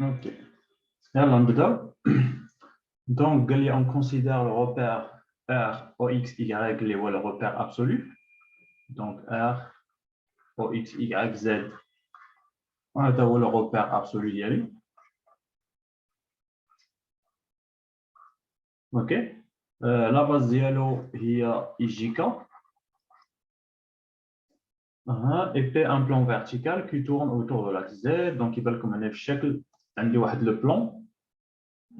Ok. يلا نبداو. Donc, on considère le repère R O X Y اللي هو le repère absolu. Donc, R O X Y Z هذا هو le repère absolu ديالي. Ok. La base ديالو هي IJK. Et fait un plan vertical qui tourne autour de l'axe Z. Donc, il va comme un الشكل عندي واحد le plan.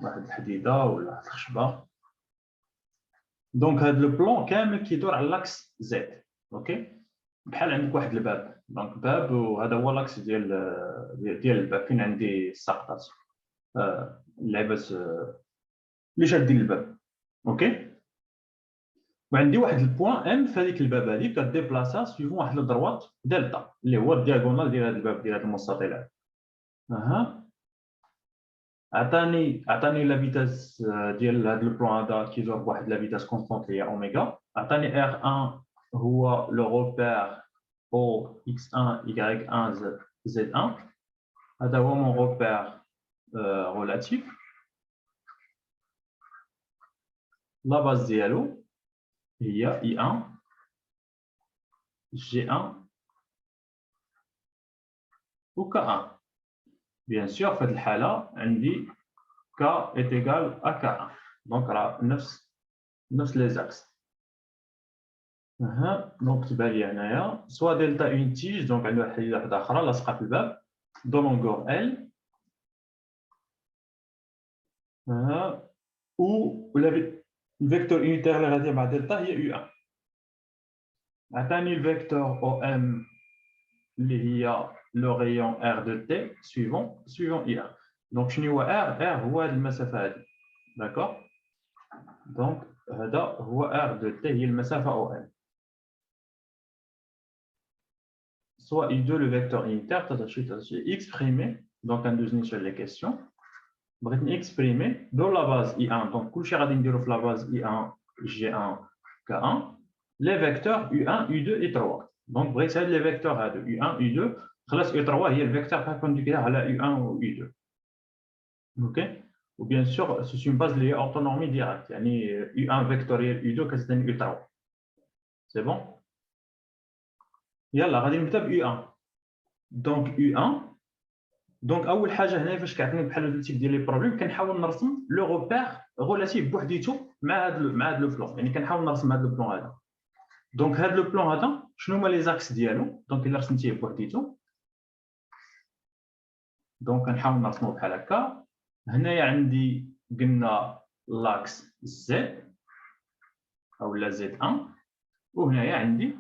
واحد الحديدة ولا واحد الخشبة. دونك هذا لو بلون كامل كيدور على لاكس زد. اوكي بحال عندك واحد الباب، دونك باب وهذا هو لاكس ديال الباب. فين عندي الساقطات اللعبات اللي شادين الباب. اوكي وعندي واحد البوان ام في هذيك الباب هذيك كديبلاسا سيفون واحد الدروات دلتا اللي هو الدياغونال ديال هذا الباب ديال هذا المستطيل هذا. عطاني لا فيتاس ديال هذا البلان هذا كيدور بواحد لا فيتاس كونستانت هي اوميغا. عطاني ار 1 هو لو روبير او اكس 1 y 1 z 1. هذا هو مون روبير ريلاتيف. لا باز ديالو هي اي 1 جي 1 و ك 1. بيان سور في هذه الحاله عندي ك est égal à k1. دونك راه نفس لي زاكس. دونك تبان لي هنايا سوا دلتا اون تيج، دونك عندنا واحد الحديده واحده اخرى لاصقه في الباب دو لونغور ال و الفيكتور يونيتير اللي غادي مع دلتا هي يو 1. عطاني الفيكتور او ام اللي هي لو ريون ار دو تي سويفون اي 1. دونك شنو هو ار هو هذه المسافه هذه. داكور دونك هذا هو ار دو تي هي المسافه او ام. Soit I2 le vecteur unitaire, j'ai exprimé, donc un deuxième sur les questions, بغيت exprimer dans la base I1, donc كلشي غادي نديرو في la base I1 G1 K1 les vecteurs U1 U2 et 3. donc بغيت هاد les vecteurs هادو U1 U2 خلاص U3 هي الفيكتور perpendiculaire على U1 و U2. ok و bien sûr c'est une base اللي هي autonomie directe يعني U1 vectoriel U2 كتعطيني U3. c'est bon. يلا غادي نبدا ب U1. donc U1 دونك اول حاجه هنا فاش كيعطيني بحال هذا التيب ديال لي بروبليم كنحاول نرسم لو روبير ريلاتيف بوحديتو مع هذا لو بلون. يعني كنحاول نرسم هذا لو بلون هذا. دونك هذا لو بلون هذا شنو هما لي زاكس ديالو؟ دونك الا رسمتيه بوحديتو دونك كنحاول نرسمو بحال هكا. هنايا عندي قلنا لاكس زد اولا زد 1 وهنايا عندي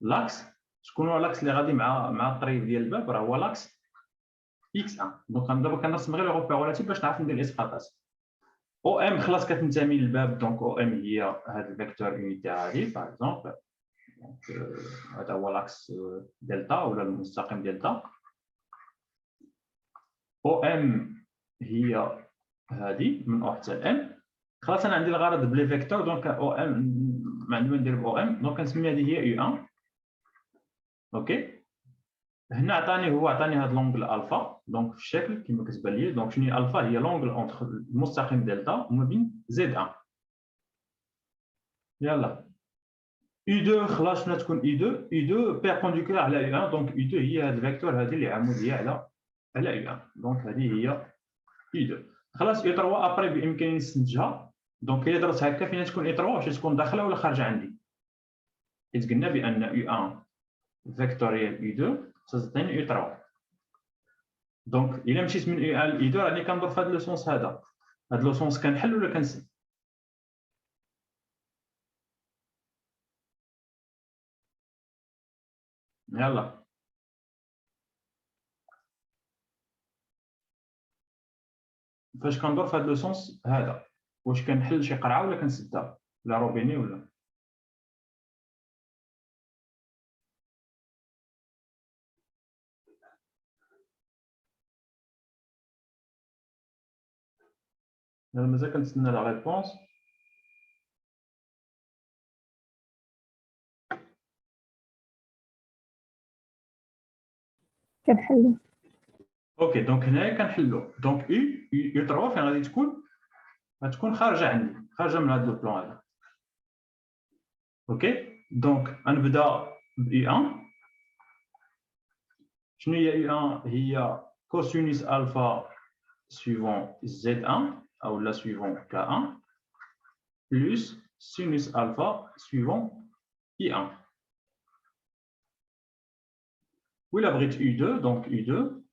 لاكس. شكون هو لاكس اللي غادي مع الطريف ديال الباب؟ راه هو لاكس x1. دونك انا دابا كنرسم غير لو روبير ريلاتيف باش نعرف ندير الاسقاطات. او ام خلاص كتنتمي للباب. دونك او ام هي هذا الفيكتور يونيتير هذه باغ اكزومبل. دونك هذا هو لاكس دلتا ولا المستقيم دلتا. او ام هي هذه من او حتى ام. خلاص انا عندي الغرض بلي فيكتور. دونك او ام ما عندي ما ندير باو ام. دونك كنسمي هذه هي يو 1. اوكي هنا عطاني هذا لونغل الفا. دونك في الشكل كما كتبان لي. دونك شنو هي الفا؟ هي لونغل اونتر المستقيم دلتا وما بين زد 1. يلا U2 خلاص شنو تكون U2 بيربونديكولار على U1. دونك U2 هي هذا الفيكتور هذه اللي عموديه على U1. دونك هذه هي U2. خلاص U3 ابري بامكاني نستنتجها. دونك الا درت هكا فين تكون U3 واش تكون داخله ولا خارجه عندي؟ حيت قلنا بان U1 فيكتوريال U2 تعطيني U3. دونك الا مشيت من U1 ل U2 راني كندور في هذا لو سونس هذا لو سونس كنحل ولا كنسد؟ يلا فاش كندور في هذا لو سونس هذا واش كنحل شي قرعه ولا كنسدها ولا روبيني ولا؟ انا مازال كنتسنى لا ريبونس. كنحلو. اوكي دونك هنايا كنحلو دونك يو 3 فين غادي تكون خارجه عندي خارجه من هذا لو بلان هذا. اوكي دونك غنبدا ب يو 1. شنو هي يو 1؟ هي كوسينوس الفا suivant Z1 ou la suivant K1 plus sinus alpha suivant I1. Oui, la bride U2, donc U2.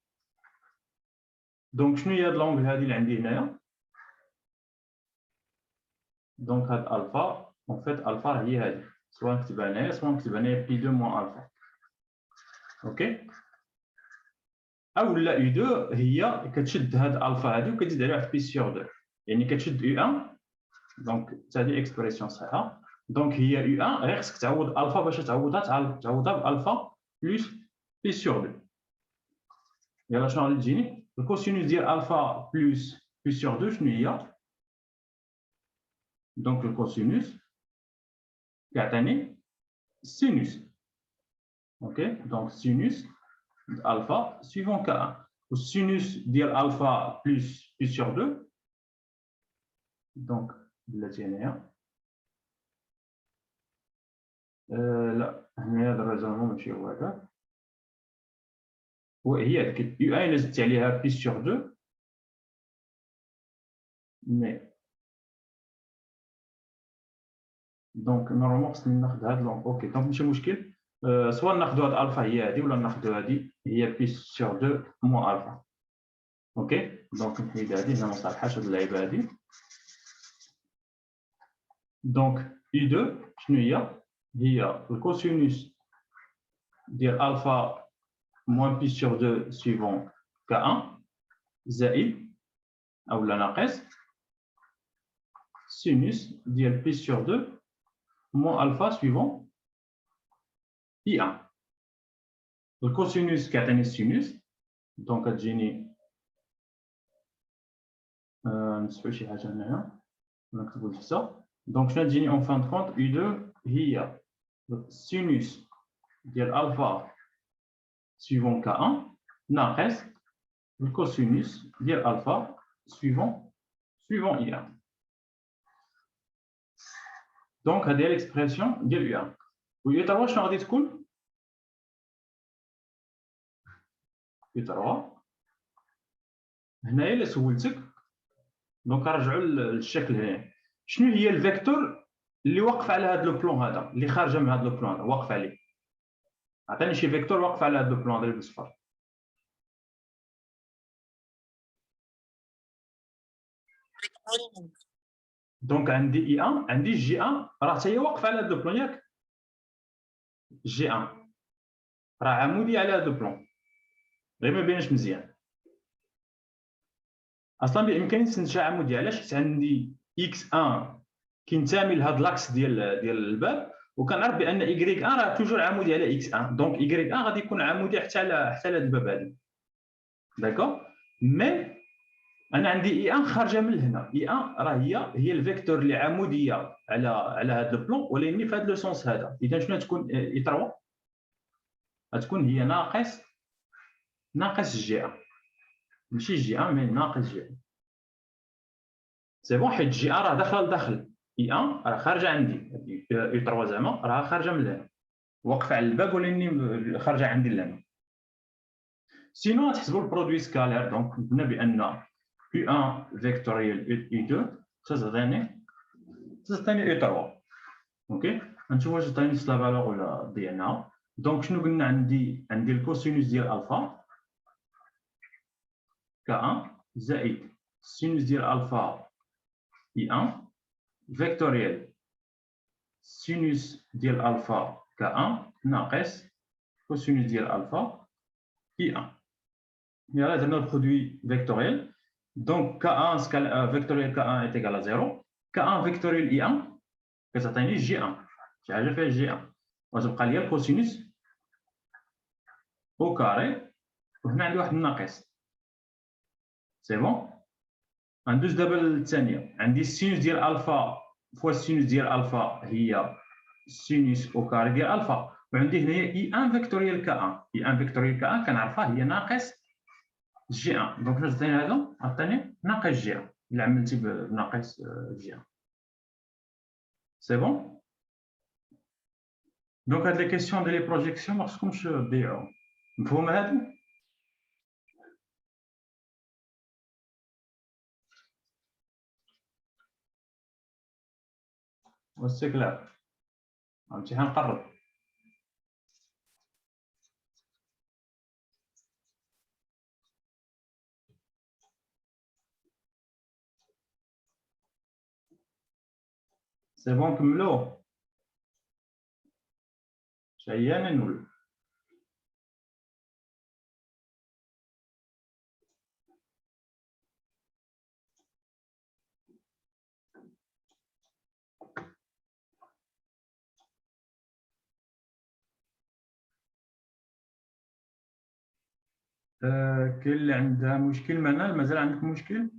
Donc, je n'ai pas de l'angle هذه اللي عندي هنايا. Donc, هذا alpha, en fait, alpha هي هذه. سواء نكتبها هنايا سواء نكتبها هنايا P2 moins alpha. OK. أو لا U2 هي كتشد هاد alpha هذه وكتزيد عليها واحد P sur 2. يعني كتشد U1. دونك هذه اكسبريسيون صحيحه. دونك هي يو 1 غير خصك تعوض الفا باش تعوضها بالفا بلس بي سور 2. يلا شنو غادي تجيني؟ الكوسينوس ديال الفا بلس بي سور 2 شنو هي؟ دونك الكوسينوس كيعطيني سينوس. اوكي دونك سينوس الفا سويفون ك 1 والسينوس ديال الفا بلس بي سور 2 دونك بلاتي هنايا لا هنايا هذا الريزونمون ماشي هو هذا هي هذيك يو ان زدت عليها بي سور 2 مي دونك نورمالمون خصني ناخذ هاد لون. اوكي دونك ماشي مشكل سواء ناخذوا هاد الفا هي هادي ولا ناخذوا هادي هي بي سور 2 موان الفا. اوكي دونك نحيد هادي هنا ما صالحاش هاد اللعيبه هادي. دونك يو 2 شنو هي الكوسينوس ديال الفا موان بي سور 2 سويفون ك 1 زائد او لا ناقص sinus ديال بي sur 2 moins alpha suivant I1. الكوسينوس كيعطيني السينوس دونك غتجيني نسحو شي حاجه هنايا نكتبو الحساب. دونك شنو غتجيني اون فان دو كونت U2 هي السينوس ديال الفا suivant K1 ناقص الكوسينوس ديال الفا suivant I1. دونك هذه هي الاكسبرسيون ديال يو 1 ويو 3 شنو غادي تكون؟ يو 3 هنايا الا سولتك دونك نرجعوا للشكل هنا شنو هي الفيكتور اللي واقف على هذا لو بلون هذا اللي خارجه من هذا لو بلون هذا واقف عليه؟ عطيني شي فيكتور واقف على هذا لو بلون هذا اللي بالصفر. دونك عندي اي 1 عندي جي 1 راه حتى هي واقفه على هذا لو بلون ياك جي 1 راه عمودي على هذا لو بلون غير ما بيناش مزيان اصلا بامكاني نسنشا عمودي علاش حيت عندي اكس 1 كينتمي لهذا لاكس ديال الباب وكنعرف بان ايكغيك 1 راه توجور عمودي على اكس 1 دونك ايكغيك 1 غادي يكون عمودي حتى لهذا الباب هذا داكوغ. مي انا عندي اي 1 خارجه من هنا اي 1 راه هي الفيكتور اللي عموديه على هذا البلون ولكن في هذا لو سونس هذا. اذا شنو تكون اي 3 غتكون هي ناقص جي 1 ماشي جي 1 مي ناقص جي 1 سي بون حيت جي 1 راه داخله لداخل اي 1 راه خارجه عندي اي 3 زعما راه خارجه من هنا واقفه على الباب ولكن خارجه عندي لهنا. سينو تحسبوا البرودوي سكالير دونك قلنا بان U1 فيكتوريال U2 تعطيني U3. اوكي نشوف واش عطيني لا فالور ولا ضيعناها. دونك شنو قلنا عندي الكوسينوس ديال الفا K1 زائد السينوس ديال الفا I1 فيكتوريال سينوس ديال الفا K1 ناقص كوسينوس ديال الفا I1. يلا درنا البرودوي فيكتوريال دونك K1 فيكتوريال K1 est égal à 0 K1 فيكتوريال I1 كتعطيني جي 1 شي حاجه فيها جي 1 وتبقى لي الكوسينوس او كاري وهنا عندي واحد الناقص سي بون. غندوز دابا للثانيه عندي السينوس ديال الفا فوا السينوس ديال الفا هي السينوس او كاري ديال الفا وعندي هنايا اي 1 فيكتوريال K1 اي 1 فيكتوريال K1 كنعرفها هي ناقص جي 1 دونك جوج ثاني هذا عطيني ناقص جي 1 الا عملتي بناقص جي 1 سي بون دونك هاد لي كيسيون ديال لي بروجيكسيون ما خصكمش تضيعوهم مفهوم هادو سي كلار الامتحان قرب سي بون نكملو شيئا نولو كاين اللي عندها مشكل معنا مازال عندك مشكل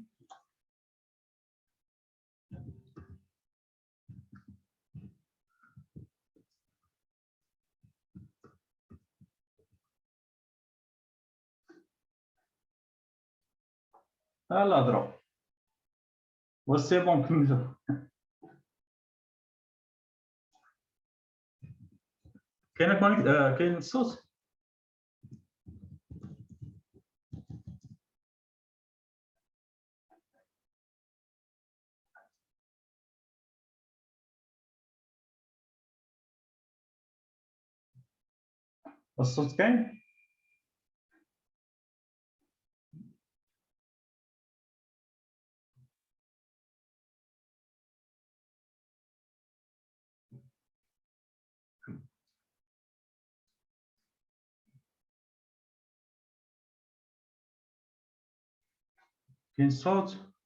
لا هضروا سي بون نكملو كاين الصوت الصوت كاين كاين الصوت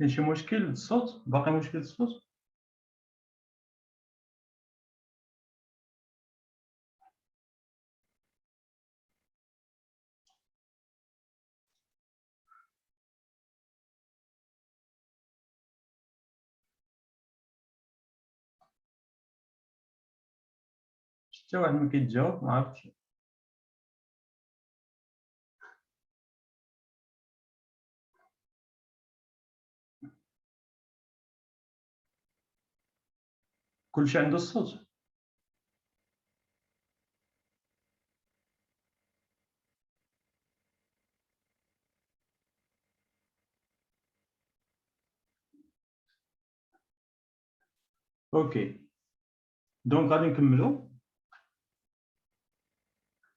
كاين شي مشكل الصوت باقي مشكل الصوت حتى واحد ما كيتجاوب ما عرفتش كلشي عنده الصوت اوكي دونك غادي نكملو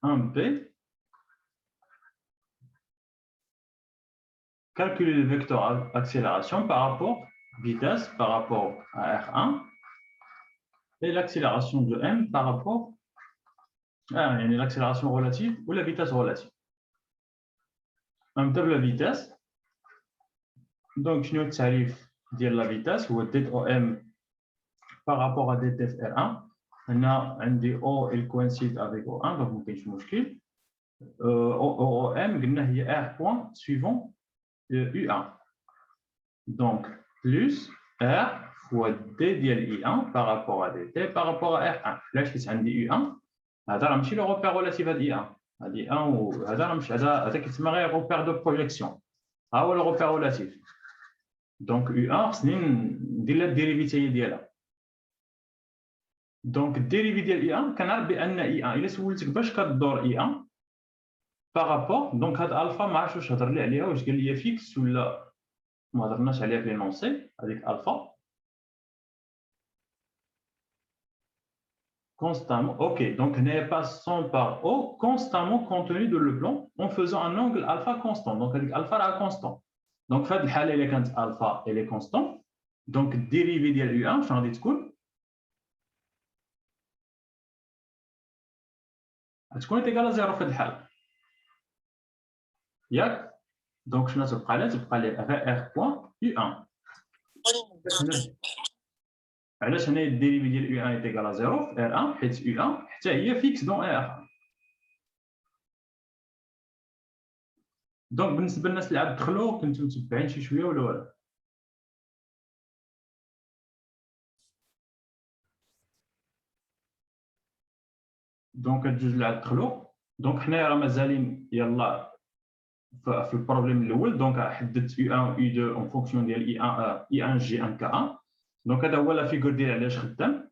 1 بي calculer le vecteur accélération par rapport vitesse par rapport à R1 et l'accélération de M par rapport à l'accélération relative ou la vitesse relative. نبدا بلا vitesse. Donc شنو التعريف ديال la vitesse هو dt om par rapport à dt في R1. هنا عندي O il coïncide avec O1 donc ما كاينش مشكل. OM قلنا هي R point suivant U1. Donc, plus R fois D dial I1 par rapport à DT par rapport à R1. Là, je fais un U1. هذا راه ماشي le repère relatif à I1. هذه 1 وهذا راه ماشي هذا كيتسمى غير repère de projection. ها هو le repère relatif. Donc U1 خصني ندير لها الديريفيتيه ديالها. دونك الديريفي ديال اي 1 كنعرف بان اي 1 الا سولتك باش كدور اي 1 بارابور دونك هاد الفا ما عرفتش واش هضر لي عليها واش قال لي فيكس ولا ما هضرناش عليها في لينونسي هذيك الفا constamment. OK, donc n'est passant par O constamment contenu de le plan en faisant un angle alpha constant. Donc, avec alpha est constant. Donc, fait le quand alpha elle est constant. Donc, dérivé de U1, je t'en dis cool. تكون est égal à 0 في الحال. ياك donc شنو تبقى لي R point U1. علاش هنا الديريفي ديال U1 est égal à 0 في R1 حيت U1 حتى هي فيكس دون R1. دونك بالنسبه للناس اللي عاد دخلوا كنتو متبعين شي شويه ولا والو؟ دونك هاد الجوج اللي عاد دخلوا دونك حنايا راه مازالين يلاه في البروبليم الاول دونك حددت U1 و U2 اون فونكسيون ديال I1 G1 K1 دونك هذا هو لا فيغور ديال علاش خدام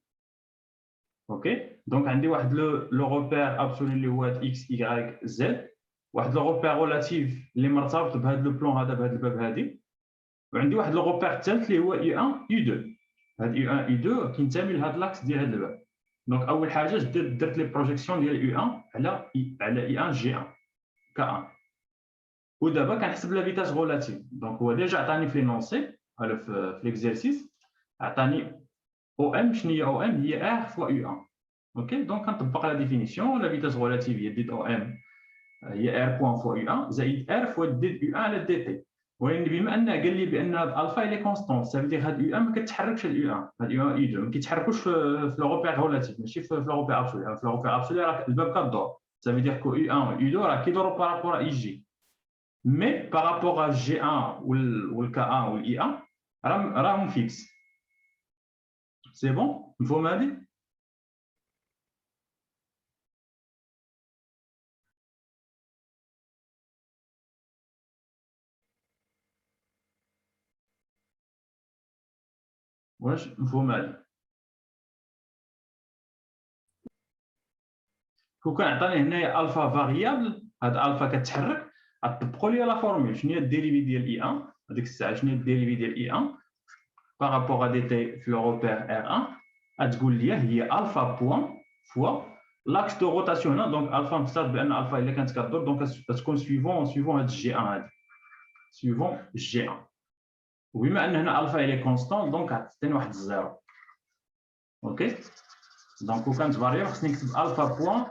اوكي دونك عندي واحد لو روبير ابسولي اللي هو اكس واي زد واحد لو روبير ريلاتيف اللي مرتبط بهذا لو بلون هذا بهذا الباب هذه وعندي واحد لو روبير الثالث اللي هو U1 U2 هاد U1 U2 كينتمي لهذا لاكس ديال هذا الباب دونك اول حاجه درت لي بروجيكسيون ديال U1 على I1 G1 K1 ودابا كنحسب لا فيتاس غولاتيف دونك هو ديجا عطاني في لينونسي في ليكزيرسيس عطاني او ام شنو هي او ام هي ار فوا يو 1 اوكي دونك كنطبق لا ديفينيسيون لا فيتاس غولاتيف هي ديد او ام هي ار بوان فوا يو 1 زائد ار فوا ديد يو 1 على دي تي ولكن بما انه قال لي بان هاد الفا الي كونستون سافي دير هاد يو 1 ما كتحركش هاد يو 1 هاد يو 1 يو 2 ما كيتحركوش في لو روبير غولاتيف ماشي في لو روبير ابسولي في لو روبير ابسولي راه الباب كدور سافي دير كو يو 1 يو 2 راه كيدوروا بارابور اي جي Mais par rapport à G1 ou le K1 ou l'I1, RAM fixe. C'est bon? Vous m'avez dit? Oui, vous m'avez dit. كون كان عطاني هنايا الفا فاريابل هاد الفا كتحرك غتطبقوا لي لا فورمول شنو هي الديريفي ديال اي 1 هذيك الساعه شنو هي الديريفي ديال اي 1 بارابور ا دي تي في لو روبير ار 1 غتقول لي هي الفا بوان فوا لاكس دو روتاسيون هنا دونك الفا مفترض بان الفا الا كانت كدور دونك تكون سويفون هاد الجي 1 هادي سويفون جي 1 وبما ان هنا الفا الي كونستون دونك غتعطيني واحد الزيرو اوكي دونك كون كانت فاريابل خصني نكتب الفا بوان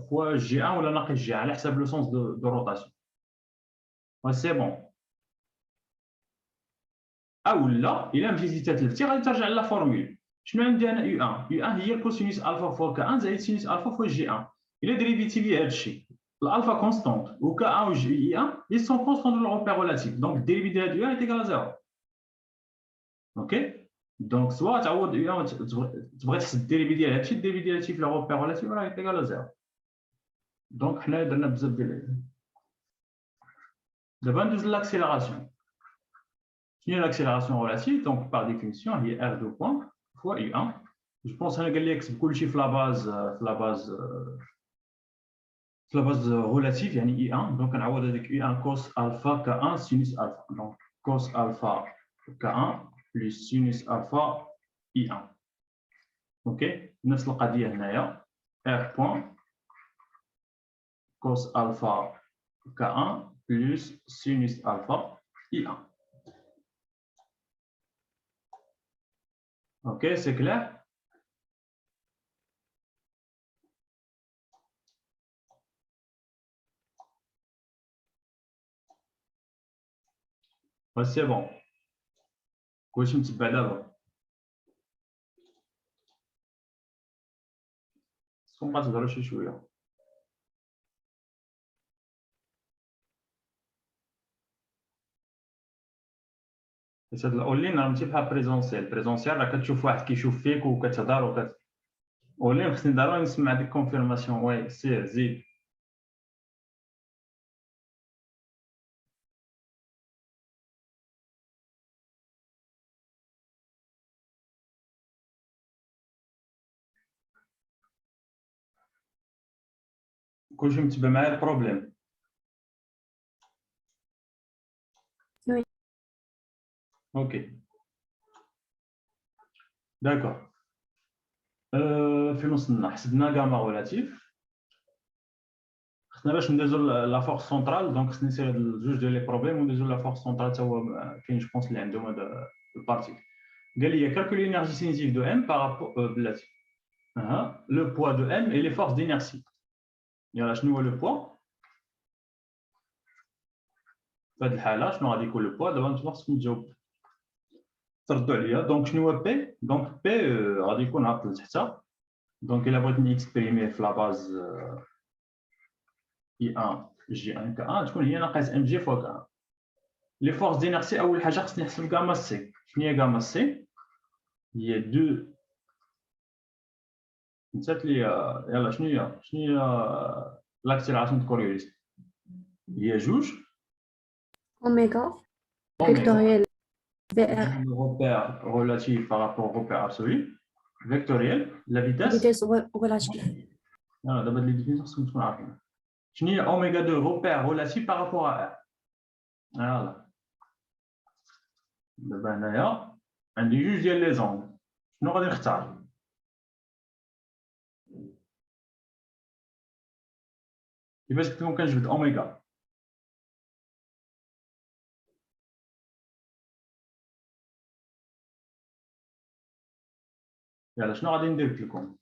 فوا جي 1 ولا ناقص جي 1 على حساب لو سونس دو روتاسيون سي بون او لا الا مشيتي تتلفتي غادي ترجع لا فورمول شنو عندي انا يو 1 يو 1 هي كوسينوس الفا فوا ك 1 زائد سينوس الفا فوا جي 1 الا دريفيتي لي هذا الشيء الالفا كونستونت و ك 1 و جي 1 ils sont constants de leur repère relatif donc dérivé de يو 1 est égal à 0 اوكي دونك سوا تعوض يو 1 تبغي تحسب الديريفي ديال هادشي الديريفي ديال هادشي في لو روبير ريلاتيف راه ايكال ا 0 دونك حنا درنا بزاف ديال دابا ندوز لاكسيليراسيون شنو هي لاكسيليراسيون ريلاتيف دونك باغ ديفينيسيون هي ار دو بوان فوا يو 1 جو بونس انا قال لي اكتب كلشي في لا باز ريلاتيف يعني اي 1 دونك نعوض هذيك اي 1 كوس الفا ك 1 سينوس الفا دونك كوس الفا ك 1 بلس سينوس الفا اي 1 اوكي نفس القضيه هنايا ار بوان كوس الفا ك 1 بلس سينوس الفا اي 1 اوكي سي كلير سي بون كلشي متبع دابا خصكم بقى تهضروا شي شويه حيت هاد الاونلاين راه ماشي بحال بريزونسيال راه كتشوف واحد كيشوف فيك وكتهضر اونلاين خصني ضروري نسمع ديك كونفيرماسيون وي سير زيد كلشي متبع معايا البروبليم؟ Oui. اوكي داكور. فين وصلنا؟ حسبنا غاما ريلاتيف. خصنا باش ندوزو لا فورس سونترال، دونك خصني نسير هاد جوج ديال لي بروبليم وندوزو لا فورس سونترال حتى هو كاين جو بونس اللي عندهم هذا البارتي. قال لي كالكولي l'énergie cinétique de M par rapport بلاتي le poids de M et les forces d'inertie. يلا شنو هو لو بوا في هذه الحاله؟ شنو غادي يكون لو بوا؟ دابا نتوما خصكم تجاوب تردوا عليا. دونك شنو هو بي؟ دونك بي غادي يكون هابط لتحت. دونك الا بغيت نيكسبريميه في لا باز اي 1 جي 1 ك 1 تكون هي ناقص ام جي فوا ك 1. لي فورس دينيرسي اول حاجه خصني نحسب غاما سي. شنو هي غاما سي؟ هي 2 نسات لي. يلا شنو هي لاكسيلاسيون كوريوليس؟ هي جوج Oméga vectoriel VR. Le repère relatif par rapport au repère absolu. Vectoriel, la vitesse. Vitesse relative. Alors, d'abord, les définitions sont tout rapides. Je n'ai oméga 2 repère relatif par rapport à R. Voilà. D'abord, là, on dit juste les angles. Je n'aurai pas de retard. Il va se faire quand je veux oméga. يلا شنو غادي ندير لكم؟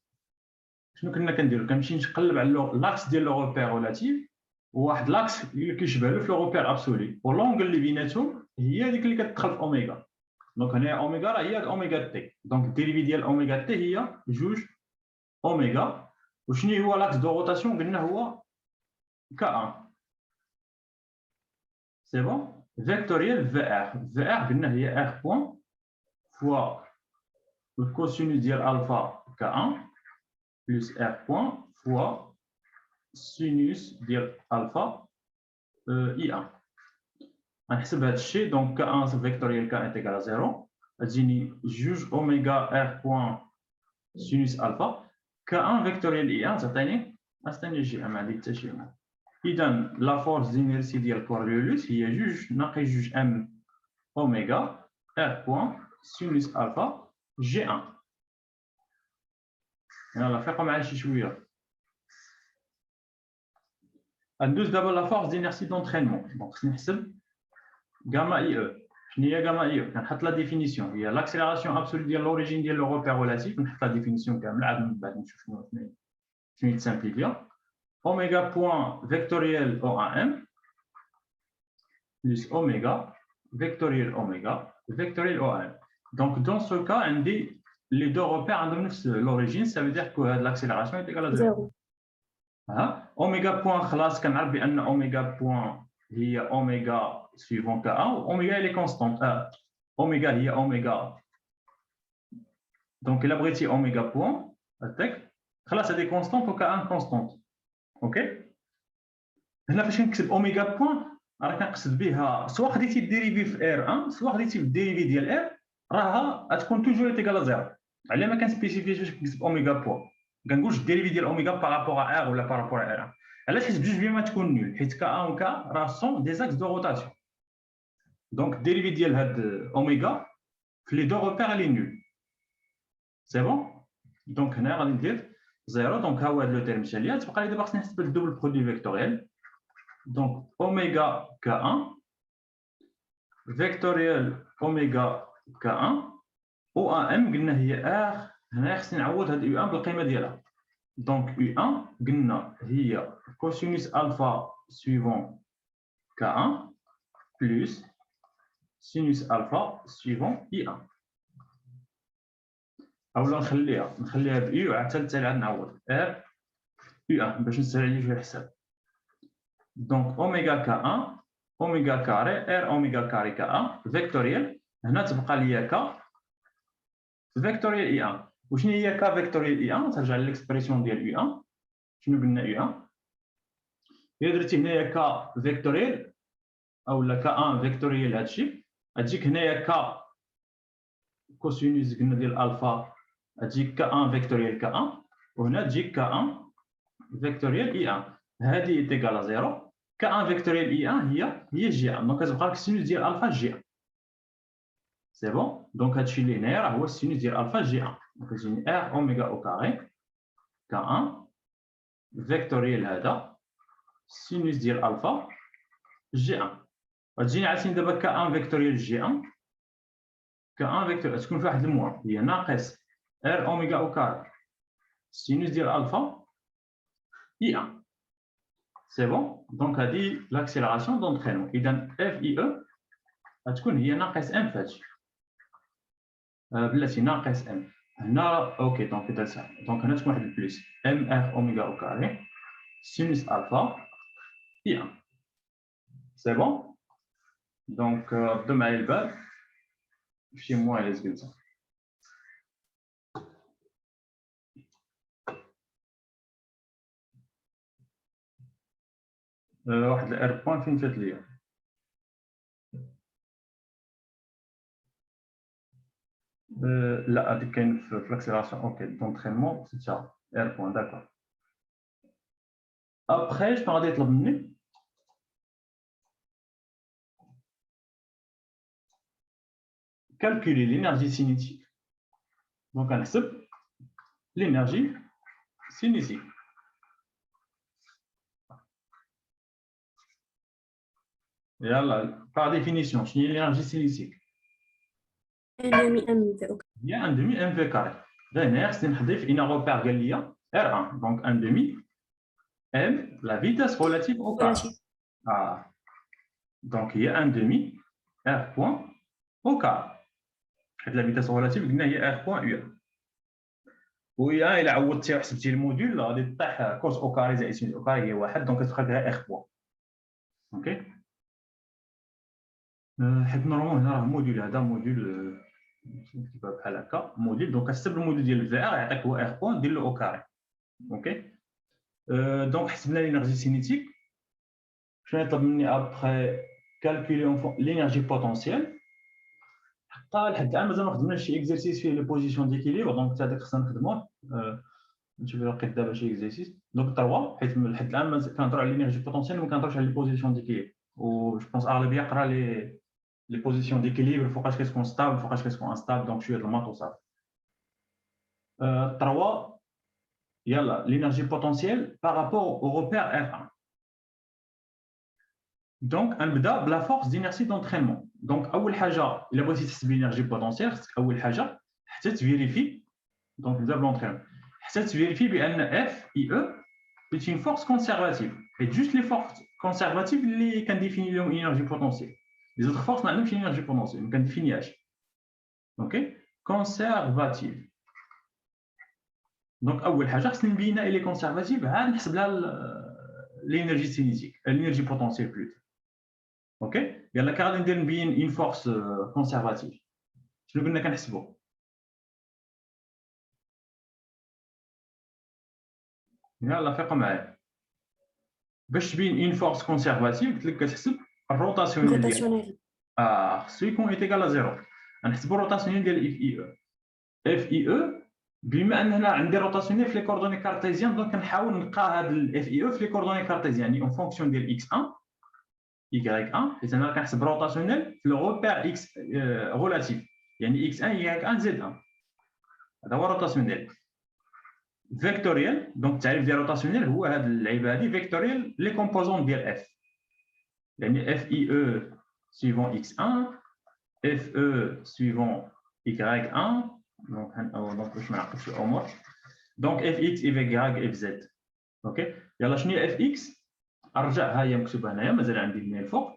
شنو كنا كنديرو؟ كنمشي نقلب على لاكس ديال لو روبير ريلاتيف وواحد لاكس اللي كيشبه له في لو روبير ابسولي، واللونغ اللي بيناتهم هي هذيك اللي كتدخل في اوميغا. دونك هنا اوميغا راه هي اوميغا تي. دونك الديريفي ديال اوميغا تي هي جوج اوميغا. وشنو هو لاكس دو روتاسيون؟ قلنا هو ك 1. سي بون. فيكتوريال في ار. في ار قلنا هي ار بوان فوا الكوسينوس ديال الفا ك 1 plus R point fois sinus ديال alpha I1. غنحسب هذا الشيء. دونك K1 فيكتوريال K انتيغال 0 غتجيني جوج اوميغا R point sinus alpha. K1 فيكتوريال I1 تعطيني جي ام. عندي حتى شي. اذا لا فورس دينيرسي ديال كوريولوس هي جوج ناقص جوج ام اوميغا R point sinus alpha جي 1. يلا فيقوا معايا شي شويه. ندوز دابا لا فورس دينيرسي دونترينمون. دونك خصني نحسب غاما اي او. شنو هي غاما اي او؟ كنحط لا ديفينيسيون هي لاكسيليراسيون ابسولي ديال لوريجين ديال لو روبير ريلاتيف. نحط لا ديفينيسيون كامله عاد من بعد نشوف شنو يتسامبليفيا. اوميغا بوان فيكتوريال او ام بلس اوميغا فيكتوريال اوميغا فيكتوريال او ام. دونك دون سو كا عندي لي دو روبير عندهم نفس لوريجين. سا فو دير كو هاد لاكسيليراسيون ايكال زيرو. اوميغا بوان خلاص كنعرف بان اوميغا بوان هي اوميغا سويفون ك 1 اوميغا هي كونستانت. اوميغا هي اوميغا. دونك الا بغيتي اوميغا بوان هذاك خلاص هذه كونستانت و ك 1 كونستانت. اوكي. هنا فاش كنكتب اوميغا بوان راه كنقصد بها سواء خديتي الديريفي في ار 1 سواء خديتي في الديريفي ديال ار راها غتكون توجور ايكال زيرو. على ما كنسبيسيفيش باش كنكتب اوميغا بوان كنقولش الديريفي ديال اوميغا بارابور ا ار ولا بارابور ا ار. علاش؟ حيت بجوج بما تكون نول، حيت ك 1 و ك راه سون دي زاكس دو روتاسيون. دونك الديريفي ديال هاد اوميغا في لي دو روبير لي نول. سي بون. دونك هنا غادي ندير زيرو. دونك ها هو هاد لو تيرم مشى ليا. تبقى لي دابا خصني نحسب الدوبل برودوي فيكتوريال. دونك اوميغا ك 1 فيكتوريال اوميغا ك 1 او ام قلنا هي ار. هنا خصني نعوض هاد يو 1 بالقيمه ديالها. دونك U1 قلنا هي كوسينوس الفا سويفون K1 بلس سينوس الفا سويفون I1. اولا نخليها ب U حتى التالي عاد نعوض R U1 باش نسهل عليا في الحساب. دونك اوميغا K1 اوميغا كاري R اوميغا كاري K1 فيكتوريال. هنا تبقى ليا K فيكتوريال I1. وشنو هي ك فيكتوريال اي 1؟ ترجع للإكسبريسيون ديال اي 1. شنو قلنا اي 1؟ الا درتي هنايا ك فيكتوريال اولا ك 1 فيكتوريال هادشي غتجيك هنايا ك كوسينوس قلنا ديال الفا غتجيك ك 1 فيكتوريال ك 1 وهنا تجيك ك 1 فيكتوريال اي 1. هذه est égale à 0 K1 vectoriel I1 هي J1 donc كتبقى لك السينوس ديال الفا J1 سي بون دونك هادشي اللي هنايا راه هو السينوس ديال الفا J1 دونك كتجيني R اوميغا او كاري K1 فيكتوريال هذا السينوس ديال الفا J1 غتجيني عاوتاني دابا K1 فيكتوريال J1 K1 فيكتوريال تكون في واحد الموا هي ناقص R اوميغا او كاري السينوس ديال الفا I1 سي بون دونك هذه لاكسيليراسيون دونترينمون اذا اف اي او غتكون هي ناقص ام فهادشي بلاتي ناقص ام هنا اوكي دونك هذا سهل دونك هنا تكون واحد البليس ام اف اوميغا او كاري سينوس الفا اي 1 سي بون دونك ردوا معايا البال شي موان اللي زقلتها واحد الار بوان فين فات ليا لا هذيك كاين في l'accélération اوكي دونترينمون سيتها ار بوان داكور ابخي شنو غادي يطلب مني calculer l'énergie cinétique donc غنحسب l'énergie cinétique يلا par définition شنو هي l'énergie cinétique ان دومي ام في اوكي هي ان دومي ام في كاري هنا خصني نحذف ان روبير قال لي R1 donc un demi m la vitesse relative au carré donc il y a un demi R point au carré la vitesse relative قلنا هي R point U ويا الا عوضتي وحسبتي الموديل غادي طيح كوس او كاري زائد سين او كاري هي واحد دونك كتبقى غير R point اوكي حيت نورمال هنا راه الموديل هذا موديل كتبها بحال هكا موديل دونك كتحسب الموديل ديال في ار يعطيك هو ار بوين دير له او كاري اوكي دونك حسبنا لينيرجي سينيتيك شنو يطلب مني ابخي كالكولي لينيرجي بوتونسييل حتى لحد الان مازال ما خدمناش شي اكزرسيس فيه لي بوزيسيون ديكيليبر دونك هذاك خصنا نخدموه نشوف لقيت دابا شي اكزرسيس دونك 3 حيت لحد الان كنهضروا على لينيرجي بوتونسييل وما كنهضروش على لي بوزيسيون ديكيليبر و جو بونس اغلبيه قرا لي بوزيسيون ديكيليبر فوقاش كتكون ستابل فوقاش كتكون انستابل دونك شويه د الماط وصافي 3 يلا l'énergie potentielle par rapport au repère R1 donc غنبدا بلا فورس دينيرسي دونترينمون دونك اول حاجه الا بغيتي تحسب لينيرجي بوتونسييل خصك اول حاجه حتى تفيريفي دونك نبدا بلونترينمون حتى تفيريفي بان اف اي او c'est une force conservative et juste les forces conservatives اللي كنديفيني لهم énergie potentielle les autres forces ما عندهمش énergie potentielle ما كنديفينيهاش اوكي conservative دونك اول حاجه خصني نبينها الي كونسيرفاتيف عاد نحسب لها لينيرجي سينيتيك لينيرجي بوتونسييل بلوتو اوكي يلا كغادي ندير نبين اون فورس كونسيرفاتيف شنو قلنا كنحسبوا يلا فيقوا معايا باش تبين اون فورس كونسيرفاتيف قلت لك كتحسب الروتاسيونيل ديال خصو يكون ايتيكال ا زيرو غنحسبوا الروتاسيونيل ديال اف اي او بما ان هنا عندي روتاسيونيل في لي كوردوني كارتيزيان دونك كنحاول نلقى هذا الاف اي او في لي كوردوني كارتيزيان يعني اون فونكسيون ديال اكس 1 y 1 حيت انا كنحسب روتاسيونيل في لو روبير اكس ريلاتيف يعني اكس 1 y 1 زد 1 هذا هو روتاسيونيل فيكتوريال دونك التعريف ديال روتاسيونيل هو هذه اللعيبه هذه فيكتوريال لي كومبوزون ديال اف يعني اف اي او سويفون اكس 1 اف او سويفون y 1 دونك باش ما نعقدش الامور دونك اف اكس اف y اف زد اوكي يلا شنو هي اف اكس ارجع ها هي مكتوبه هنايا مازال عندي هنا الفوق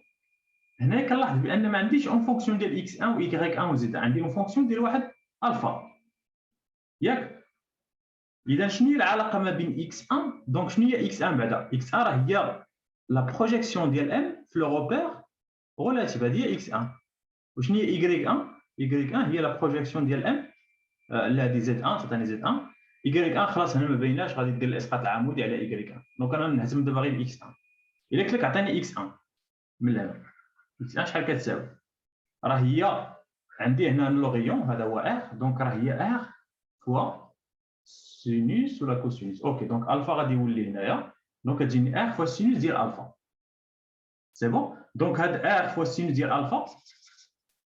هنا كنلاحظ بان ما عنديش اون فونكسيون ديال اكس 1 و y 1 و زد عندي اون فونكسيون ديال واحد الفا ياك اذا شنو هي العلاقه ما بين اكس 1 دونك شنو هي اكس 1 بعدا اكس 1 راه هي لا بروجيكسيون ديال ام في لو روبير ريلاتيف هذه هي اكس 1 وشنو هي y 1 y 1 هي لا بروجيكسيون ديال ام لا دي زد 1 تعطيني زد 1 y 1 خلاص هنا ما بيناش غادي دير الاسقاط العمودي على y 1 دونك انا نهزم دابا غير اكس 1 الا قلت لك عطيني اكس 1 من هنا اكس 1 شحال كتساوي راه هي عندي هنا لوغيون هذا هو ار دونك راه هي ار فوا سينوس ولا كوسينوس اوكي دونك الفا غادي يولي هنايا دونك تجيني ار فوا سينوس ديال الفا سي بون دونك هاد ار فوا سينوس ديال الفا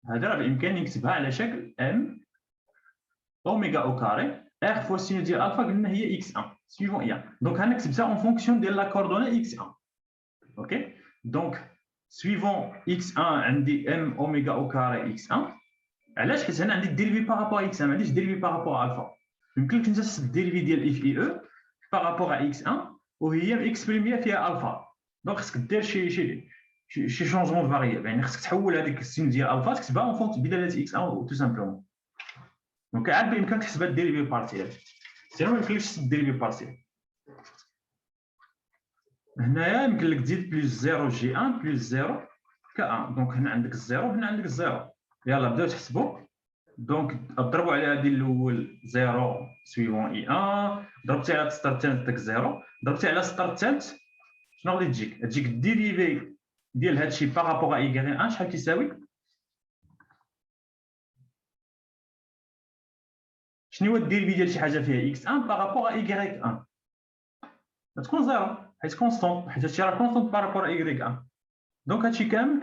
هذا راه بامكاني نكتبها على شكل ام اوميغا او كاري ار فوا سينوس ديال الفا قلنا هي اكس 1 سويفون اي 1 دونك غنكتبها اون فونكسيون ديال لا كوردوني اكس 1 اوكي دونك سويفون اكس 1 عندي ام اوميغا او كاري اكس 1 علاش حيت هنا عندي ديريفي بارابور اكس 1 ما عنديش ديريفي بارابور الفا يمكن لك انت تحسب الديريفي ديال اف اي او بارابور اكس 1 وهي اكسبريميه فيها الفا دونك خصك دير شي شونجمون فاريابل يعني خصك تحول هذيك السين ديال الفا تكتبها اون فونت بدلاله اكس 1 تو سامبلومون دونك عاد بامكانك تحسب الديريفي بارتيال سينو ما يمكنلكش تحسب الديريفي بارتيال هنايا يمكن لك تزيد بلس 0 جي 1 بلس 0 ك 1 دونك هنا عندك الزيرو هنا عندك الزيرو يلا بداو تحسبوا دونك ضربوا على هذه الاول 0 سويفون اي 1 ضربتي على السطر الثالث داك 0 ضربتي على السطر الثالث شنو غادي تجيك الديريفي ديال هذا الشيء بارابور ا اي 1 شحال كيساوي شنو هو الديريفي ديال شي حاجه فيها اكس 1 بارابور ا اي 1 غتكون 0 حيت كونستونت حيت هادشي راه كونستونت بارابور ا اي 1 دونك هادشي كامل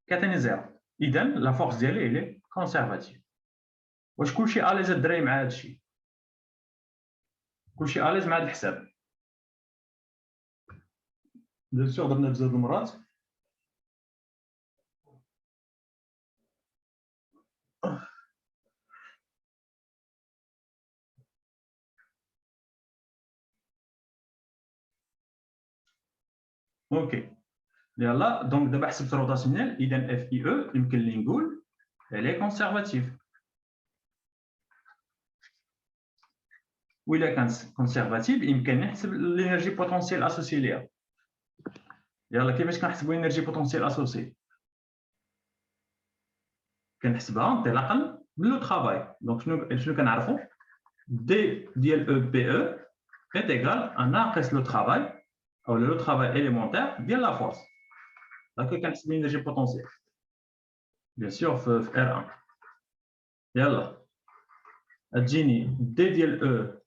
كيعطيني 0 اذا لا فورس ديالي هي كونسيرفاتيف واش كلشي اليز الدراري مع هادشي كلشي اليز مع هاد الحساب بيان سور درنا بزاف المرات اوكي يلا دونك دابا حسبت روتاسيونيل اذا اف اي او يمكن لي نقول elle كونسيرفاتيف وإلا كانت كونسيرفاتيف يمكن نحسب الانرجي بوتونسيال اسوسي ليها يلا كيفاش كنحسبوا الانرجي بوتونسيال اسوسي كنحسبها انطلاقا من لو طرافاي دونك شنو كنعرفوا دي ديال او بي او est égal à ناقص لو طرافاي او لو طرافاي اليمونتير ديال لا فورس هكا كنحسب الانرجي بوتونسيال بيان سور في ار 1 يلا تجيني دي ديال او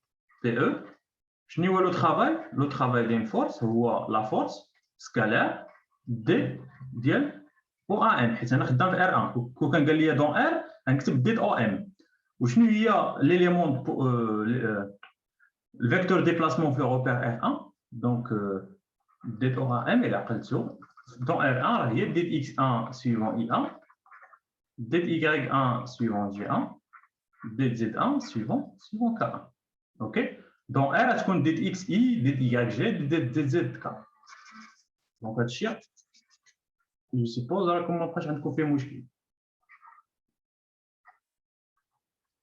بي او شنو هو لو طرافاي ديال فورس هو لا فورس سكالير دي ديال او ان حيت انا خدام في ار 1 كون كان قال لي دون ار غنكتب دي او ام وشنو هي ليليمون الفيكتور ديبلاسمون في روبير ار 1 دونك دي او ام الى عقلتو دون ار 1 راه هي دي اكس 1 سويفون اي 1 دي y 1 سويفون جي 1 دي z 1 سويفون ك 1 اوكي دون ار تكون دي اكس اي دي y جي دي z ك دونك هادشي جو سيبوز راكم ما بقاش عندكم فيه مشكل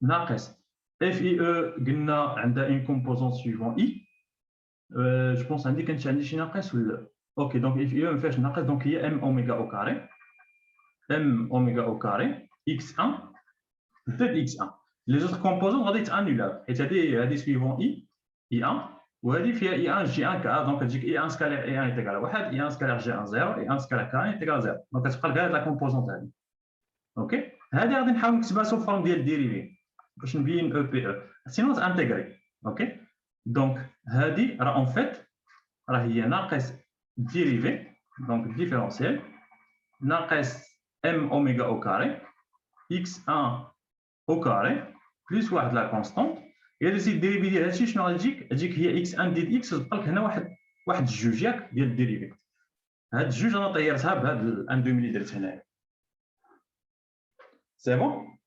ناقص اف اي او قلنا عندها اون كومبوزون سويفون اي جو بونس عندي شي ناقص ولا اوكي دونك اف اي او ما فيهاش ناقص دونك هي ام اوميغا او كاري ام اوميغا او كاري اكس 1 زد اكس 1 لي زوت كومبوزون غادي تانيلا حيت هذه سويفون اي 1 وهذه فيها اي 1 جي 1 كا دونك تجيك اي 1 سكالير اي 1 يتيكال 1 اي 1 سكالير جي 1 0 اي 1 سكالير كا يتيكال 0 دونك كتبقى لك لا كومبوزونت هذه اوكي هذه غادي نحاول نكتبها سو فورم ديال ديريفي باش نبين او بي او سينو انتيغري اوكي دونك هذه راه اون فيت راه هي ناقص ديريفي دونك ديفيرونسيال ناقص ام اوميغا او كاري اكس 1 او كاري بلس واحد لا كونستونت الا درتي الديريفي ديال هادشي شنو غتجيك هي اكس 1 ديال اكس تبقى لك هنا واحد الجوج ياك ديال الديريفي هاد الجوج انا طيرتها بهاد الان دومي اللي درت هنايا سي بون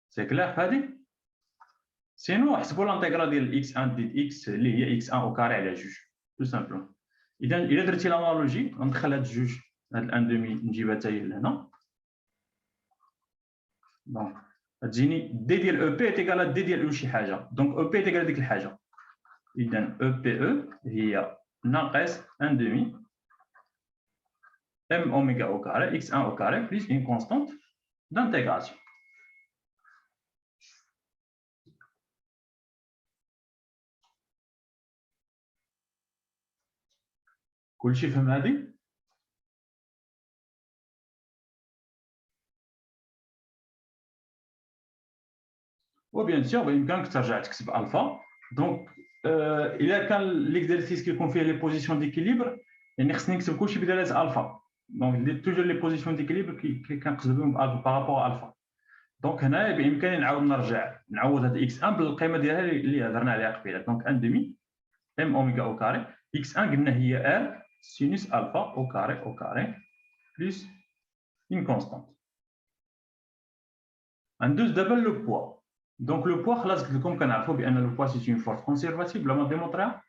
سي كلير في هادي سينو حسبوا لانتيغرال ديال اكس 1 ديال اكس اللي هي اكس 1 او كاري على جوج تو سامبلون اذا الا درتي لانالوجي غندخل هاد الجوج هاد الان دومي نجيبها حتى هي لهنا دونك تجيني دي ديال او بي تيكال دي ديال او شي حاجه دونك او بي تيكال ديك الحاجه اذا او بي او هي ناقص ان دومي ام اوميغا او كاري اكس 1 او كاري بلس اون كونستانت دانتيغراسيون كلشي فهم هادي وبيان سور بامكانك ترجع تكتب الفا. دونك الا كان ليكزرسيس كيكون فيه لي بوزيسيون ديكيليبر يعني خصني نكتب كلشي بدلاله الفا. دونك توجور لي بوزيسيون ديكيليبر كنقصد بهم بارابور الفا. دونك هنا بامكاني نعاود نعوض هذا اكس 1 بالقيمه ديالها اللي هضرنا عليها قبيله. دونك 1 دومي ام اوميغا او كاري اكس 1 قلنا هي ار سينوس الفا او كاري بلس une constante. ندوز دابا لو بوا. دونك لو بوا خلاص قلت لكم كنعرفوا بان لو بوا سي اون فورس كونسيرفاتيف بلا ما ديمونطريها.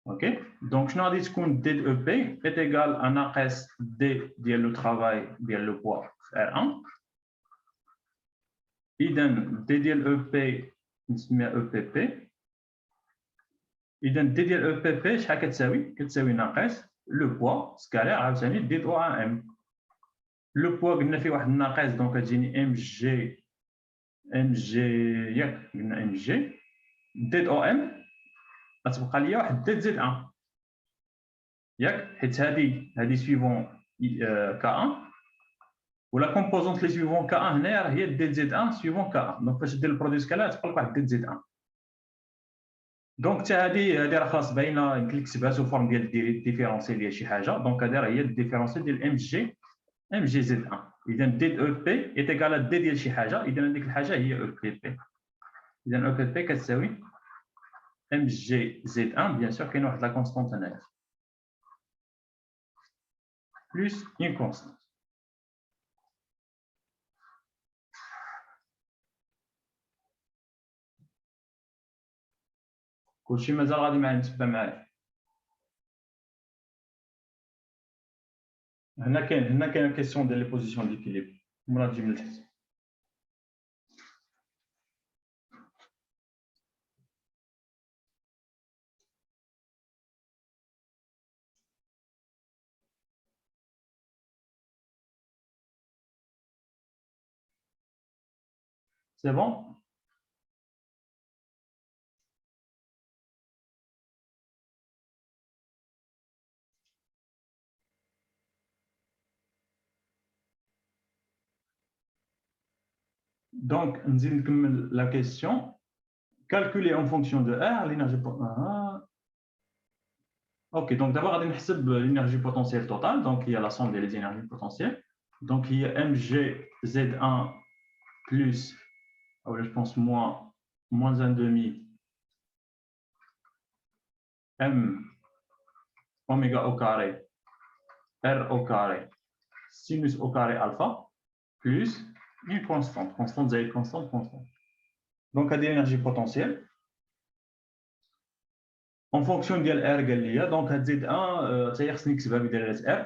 اوكي دونك شنو غادي تكون دي دو بي est égal à ناقص دي ديال لو ترافاي ديال لو بوا في ار 1. اذا دي ديال او بي نسميها او بي بي. اذا دي ديال او بي بي شحال كتساوي ناقص لو بوا سكالير عاوتاني دي دو ام. لو بوا قلنا فيه واحد الناقص دونك كتجيني ام جي ياك قلنا ام جي دي او ام غتبقى ليا واحد دي زد 1 ياك حيت هذه سويفون كا 1 ولا كومبوزونت لي سويفون كا 1 هنايا راه هي دي زد 1 سويفون كا 1. دونك فاش دير البرودوي سكالار تبقى لك واحد دي زد 1. دونك حتى هذه راه خلاص باينه يمكن لك تكتبها سو فورم ديال ديفيرونسيال ديال شي حاجه. دونك هذه راه هي الديفيرونسيال ديال ام جي زد 1. اذا دي او بي ايت ايكال دي ديال شي حاجه. اذا هذيك الحاجه هي او بي بي. اذا او بي بي كتساوي ام جي زد 1 بيان سور كاين واحد لا كونستانت هنايا بلس اون كونستانت. كلشي مازال غادي معايا متبع معايا. هنا كاين كيسيون ديال لي بوزيسيون ديكيليبر مورا تجي من التحت. سي بون. Donc, نزيد نكمل la question. Calculer en fonction de R l'énergie potentielle. Ok, donc d'abord, غادي نحسب l'énergie potentielle totale. Donc, il y a la somme des énergies potentielles. Donc, il y a mg z1 plus, je pense, moins 1,5 m oméga au carré r au carré sinus au carré alpha plus une constante. Constante, Z, constante. Donc, il y a l'énergie potentielle. En fonction de R, donc Z1, c'est-à-dire que c'est R.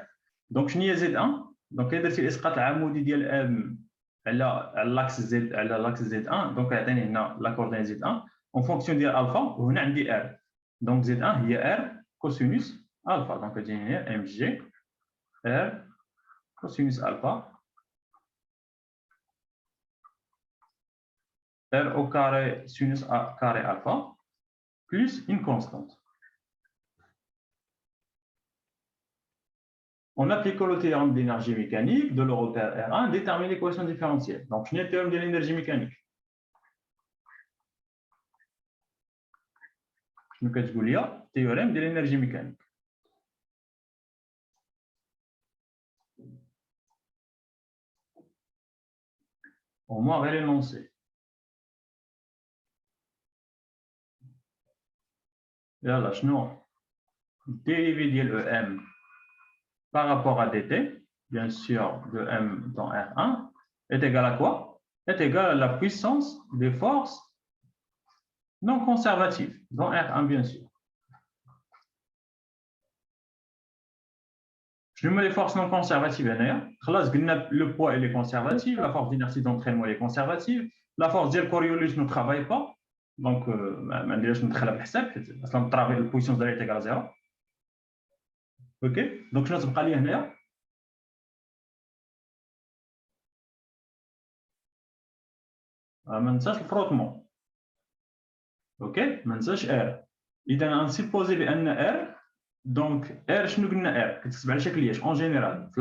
Donc, je n'ai Z1. Donc, il y a l'isqat العمودي ديال M على l'axe Z, على l'axe Z1. Donc, il y a la coordonnée Z1 en fonction de alpha. وهنا عندي R. Donc, Z1 هي R cosinus alpha. Donc, il y a MG R cosinus alpha R au carré sinus carré alpha plus une constante. On applique le théorème d'énergie mécanique de l'Europère R1, détermine l'équation différentielle. Donc, je n'ai le théorème de l'énergie mécanique. Je vais vous dire le théorème de l'énergie mécanique. Au moins, on va l'énoncer. Là, je n'ai dérivé de l'EM par rapport à dt, bien sûr, de M dans R1, est égal à quoi? Est égal à la puissance des forces non conservatives, dans R1, bien sûr. Je mets les forces non conservatives. Le poids il est conservatif, la force d'inertie d'entraînement est conservative, la force de Coriolis ne travaille pas, donc je ne travaille pas, la puissance de est égale à 0. Ok, donc je vais aller là. ما ننساش الفروتمون. اوكي ما ننساش ار. اذا غنسيبوزي بان ار دونك ار شنو قلنا ار كتكتب على شكل ايش اون جينيرال في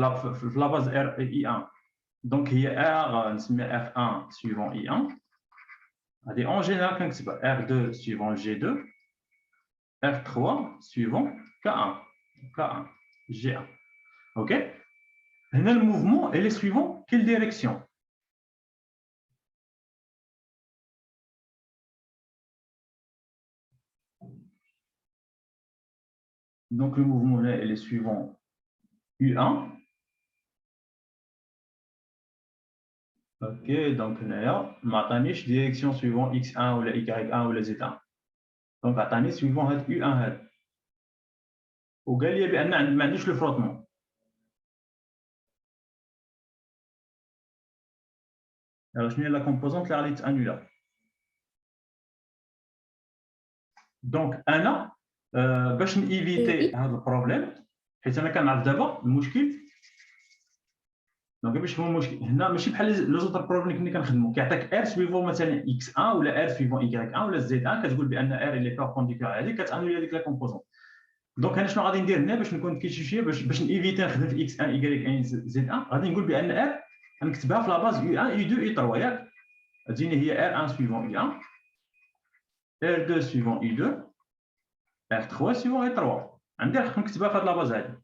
لا باز ار اي 1 Donc, il y a R, R1 suivant I1. En général, quand c'est R2 suivant G2, R3 suivant K1, K1, G1. OK? Et le mouvement, il est suivant quelle direction? Donc, le mouvement, là, il est suivant U1. OK, donc là, m'attendez direction suivant X1 ou la Y1 ou la Z1. Donc, attendez suivant U1. وقال لي بان ما عنديش لو فروتمون. Alors, شنو هي لا كومبوزونت اللي غادي تانولا؟ دونك انا باش نيفيتي هذا البروبليم، حيت انا كنعرف دابا المشكل. دونك باش هو المشكل هنا ماشي بحال لو زوتر بروبليم اللي كنا كنخدموا، كيعطيك ار سويفون مثلا اكس 1 ولا ار سويفون اي 1 ولا زد 1، كتقول بان ار اللي بيربونديكولار عليه كتانولي هذيك لا كومبوزونت. دونك انا شنو غادي ندير هنا باش نكون كيشي شويه باش نيفيتي نخدم في اكس 1 اي 1 زد 1، غادي نقول بان ار غنكتبها في لا باز يو 1 يو 2 يو 3 ياك. تجيني هي ار 1 سويفون اي 1، ار 2 سويفون اي 2، ار 3 سويفون اي 3. عندي الحق نكتبها في هاد لا باز هادي.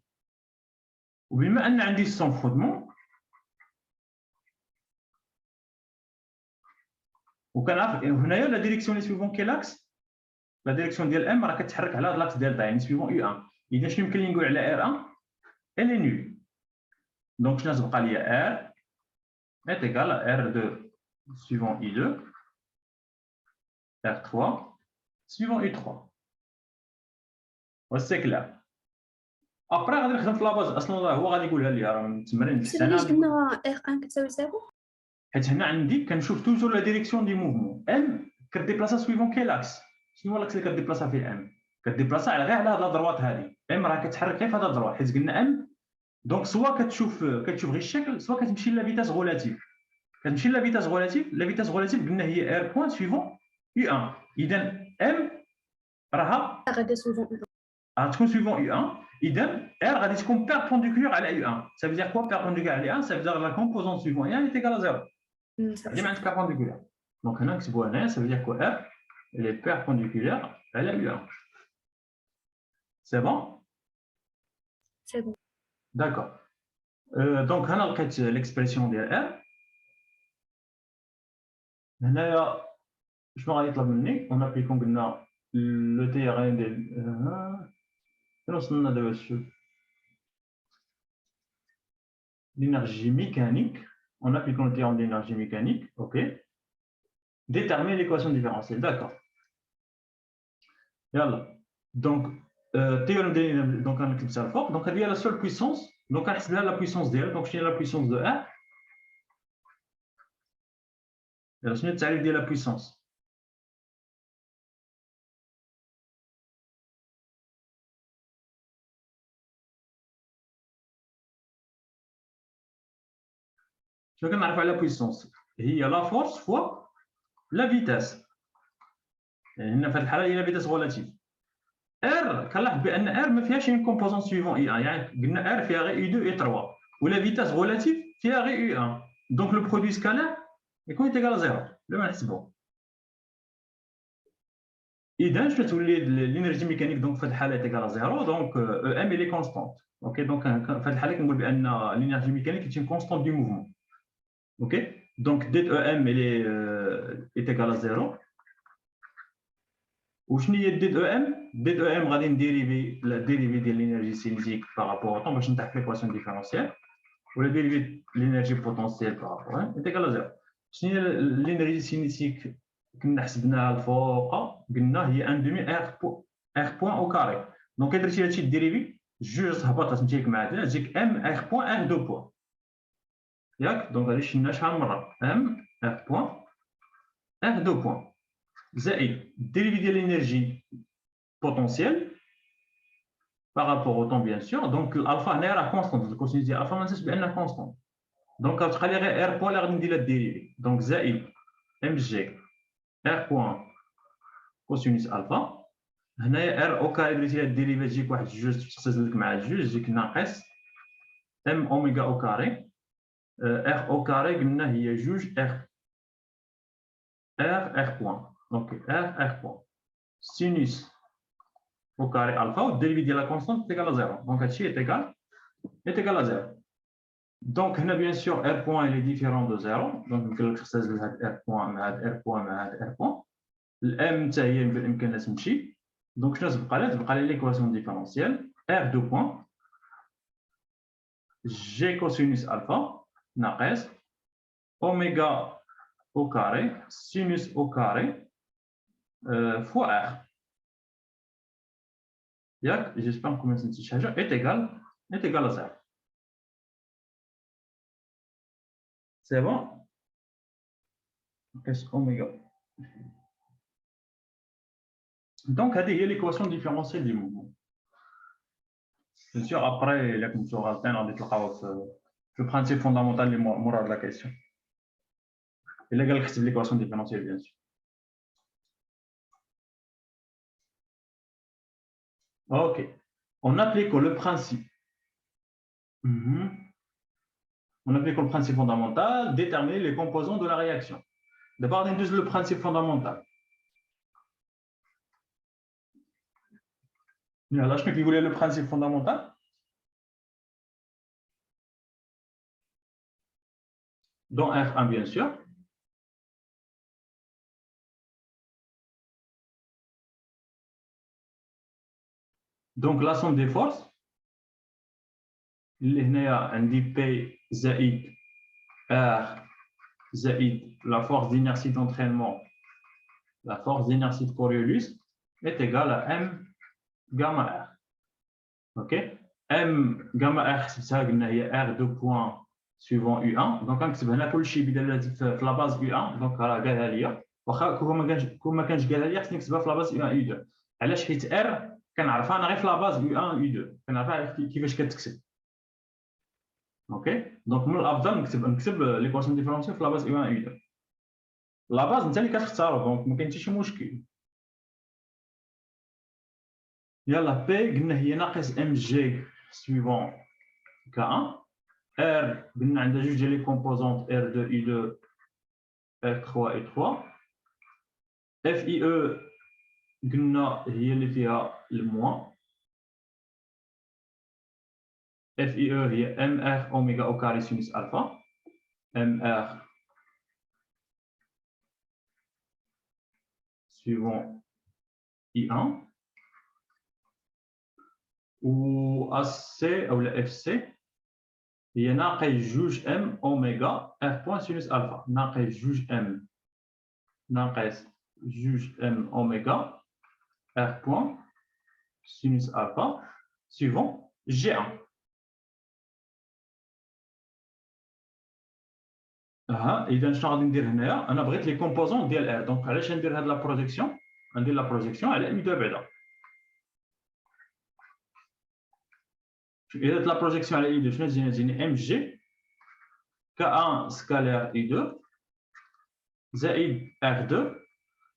وبما ان عندي سون فروتمون وكنعرف هنايا لا ديريكسيون لي سويفون كي لاكس، لا ديريكسيون ديال ام راه كتحرك على هاد لاكس ديالتا يعني سويفون يو 1. اذا شنو يمكن لي نقول على ار 1 الي نول. دونك شنو تبقى لي ار est égal à R2 suivant I2, R3 suivant I3. وسي كلار. ابري غادي نخدم في لاباز اصلا هو غادي يقولها لي راه التمرين بس علاش قلنا R1 كتساوي 0؟ حيت هنا عندي كنشوف توجور لا ديريكسيون دي موفمون. ام كديبلاصا سويفون كي لاكس. شنو هو لاكس اللي كديبلاصا فيه ام؟ كديبلاصا على غير على هاد لا دروات هادي. ام راه كتحرك غير في هاد الدروات حيت قلنا ام. دونك سوا كتشوف غير الشكل، سوا كتمشي لا فيتاس غولاتيف. كتمشي لا فيتاس غولاتيف، لا فيتاس غولاتيف قلنا هي ار بوين سويفون يو 1. اذا ام راها غادا سويفون غتكون سويفون يو 1. اذا ار غادي تكون بيربونديكولار على يو 1. ça veut dire quoi بيربونديكولار على 1؟ ça veut dire la composante suivant 1 est égale à 0. هذه معناتها بيربونديكولار. دونك هنا نكتبوها هنايا ça veut dire quoi ار elle est perpendiculaire على يو 1. c'est bon؟ سي بون. d'accord. دونك هنا لقيت ليكسبرسيون ديال ار. هنايا شنو غادي يطلب مني؟ اون ابليكون قلنا لو تيران ديال فين وصلنا دابا شوف l'énergie mécanique, en appliquant le théorème d'énergie mécanique, ok, déterminer l'équation différentielle, d'accord. Voilà. Donc, théorème d'énergie, donc on éclipse ça fort, donc il y a la seule puissance, donc on a la puissance d'L, donc je la puissance de R, et la suite, ça la puissance. Je vais arriver à la puissance. Et il y a la force fois la vitesse. هنا في الحاله هي لا فيتاس غولاتيف. ار كنلاحظ بان ار ما فيهاش une composante suivant I1 يعني قلنا ار فيها غير I2 et 3 ولا فيتاس غولاتيف فيها غير I1. donc le produit scalaire يكون égal à 0 لما نحسبوه. اذا شنو تولي الانرجي ميكانيك دونك في هذه الحاله égal à 0 دونك ام elle est constante. ok donc في هذه الحاله كنقول بان الانرجي ميكانيك est une constante du mouvement. ok donc dès EM elle est égal à 0. وشنو هي دي او ام؟ دي او ام غادي نديريفي لا ديريفي ديال الانرجي سينيتيك بارابور طون باش نتاح ليكواسيون ديفيرونسيال ولا ديريفي الانرجي بوتونسيال بارابور ايكال زيرو. شنو هي الانرجي سينيتيك كنا حسبناها الفوق قلنا هي ان دومي ار بوين او كاري. دونك درتي هادشي ديريفي جوج هبطت تمشي لك مع تجيك ام ار بوين ار دو بوين ياك. دونك غادي شفنا شحال مره ام ار بوين ار دو بوين زائد dérivé de l'énergie potentielle par rapport au temps bien sûr. donc l'alpha est constante, le cosinus de alpha c'est bien constante. donc غتبقى لي غير r point اللي غادي ندير لها الديريفي. donc زائد mg r point cosinus alpha. هنايا r او كاري درتي لها الديريفي تجيك واحد جوج تختزل لك مع جوج تجيك ناقص m اوميغا او كاري R au carré, il y a juge R. R point. Donc, R point. Sinus au carré alpha, ou dérivé de la constante est égal à 0. Donc, H est égal à 0. Donc, bien sûr, R point il est différent de 0. Donc, je vais R point, R point, R point. M, ça y est, donc, je vais l'équation différentielle. R deux points. G cosinus alpha, ناقص oméga au carré, sinus au carré, fois R. J'espère que cette chose est égale à 0. C'est bon? Qu'est-ce oméga? Donc, c'est l'équation différentielle du mouvement. Bien sûr, après, il y a le principe fondamental de la question. Et là, c'est l'équation différentielle, bien sûr. OK. On applique le principe. On applique le principe fondamental, déterminer les composants de la réaction. D'abord, on utilise le principe fondamental. Là, je vais le principe fondamental. Dans F1, bien sûr. Donc, la somme des forces, il y a un P zaïd R zaïd, la force d'inertie d'entraînement, la force d'inertie de Coriolis, est égale à M gamma R. OK? M gamma R, c'est ça, il y a R deux points suivant U1. Donc, on va la base U1, donc à la Galalia. Comme ما كانش قالها لي خصني نكتبها في لا باز U1 U2. علاش حيت R كنعرفها انا غير في لا باز U1 U2. كنعرفها كيفاش كتكتب. اوكي دونك من الافضل نكتب ليكواسيون ديفيرونسيال في لا باز U1 U2. لا باز انت اللي كتختارو دونك ما كاين حتى شي مشكل. يلا بي قلنا هي ناقص ام جي سويفون K1. R قلنا عندها جوج ديال لي كومبوزونط R2 U2 R3 U3. FIE قلنا هي اللي فيها الموان. FIE هي MR اوميغا او كاري سينوس الفا. MR suivant I1 ou AC ou la FC هي ناقص جوج M اوميغا F point sinus alpha. ناقص جوج M ناقص juge M oméga R point sinus alpha suivant G1. إذا شنو غادي ندير هنايا؟ أنا بغيت لي كومبوزون ديال R. دونك علاش ندير هاد لا بروجيكسيون؟ ندير لا بروجيكسيون على M2 بعدا. إذا درت لا بروجيكسيون على I2 شنو تجيني MG K1 سكالير I2 زائد R2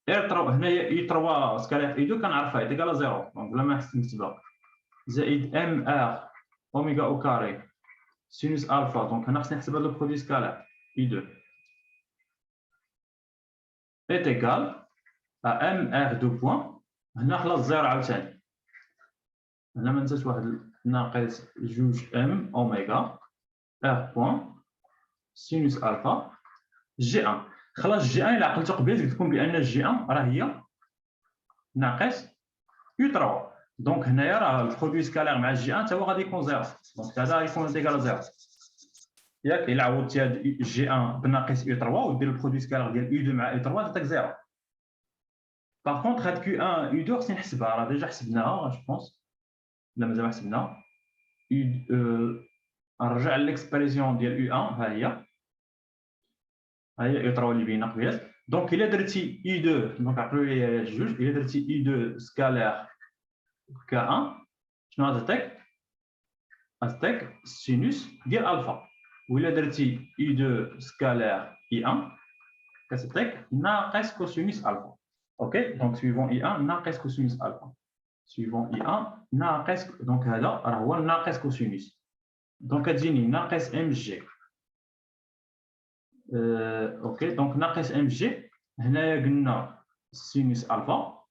R3 هنايا I3 سكالير I2 كنعرفها هي ديكالا 0 دونك بلا ما خصني نكتبها زائد MR اوميغا او كاري sinus alpha دونك هنا خصني نحسب هذا البرودوي سكالير I2 est égal à MR2 point هنا خلاص زيرو عاوتاني هنا ما ننساش واحد ناقص جوج M اوميغا R point sinus alpha G1 خلاص G1 إلا عقلتو قبيل قلت لكم بأن G1 راه هي ناقص U3 دونك هنايا راه البرودوي سكالير مع G1 حتى هو غادي يكون زيرو دونك هذا غيكون إيكال زيرو ياك إلا عوضتي هاد G1 بناقص U3 ودير البرودوي سكالير ديال U2 مع U3 تعطيك زيرو. باغ كونطخ هاد Q1 U2 خصني نحسبها راه ديجا حسبناها جو بونس لا مازال ما حسبناها نرجع للإكسبريسيون ديال U1 ها هي U3 اللي بينا قبيل دونك إلا درتي I2 دونك عقلوا لي جوج إلا درتي I2 سكالير K1 شنو غتعطيك؟ غتعطيك سينوس ديال ألفا وإلا درتي I2 سكالير I1 كتعطيك ناقص كوسينوس ألفا. اوكي دونك سويفون I1 ناقص كوسينوس ألفا سويفون I1 ناقص دونك هذا راه هو ناقص كوسينوس دونك كتجيني ناقص ام جي اوكي دونك ناقص ام جي هنايا قلنا سينوس الفا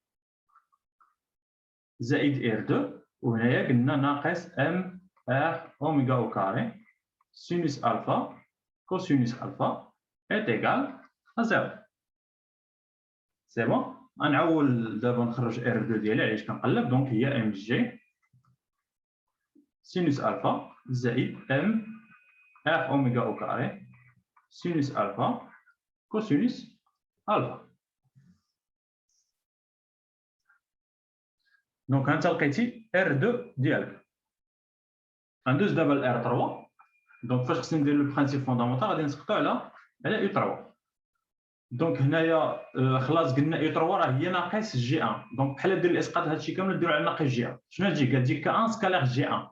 زائد ار 2 وهنايا قلنا ناقص ام ار اوميغا او كاري سينوس الفا كوسينوس الفا est égal à 0. سي بون غنعول دابا نخرج ار 2 ديالي علاش كنقلب دونك هي ام جي سينوس الفا زائد ام ار اوميغا او كاري سينوس الفا كوسينوس الفا. دونك انت لقيتي ار 2 ديالك غندوز دابا ل ار 3 دونك فاش خصني ندير لو برينسيپ فوندامونتال غادي نسقطو على يو 3 دونك هنايا خلاص قلنا يو 3 راه هي ناقص جي 1 دونك بحال دير الاسقاط هادشي كامل ديرو على ناقص جي 1 شنو تجيك كتجيك ك 1 سكالير جي 1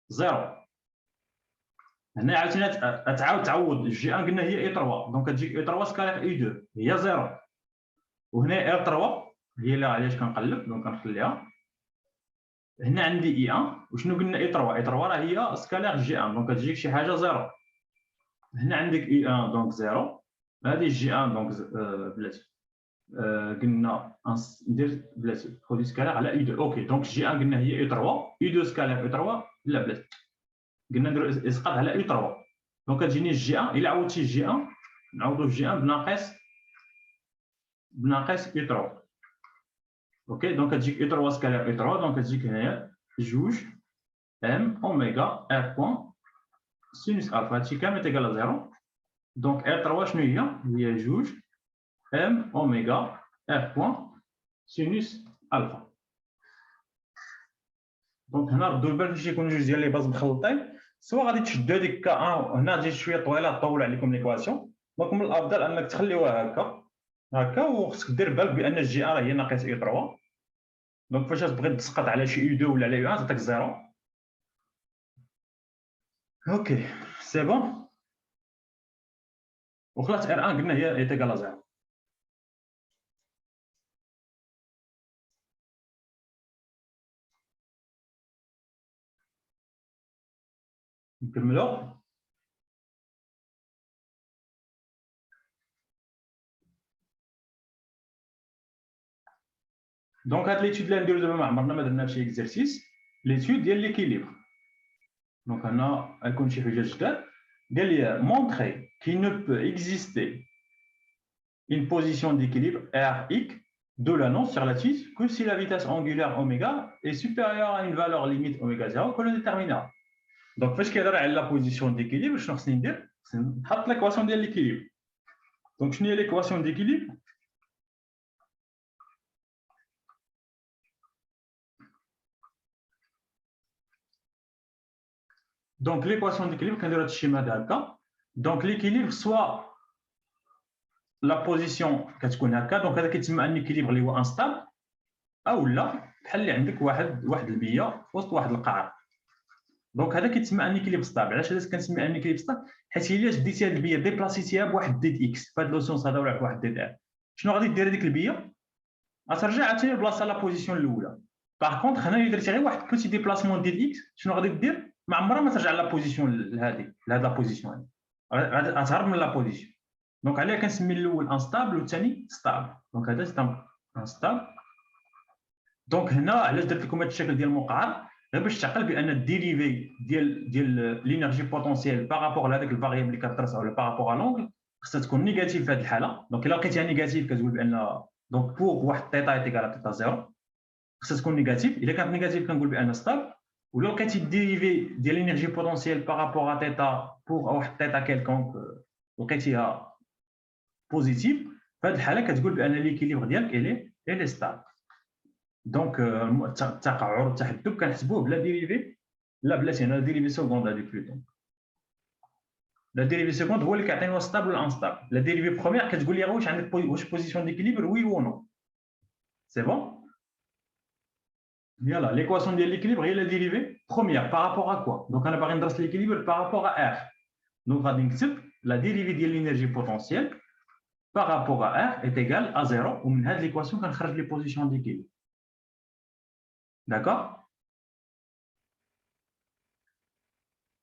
0 هنا عاوتاني تعاود تعوض جي 1 قلنا هي اي 3 دونك كتجيك اي 3 سكالير اي 2 هي 0 وهنا ار 3 هي اللي علاش كنقلب دونك كنخليها هنا عندي اي 1 وشنو قلنا اي 3 اي 3 راه هي سكالير جي 1 دونك كتجيك شي حاجه 0 هنا عندك اي 1 دونك 0 هذه جي 1 دونك بلاتي قلنا ندير بلاتي خذي سكالير على اي 2 اوكي دونك جي 1 قلنا هي اي 3 اي 2 سكالير اي 3 لا بلاتي قلنا نديرو اسقاط على اي 3 دونك كتجيني جي 1 الا عوضتي جي 1 نعوضو جي 1 بناقص اي 3 اوكي دونك كتجيك اي 3 سكالير اي 3 دونك كتجيك هنايا جوج ام اوميغا ار بوان سينوس الفا هادشي كامل تيكال 0 دونك ار 3 شنو هي جوج ام اوميغا ار بوان سينوس الفا. دونك هنا ردوا البال فاش يكونوا جوج ديال لي باز مخلطين سواء غادي تشدوا هذيك ك 1 هنا تجي شويه طويله طول عليكم ليكواسيون دونك من الافضل انك تخليوها هكا وخصك دير بالك بان الجي ار هي ناقص اي 3 دونك فاش تبغي تسقط على شي اي 2 ولا على اي 1 تعطيك 0 اوكي سي بون وخلاص ار 1 قلنا هي تيكال 0. نكملوا دونك هاد ليتود اللي نديرو دابا ما عمرنا ما درنا شي اكزرسيس ليتود ديال ليكيليبر دونك هنا غيكون شي حاجه جداد قال لي montrer qu'il ne peut exister une position d'équilibre Rx de l'annonce relative que si la vitesse angulaire oméga est supérieure à une valeur limite oméga 0 que le déterminera. Donc فاش كيهضر على la position d'équilibre شنو خصني ندير؟ خصني نحط l'équation ديال l'équilibre. Donc شنو هي l'équation d'équilibre؟ Donc l'équation d'équilibre كنديرو هذا الشيما هكا donc l'équilibre soit la position كتكون هكا دونك هذا كيتسمى ان équilibre اللي هو انستابل او لا بحال اللي عندك واحد البيه وسط واحد القاع دونك هذا كيتسمى ان équilibre ستابل. علاش هذا كنسميه ان équilibre ستابل؟ حيت الا شديتي هذه البيه ديبلاسيتيها بواحد ديد اكس فهاد لوسيونس هذا ولا بواحد ديد ار شنو غادي دير هذيك البيه؟ غترجع عاوتاني لبلاصه لا بوزيسيون الاولى. باغ كونطخ هنا الا درتي غير واحد بوتي ديبلاسمون ديال اكس شنو غادي دير؟ ما عمرها ما ترجع لا بوزيسيون لهذه لا بوزيسيون هذه غتهرب من لا بوزيسيون دونك علاه كنسمي الاول انستابل والثاني ستابل دونك هذا سي انستابل. دونك هنا علاش درت لكم هذا الشكل ديال المقعر غير باش تعقل بان الديريفي ديال لينيرجي بوتونسييل بارابور لهذاك الفاريابل اللي كترسها ولا بارابور ا لونغ خصها تكون نيجاتيف في هذه الحاله. دونك الا لقيتيها نيجاتيف كتقول بان دونك بوغ واحد تيتا ايتيكال تيتا زيرو خصها تكون نيجاتيف. الا كانت نيجاتيف كنقول بان ستابل. ولا لقيتي الديريفي ديال لينيرجي بوتونسييل بارابور ا تيتا بوغ واحد تيتا كيلكونك لقيتيها بوزيتيف في هذه الحاله كتقول بان ليكيليبر ديالك الي ستابل. دونك التقعر التحدب كنحسبوه بلا ديريفي لا بلاتي هنا ديريفي سكوند هذيك بلوتو لا ديريفي سكوند هو اللي كيعطينا ستابل ولا انستابل. لا ديريفي بروميير كتقول لي واش عندك واش بوزيسيون ديكيليبر وي و نو سي بون. Voilà, l'équation de l'équilibre est la dérivée première par rapport à quoi? Donc, on a parlé de l'équilibre par rapport à R. Donc, on va dire la dérivée de l'énergie potentielle par rapport à R est égale à 0. Ou de l'équation, on cherche les positions d'équilibre. D'accord?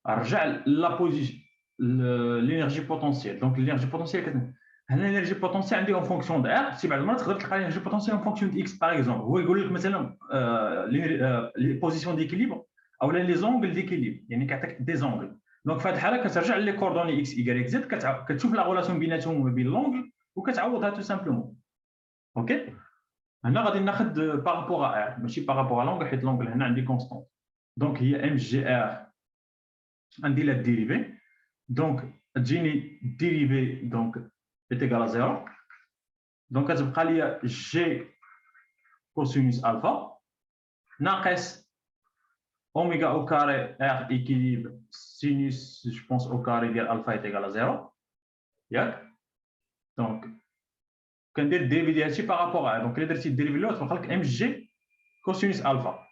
Alors, la position. l'énergie potentielle. Donc l'énergie potentielle, l'énergie potentielle عندي en fonction de R. Si بعض المرات تقدر تلقى l'énergie potentielle en fonction de X par exemple. هو يقول لك مثلا les positions d'équilibre ou les angles d'équilibre. يعني كيعطيك des angles. Donc في هذه الحاله كترجع لي coordonnées X, Y, Z كتشوف la relation بيناتهم وما بين l'angle وكتعوضها tout simplement. OK. هنا غادي ناخذ بارابور ا ماشي بارابور ا لونغ حيت لونغ هنا عندي كونستانت دونك هي ام جي ار غندير لها ديريفي دونك تجيني ديريفي دونك est égal à 0 دونك كتبقى لي جي كوسينوس الفا ناقص اوميغا او كاري ار ايكيليبر سينوس جو بونس او كاري ديال الفا est égal à 0 ياك دونك كندير الديريفي ديال هادشي بارابور ا دونك الا درتي الديريفي الاول تبقى لك ام جي كوسينوس الفا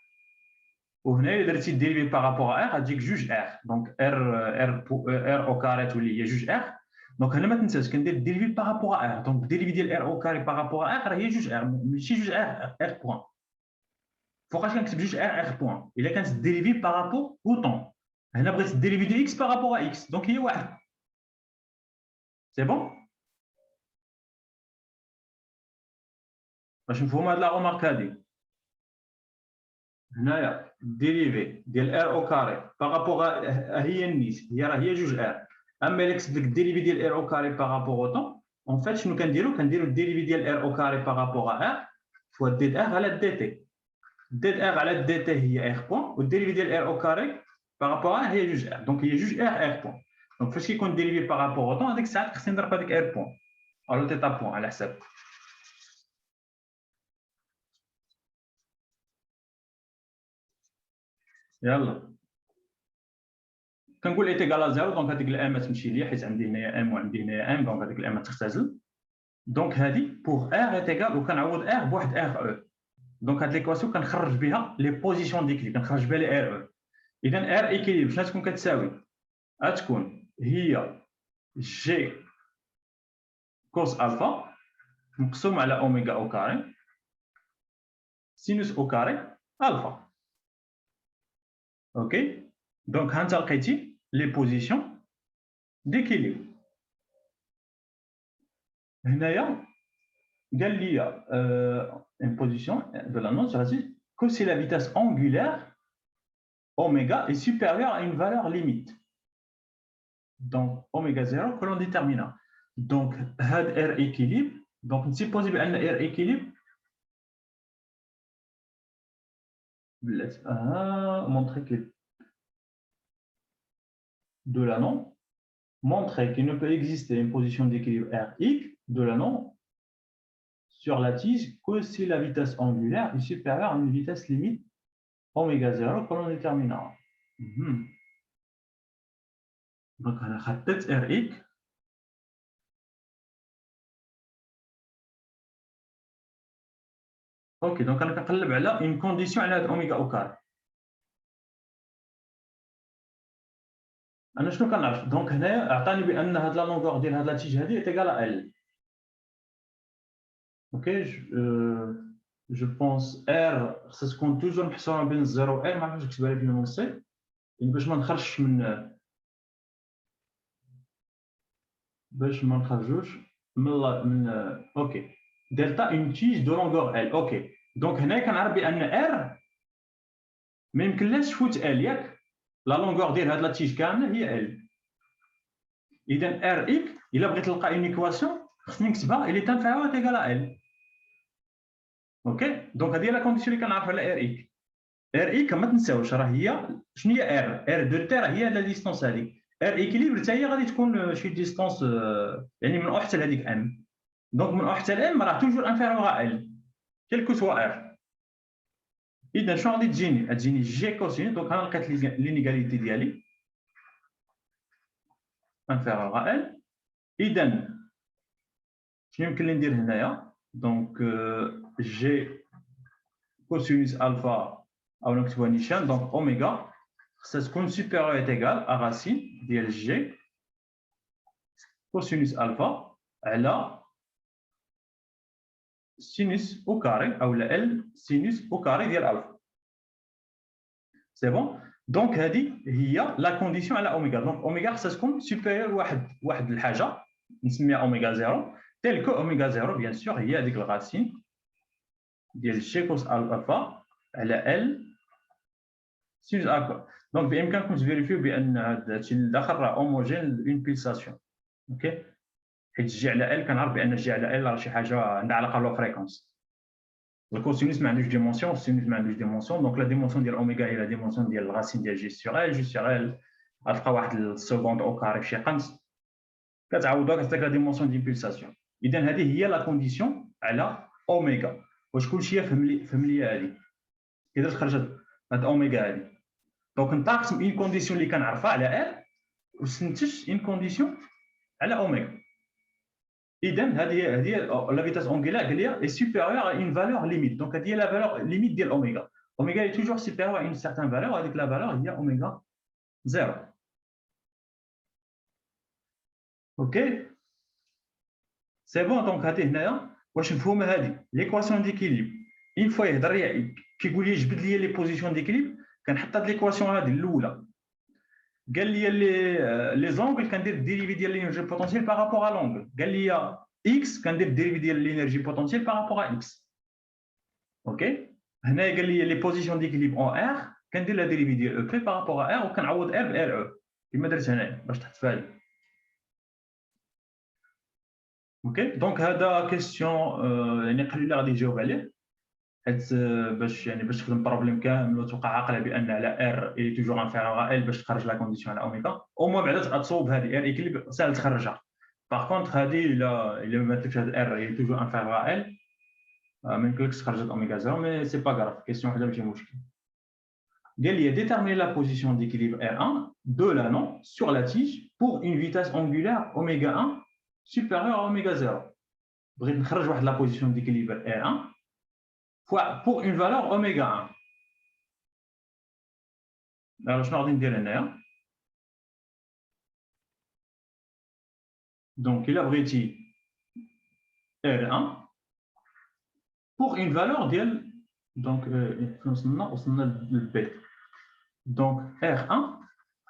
وهنا الا درتي الديريفي بارابور ا غتجيك جوج ار دونك ار او كاري تولي هي جوج ار دونك هنا ما تنساش كندير الديريفي بارابور ا دونك الديريفي ديال ار او كاري بارابور ا راه هي جوج ار ماشي جوج ار بوان فوقاش كنكتب جوج ار بوان الا كانت الديريفي بارابور او طون هنا بغيت الديريفي ديال اكس بارابور ا اكس دونك هي واحد سي بون باش نفهموا هاد لا رومارك هادي هنايا الديريفي ديال ار او كاري بارابور هي النيت هي راه هي جوج ار اما الا كتبت لك الديريفي ديال ار او كاري بارابور او طون اون فيت شنو كنديرو الديريفي ديال ار او كاري بارابور ار فوا دي ار على دي تي دي ار على دي تي هي ار بوان والديريفي ديال ار او كاري بارابور ار هي جوج ار دونك هي جوج ار بوان دونك فاش كيكون ديريفي بارابور او طون هذيك الساعه خصني نضرب هذيك ار بوان على تيتا بوان على حساب يلا كنقول ايت ايكال زيرو دونك هذيك الام تمشي ليا حيت عندي هنايا ام وعندي هنايا ام دونك هذيك الام تختزل دونك هذه بوغ ار ايت ايكال وكنعوض ار بواحد ار او دونك هاد ليكواسيون كنخرج بها لي بوزيسيون ديكليب كنخرج بها لي ار او اذا ار ايكيليب شنو تكون كتساوي غتكون هي جي كوس الفا مقسوم على اوميغا او كاري سينوس او كاري الفا اوكي دونك ها انت لقيتي لي بوزيسيون ديكيليب هنايا قال لي une position de la note que si la vitesse angulaire oméga est supérieure à une valeur limite donc oméga 0 que l'on détermine donc had R équilibre donc c'est possible ان R équilibre montrer que de l'anneau montrer qu'il ne peut exister une position d'équilibre Rx de l'anneau sur la tige que si la vitesse angulaire est supérieure à une vitesse limite oméga 0 que l'on déterminera. Donc, on a خدت Rx. Ok, donc on a كنقلب على une condition على هاد oméga au carré. أنا شنو كنعرف؟ دونك هنايا عطاني بأن هاد لا لونغور ديال هاد لا تيج هادي est égale à L. Ok, je pense R خصها تكون توجور محصورة بين 0 و R ما عرفتش نكتبها لك بالنص باش ما نخرجش من من اوكي دلتا اون تيج دو لونغور ال اوكي دونك هنا كنعرف بان ار ما يمكنلاش تفوت ال ياك لا لونغور ديال هاد لا تيج كامله هي ال اذا ار اك الا بغيت نلقى اون ايكواسيون خصني نكتبها اللي تنفعها تيغال ال اوكي دونك هذه هي لا كونديسيون اللي كنعرف على ار اك ما تنساوش راه هي شنو هي ار دو تي راه هي لا ديستونس هذيك ار ايكيليبر حتى هي غادي تكون شي ديستونس يعني من او حتى لهذيك ام دونك من او حتى لام راه توجور انفيريور ا ال كيلكو سوا ار اذا شنو غادي تجيني جي كوسين دونك انا لقيت لينيغاليتي ديالي انفيريور ا ال اذا شنو يمكن لي ندير هنايا دونك جي كوسينوس الفا او نكتبوها نيشان دونك اوميغا خصها تكون supérieure est égale à racine ديال جي كوسينوس الفا على سينوس او كاري او ال سينوس او كاري ديال الفا سي بون دونك هذه هي لا كونديسيون على اوميغا. دونك اوميغا خصها تكون سوبيريور واحد الحاجه نسميها اوميغا زيرو، تيل كو اوميغا زيرو بيان سور هي هذيك الغاسين ديال جي كوس الفا على ال سينوس الفا. دونك بامكانكم تفيريفيو بان هذا الشيء الاخر راه هوموجين اون بيلساسيون. اوكي، حيت جي على ال كنعرف بان جي على ال راه شي حاجه عندها علاقه بالفريكونس. الكوسينوس ما عندوش ديمونسيون، السينوس ما عندوش ديمونسيون. دونك لا ديمونسيون ديال اوميغا هي لا ديمونسيون ديال الغاسين ديال جي سور ال. جي سور ال غتلقى واحد السكوند او كاري فشي قنت كتعوضها كتعطيك لا ديمونسيون ديال بيلساسيون. اذا هذه هي لا كونديسيون على اوميغا. واش كلشي فهم لي هذه كيفاش خرجت هاد اوميغا هذه؟ دونك نطاقسم اون كونديسيون اللي كنعرفها على ال وستنتج اون كونديسيون على اوميغا. اذا هذه لا فيتاس انغولار قال لي اي سوبيريور ا اون فالور ليميت. دونك هذه هي لا فالور ليميت ديال اوميغا. اوميغا اي توجور سوبيريور ا اون سيغتان فالور، هذيك لا فالور هي اوميغا زيرو. اوكي سي بون. دونك هذه هنايا واش مفهومه هذه ليكواسيون ديكيليب. اون فوا يهضر لي كيقول لي جبد لي لي بوزيسيون ديكيليب كنحط هاد ليكواسيون هذه الاولى. قال لي لي زونغل كندير الديريفي ديال لينيرجي بوتونسييل بارابور ا لونغل. قال لي اكس كندير الديريفي ديال لينيرجي بوتونسييل بارابور ا اكس. اوكي هنايا قال لي لي بوزيسيون ديكيليب اون ار كندير لا ديريفي ديال او بي بارابور ا ار وكنعوض ار بار او كما درت هنايا باش تحط فالي. اوكي دونك هذا كيسيون يعني قليله غادي نجاوب عليه حيت باش تخدم بروبليم كامل وتوقع عاقله بان على ار اي توجور انفيريور ال باش تخرج لا كونديسيون على اوميغا او موان بعدا تصوب هذه ار ايكليب ساهل تخرجها. باغ كونطخ هذه الا ما ماتلكش هذه ار اي توجور انفيريور ال ما يمكنلكش تخرج اوميغا زيرو. مي سي با غراف كيسيون وحده ماشي مشكل. قال لي déterminer la position d'équilibre R1 de l'anon sur la tige pour une vitesse angulaire oméga 1 supérieure à oméga 0. بغيت نخرج واحد لا بوزيسيون ديكيليبر R1 pour une valeur oméga 1. Alors شنو غادي ندير هنايا؟ دونك الا بغيتي R1 pour une valeur ديال دونك وصلنا للبي. دونك R1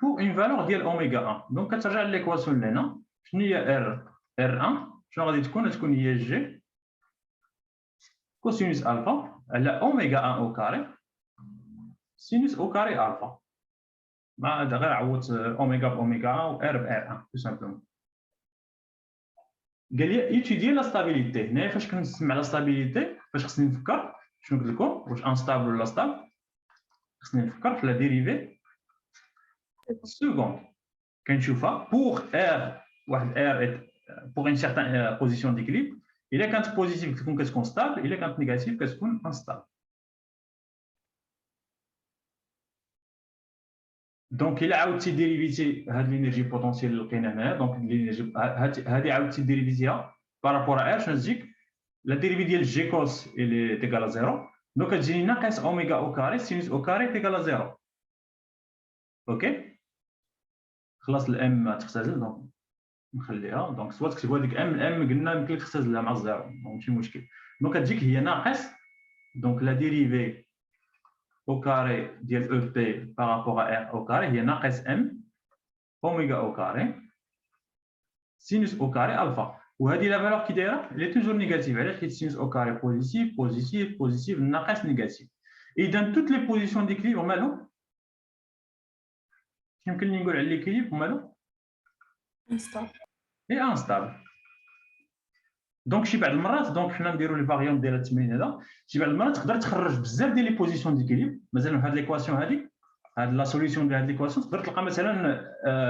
pour une valeur ديال اوميغا 1. دونك كترجع ليكواسيون لهنا. شنو هي R1 شنو غادي تكون هي جي كوسينوس الفا على اوميغا 1 او كاري سينوس او كاري الفا. مع هذا غير عوض اوميغا باوميغا و ار بار 1 تو سامبلومون. قال لي ايتودي لا ستابيليتي. هنايا فاش كنسمع لا ستابيليتي فاش خصني نفكر شنو قلت لكم واش انستابل ولا ستابل. خصني نفكر في لا ديريفي سكوند كنشوفها بوغ ار واحد ار بوغ اون سيغتان بوزيسيون ديكليب. الا كانت بوزيتيف كتكون ستابل، الا كانت نيجاتيف كتكون انستابل. دونك الا عاودتي ديريفيتي هاد لينيرجي بوتونسييل اللي لقينا هنا دونك لينيرجي هادي عاودتي ديريفيتيها بارابور ا ار شنو تجيك لا ديريفي ديال جي كوس اللي تيكال زيرو. دونك كتجيني ناقص اوميغا او كاري سينوس او كاري تيكال زيرو. اوكي خلاص الام تختزل دونك نخليها. دونك سوا تكتبوا هذيك ام قلنا يمكن لك تختزلها مع الزيرو ماشي مشكل. دونك كتجيك هي ناقص دونك لا ديريفي au carré ديال او بي par rapport à r au carré هي ناقص ام اوميغا او كاري سينوس او كاري الفا. وهذه لا فالور كي دايره لي توجور نيجاتيف. علاش؟ حيت سينوس او كاري بوزيتيف بوزيتيف بوزيتيف ناقص نيجاتيف. اذا توت لي بوزيسيون ديكليبر مالو يمكن لي نقول على ليكيليبر مالو انستابل اي انستابل. دونك شي بعض المرات دونك حنا نديروا لي فاريون ديال التمرين هذا شي بعض المرات تقدر تخرج بزاف ديال لي بوزيسيون ديكيليبر. مثلا في هذه ليكواسيون هذه لا سوليسيون ديال هذه ليكواسيون تقدر تلقى مثلا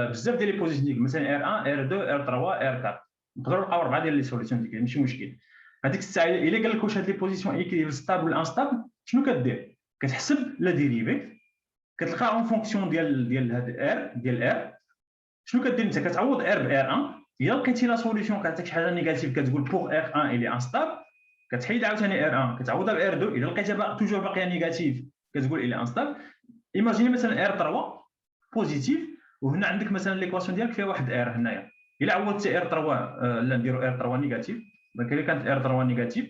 بزاف ديال لي بوزيسيون ديكيليبر مثلا R1 R2 R3 R4 نقدروا نلقاو 4 ديال لي سوليسيون ديكيليبر ماشي مشكل. هذيك الساعه الا قال لك واش هاد لي بوزيسيون ايكيليبر ستابل ولا انستابل شنو كدير؟ كتحسب لا ديريفي كتلقى اون فونكسيون ديال هاد ار ديال ار. شنو كدير انت؟ كتعوض ار ب ار1. الا لقيتي لا سوليسيون كتعطيك شي حاجه نيجاتيف كتقول بوغ ار 1 الي انستابل كتحيد عاوتاني ار 1 كتعوضها ب ار 2. الا لقيتها توجور باقيه نيجاتيف كتقول الي انستابل. ايماجيني مثلا ار 3 بوزيتيف وهنا عندك مثلا ليكواسيون ديالك فيها واحد ار هنايا. الا عوضتي ار 3 لا نديرو ار 3 نيجاتيف. دونك الا كانت ار 3 نيجاتيف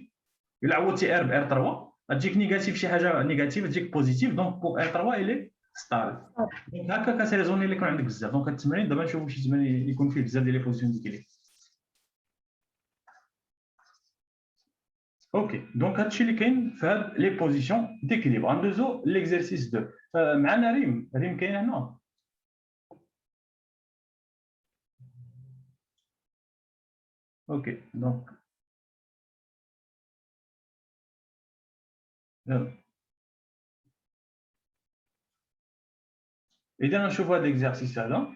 الا عوضتي ار ب ار 3 غتجيك نيجاتيف شي حاجه نيجاتيف تجيك بوزيتيف. دونك بوغ ار 3 الي ستار. دونك هكا كتريزوني اللي يكون عندك بزاف. دونك هاد التمرين دابا نشوفوا شي تمرين يكون فيه بزاف ديال لي بوزيسيون ديكليك. اوكي دونك هادشي اللي كاين في هاد لي بوزيسيون ديكليبر. غندوزو ليكزرسيس 2. معنا ريم كاين هنا. اوكي دونك يلا اذا نشوفوا هاد ليكزرسيس هذا.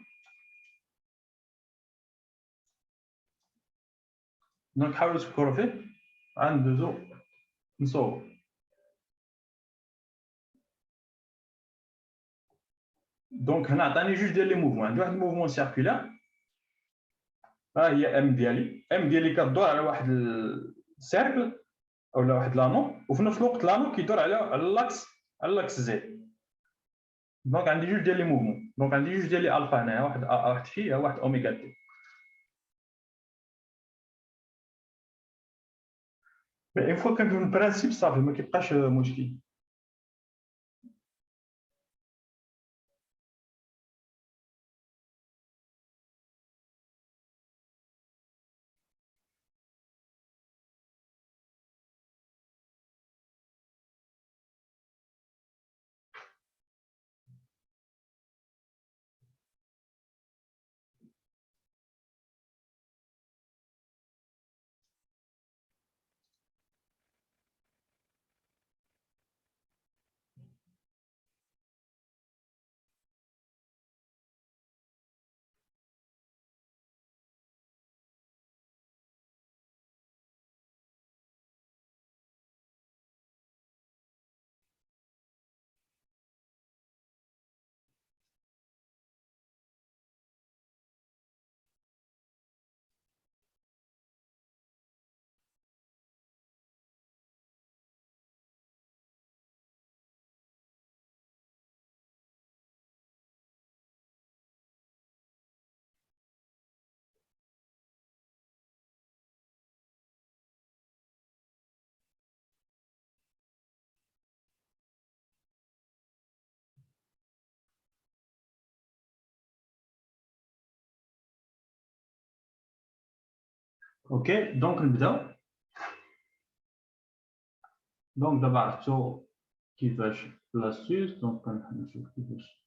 دونك حاولوا تفكروا فيه. غندوزو نصوبو. دونك هنا عطاني جوج ديال لي موفمون. عندي واحد الموفمون سيركولار. ها هي ام ديالي. ام ديالي كدور على واحد السيركل اولا واحد لانو، وفي نفس الوقت لانو كيدور على اللاكس زد. دونك عندي جوج ديال لي موفمون. دونك عندي جوج ديال لي الفا هنايا، واحد في واحد اوميغا تي. مي اون فوا كنفهم البرانسيب صافي ما كيبقاش مشكل. اوكي دونك نبداو. دونك دابا عرفتو كيفاش لاستيس. دونك كنشوف كيفاش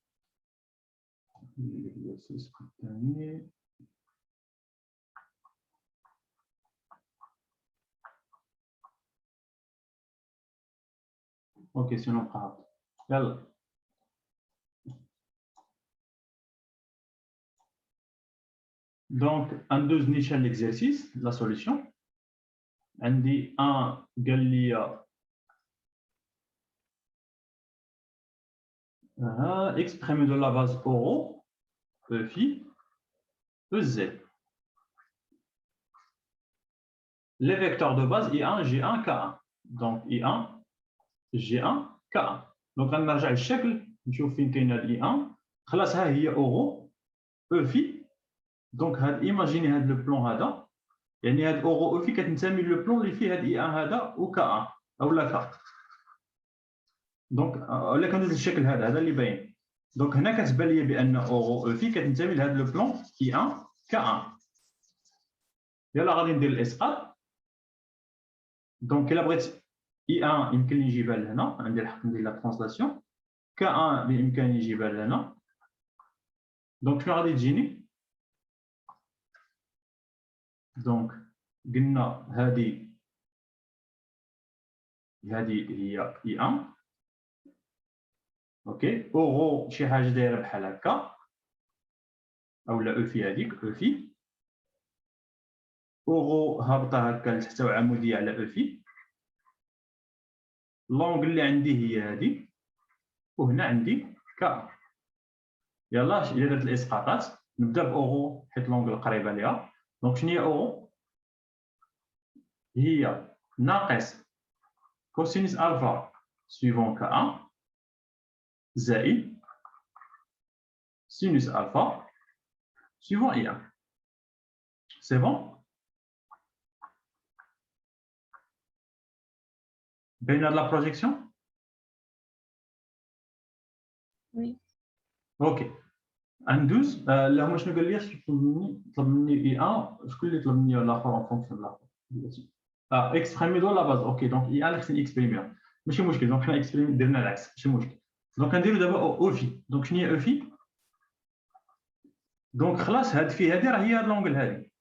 الاكزرسيس الثاني. اوكي سينو بقى هابط. يلا دونك ندوز نيشان ليكزرسيس لا سوليسيون. عندي ان قال لي exprimer de la base euro E phi EZ. Les vecteurs de base I1, G1, K1. Donc I1, G1, K1. Donc غنرجع للشكل نشوف فين كاين هاد I1. خلاص ها هي اورو E phi. دونك هاد ايماجيني هاد لو بلون هذا، يعني هاد اورو E phi كتنتمي لو بلون اللي فيه هاد I1 هذا و K1 اولا K. دونك ولا كندوز للشكل هذا اللي باين. دونك هنا كتبان لي بان اورو E phi كتنتمي لهاد لو بلون I1 K1. يلا غادي ندير الاسقاط. دونك الا بغيت I1 يمكن لي نجيبها لهنا، عندي الحق ندير لا ترانسلاسيون. K1 بامكاني نجيبها لهنا. دونك شنو غادي تجيني؟ دونك قلنا هذه هي I1. اوكي اورو شي حاجه دايره بحال هكا اولا او في هذيك او في. اورو هابطه هكا لتحت وعموديه على او في. لونغ اللي عندي هي هذه، وهنا عندي كا. يلا الا درت الاسقاطات نبدا باورو حيت لونغ قريبه ليها. دونك شنو هي اورو؟ هي ناقص كوسينوس الفا سويفون كا زائد سينوس الفا suivant I1. C'est bon? بين la projection? Oui. اوكي ندوز اللهم شنو قال لي طلب مني اي 1 شكون اللي طلب مني الاخر اون فونكسيون الاخر اكسبريمي دو لا باز اوكي دونك اي 1 اللي خصني اكسبريميها ماشي مشكل دونك حنا اكسبريمي درنا العكس ماشي مشكل دونك غنديرو دابا او في دونك شنو هي او في دونك خلاص هاد في هادي راه هي هاد لونغل هادي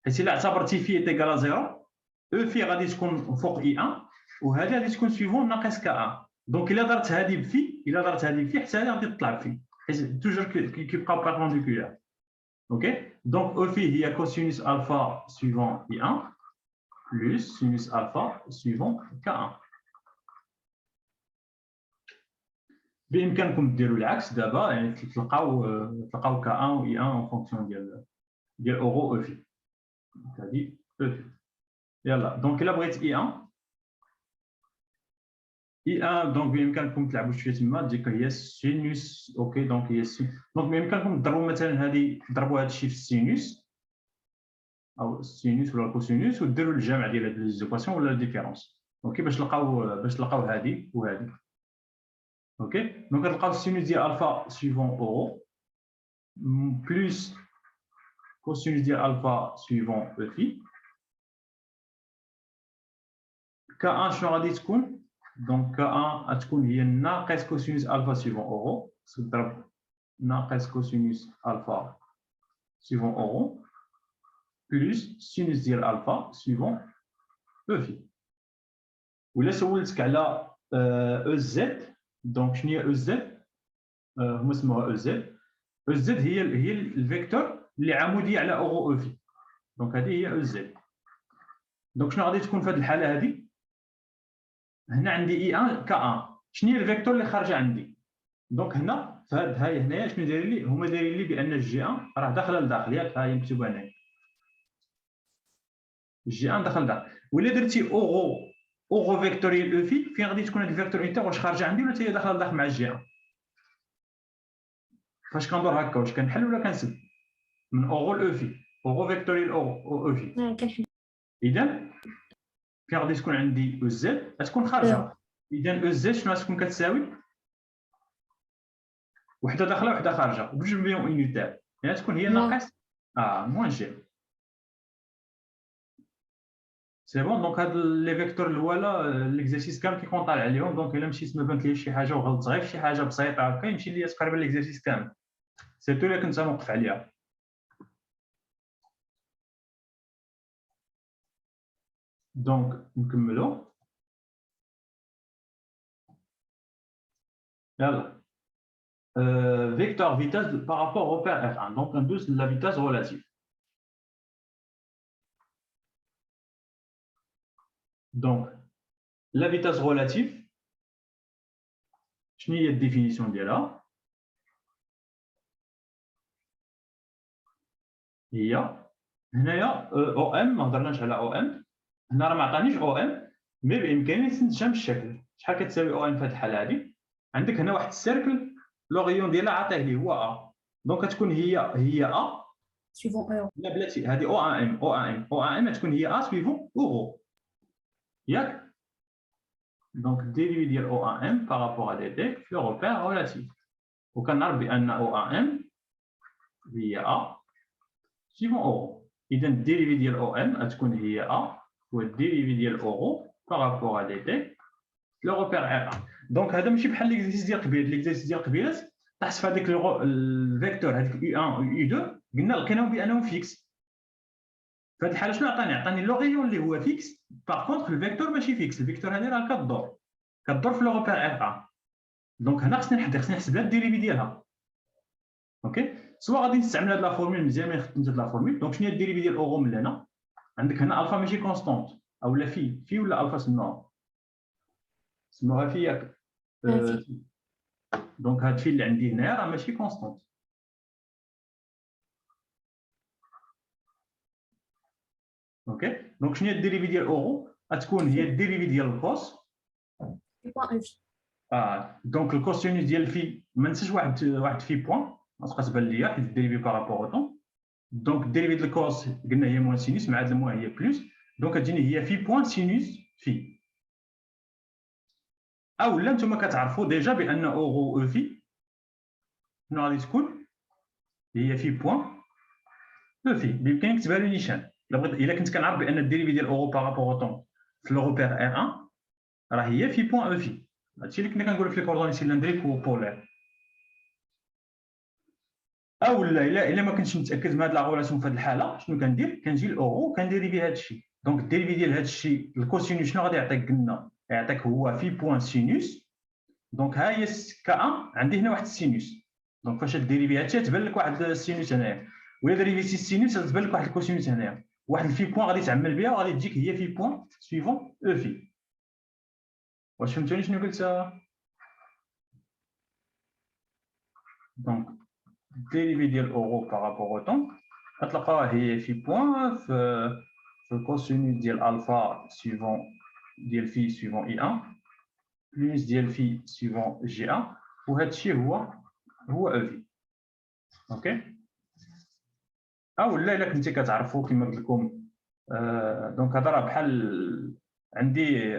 حيت الا اعتبرتي في ايكال زيرو او في غادي تكون فوق اي 1 وهذه غادي تكون سويفون ناقص كا 1 دونك الا درت هذه بفي الا درت هذه بفي حتى هذه غادي تطلع بفي حيت توجور كيبقاو بيربونديكولار اوكي دونك او في هي كوسينوس الفا سويفون اي 1 بلس سينوس الفا سويفون كا 1 بامكانكم ديروا العكس دابا يعني تلقاو كا 1 و اي 1 اون فونكسيون ديال اورو او في هذه او في يلا دونك الا بغيت اي 1 اي 1 دونك بامكانكم تلعبوا شويه تما ديك هي سينوس اوكي دونك هي دونك بامكانكم تضربوا مثلا هذه تضربوا هذا الشيء في السينوس او السينوس ولا الكوسينوس وديروا الجمع ديال هاد ليزيكواسيون ولا الديفيرونس اوكي باش تلقاو هذه وهذه اوكي دونك غتلقاو السينوس ديال الفا سويفون اورو بلس كوسينوس ديال الفا سويفون او في كا 1 شنو غادي تكون دونك كا 1 غتكون هي ناقص كوسينوس الفا سويفون اورو تضرب ناقص كوسينوس الفا سويفون اورو بلس سينوس ديال الفا سويفون او في ولا سولتك على او زد دونك شنو هي او زد هما سموها او زد او زد هي الفيكتور اللي عمودي على اورو او في دونك هذه هي او زد دونك شنو غادي تكون في هذه الحاله هذه هنا عندي اي 1 كا 1 شنو هي الفيكتور اللي خارجه عندي دونك هنا في هاد هاي هنايا شنو دايرين لي هما دايرين لي بان الجي 1 راه داخله لداخل ياك ها هي مكتوبه هنا الجي 1 داخل لداخل ولا درتي اورو فيكتوريال او في فين غادي تكون هاد الفيكتور انتر واش خارجه عندي ولا حتى هي داخله لداخل مع الجي 1 فاش كندور هكا واش كنحل ولا كنسد من اورو لاو في اورو فيكتوريال او في كنحل اذا فين غادي تكون عندي او زد غتكون خارجه اذا او زد شنو غتكون كتساوي وحده داخله وحده خارجه وبجوج بيهم يونيتير يعني تكون هي ناقص موان جي سي بون دونك هاد لي فيكتور الاولى ليكزارسيس كامل كيكون طالع عليهم دونك الا مشيت ما بانت لي شي حاجه وغلطت غير في شي حاجه بسيطه هكا يمشي لي تقريبا ليكزارسيس كامل سيرتو الا كنت موقف عليها دونك نكملوا يلا vecteur vitesse par rapport au paire F1 donc on douce la vitesse relative donc la vitesse relative شنو هي الديفينيسيون ديالها هي هنايا او ام ما هضرناش على او ام هنا راه ما عطانيش او ام مي بامكاني نستنتجها من الشكل شحال كتساوي او ام في هذه الحاله هذه عندك هنا واحد السيركل لوغيون ديالها عطيه لي هو ا دونك كتكون هي ا سويفون او لا بلاتي هذه او ام تكون هي ا سويفون اورو ياك دونك ديريفي ديال او ام بارابور ا دي تي في روبير ريلاتيف وكنعرف بان او ام هي ا سويفون اورو اذا الديريفي ديال او ام غتكون هي ا والديريفي ديال اورو بارابور ا دي تي لو روبير ار 1 دونك هذا ماشي بحال ليكزيرسيس ديال قبيل ليكزيرسيس ديال قبيلات طاحت في هذيك الفيكتور هذيك اي 1 و اي 2 قلنا لقيناهم بانهم فيكس في هذه الحاله شنو عطاني لوغيون اللي هو فيكس باغ كونطخ الفيكتور ماشي فيكس الفيكتور هذه راه كدور في لو روبير ار 1 دونك هنا خصني نحسب لها الديريفي ديالها اوكي سواء غادي نستعمل هذه لا فورمول مزيان ما خدمت هذه لا فورمول دونك شنو هي الديريفي ديال اورو من هنا عندك هنا الفا ماشي كونستونت او لا في ولا الفا سموها في ياك دونك هاد في اللي عندي هنايا راه ماشي كونستونت اوكي دونك شنو هي الديريفي ديال اورو غتكون هي الديريفي ديال الكوس دونك الكوسينوس ديال في ما ننساش واحد في بوين غتبقى تبان ليا حيت الديريفي بارابور او طون دونك الديريفي ديال الكوس قلنا هي موان سينوس مع هاد الموان هي بلس دونك كتجيني هي في بوين سينوس في او لا انتم كتعرفوا ديجا بان اورو او في شنو غادي تكون هي في بوان او في بيمكن نكتبها لي نيشان الا كنت كنعرف بان الديريفي ديال اورو بارابور او طون في لوغوبير ار 1 راه هي في بوان او في هادشي اللي كنا كنقولوا في الكوردوني سيلندريك وبولار او لا الا ما كنتش متاكد من هاد لا غولاسيون في هاد الحاله شنو كندير كنجي لاورو كنديريفي هاد الشيء دونك الديريفي ديال هاد الشيء الكوسينوس شنو غادي يعطيك قلنا يعطيك هو في بوان سينوس دونك ها هي كا عندي هنا واحد السينوس دونك فاش ديريفي هادشي تبان لك واحد السينوس هنايا ولا ديريفيتي السينوس تبان لك واحد الكوسينوس هنايا واحد الفي بوان غادي تعمل بها وغادي تجيك هي في بوان سويفون او في واش فهمتوني شنو قلت دونك dérivé ديال اورو بارابور او طون غتلقاوها هي في بوان في الكوسينوس ديال الفا سويفون ديال في سويفون اي 1 بلس ديال في سويفون جي 1 وهذا الشيء هو او في اوكي او لا الا كنتي كتعرفوا كما قلت لكم دونك هذا راه بحال عندي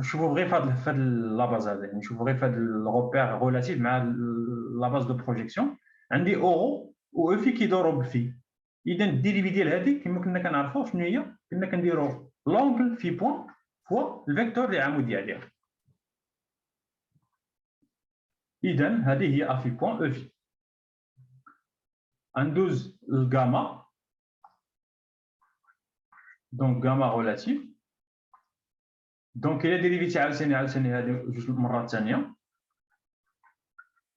شوفوا غير في هذا لاباز هذا يعني شوفوا غير في هذا الروبير ريلاتيف مع لاباز دو بروجيكسيون عندي اورو و او في كيدوروا بالفي اذا الديريفي ديال هذه كما كنا كنعرفوا شنو هي كنا كنديروا لونغل في بوان فوا الفيكتور اللي عمودي عليها اذا هذه هي ا في بوان او في ندوز الغاما دونك غاما ريلاتيف دونك الا ديريفيتي عاوتاني هذه جوج مرات ثانيه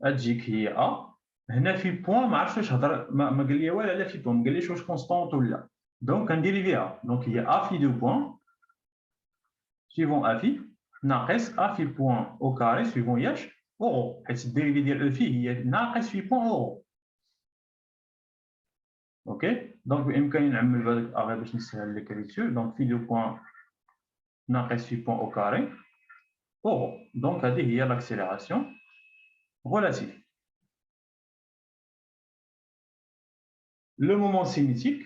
تجيك هي ا هنا في بوان ما عرفتش واش هضر ما قال لي والو على في بوان ما قاليش واش كونستونط ولا دونك كنديريفيها دونك هي ا في دو بوان سويفون ا في ناقص ا في بوان او كاري سويفون ياش اورو حيت الديريفي ديال او في هي ناقص في بوان اورو اوكي دونك بامكاني نعمل بهذاك ا باش نسهل ليكريتور دونك في دو بوان ناقص في بوان او كاري اورو دونك هذه هي لاكسيليراسيون relative. Le moment cinétique,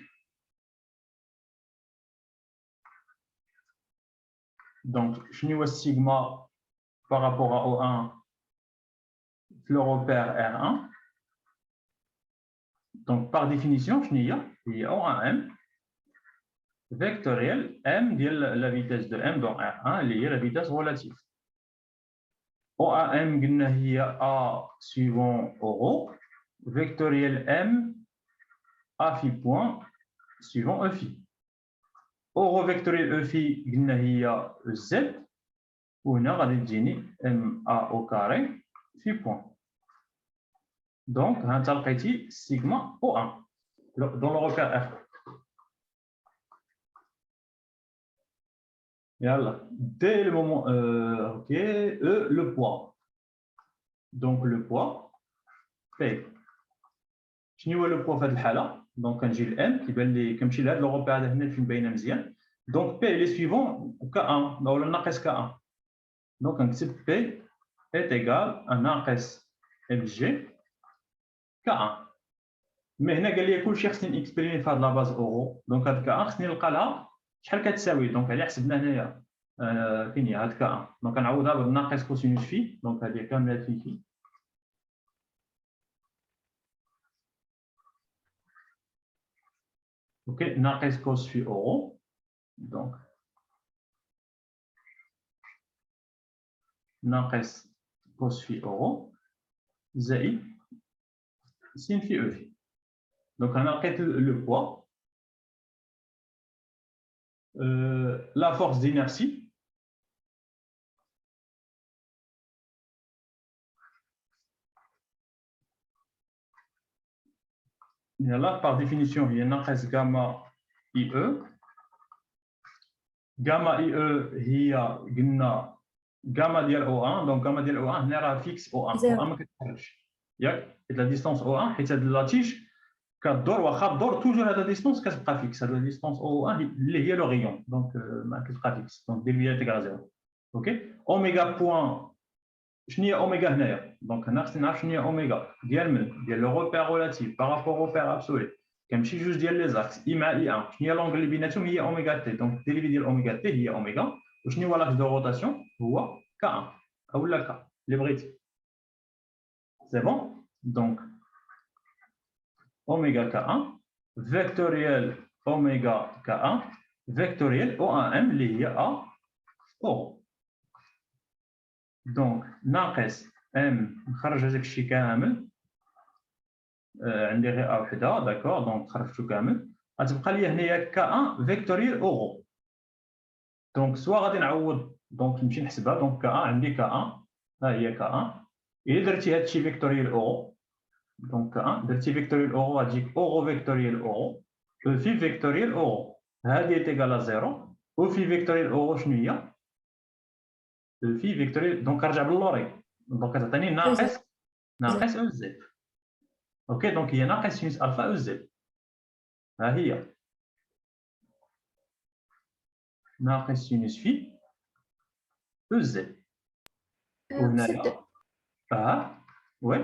donc je n'ai sigma par rapport à O1, le repère R1. Donc par définition, je n'ai O1M vectoriel M dit la vitesse de M dans R1 liée à la vitesse relative. OAM هي A suivant euro vectoriel M A phi point suivant E phi. Euro vectoriel E phi هي Z وهنا غادي تجيني M A au carré phi point. Donc هانت لقيتي sigma O1 dans le repère R. Yalla. Dès le moment, ok, le poids. Donc le poids, P. شنو هو لو بوا في هذه الحاله دونك كنجي الان كيبان لي كنمشي لهذا لوغوبير هذا هنا فين باينه مزيان دونك بي لي سويفون ك 1 ولا ناقص ك 1 دونك كنكتب بي est égal à ناقص ام جي ك 1 مي هنا قال لي كلشي خصني نكسبريمي في هذه لاباز اورو دونك هاد ك 1 خصني نلقى لها شحال كتساوي دونك على حسبنا هنايا فين هي هاد ك 1 دونك كنعوضها بالناقص كوسينوس في دونك هذه كامله في ok ناقص كوس في اورو دونك ناقص كوس في اورو زائد سين في او في دونك انا لقيت لو بوا لا فورس d'inertie là par définition هي ناقص غاما اي او غاما اي او هي قلنا غاما ديال او 1 دونك غاما ديال او 1 هنا راه فيكس او 1 او 1 ما كتحركش ياك لا ديستونس او 1 حيت هاد لاتيج كدور واخا دور توجور هاد ديستونس كتبقى فيكس هاد ديستونس او 1 اللي هي لو غيون دونك ما كتبقى فيكس دونك دير ليا تيكال زيرو اوكي اوميغا بوان شنو هي اوميغا هنايا دونك هنا خصني نعرف شنو هي اوميغا ديال من ديال لو روبير ريلاتيف بارابور او بير ابسولي كنمشي جوج ديال لي زاكس اي مع اي 1 شنو هي لونغل اللي بيناتهم هي اوميغا تي دونك الديريفي ديال اوميغا تي هي اوميغا وشنو هو لاكس دو روتاسيون هو ك 1 ou la K, les bridges. C'est bon? Donc, oméga K1, vectoriel oméga K1, vectoriel OAM, lié à O. Donc, ناقص M, نخرج هذاك الشيء كامل. عندي غير A وحده، داكور، دونك خرجته كامل. غتبقى لي هنايا K1 فيكتوريال أورو. دونك سوا غادي نعوض، دونك نمشي نحسبها، دونك K1 عندي K1، ها هي K1. إلا درتي هادشي فيكتوريال أورو، دونك K1 درتي فيكتوريال أورو غتجيك أورو فيكتوريال أورو، أو في فيكتوريال أورو. هادي تيكال زيرو، أو في فيكتوريال أورو شنو هي؟ أو في فيكتوريال، دونك كنرجع باللوري، دونك كتعطيني ناقص أو زد. اوكي، دونك هي ناقص سينوس الفا او زد. ها هي ناقص سينوس في او زد. وهنايا وي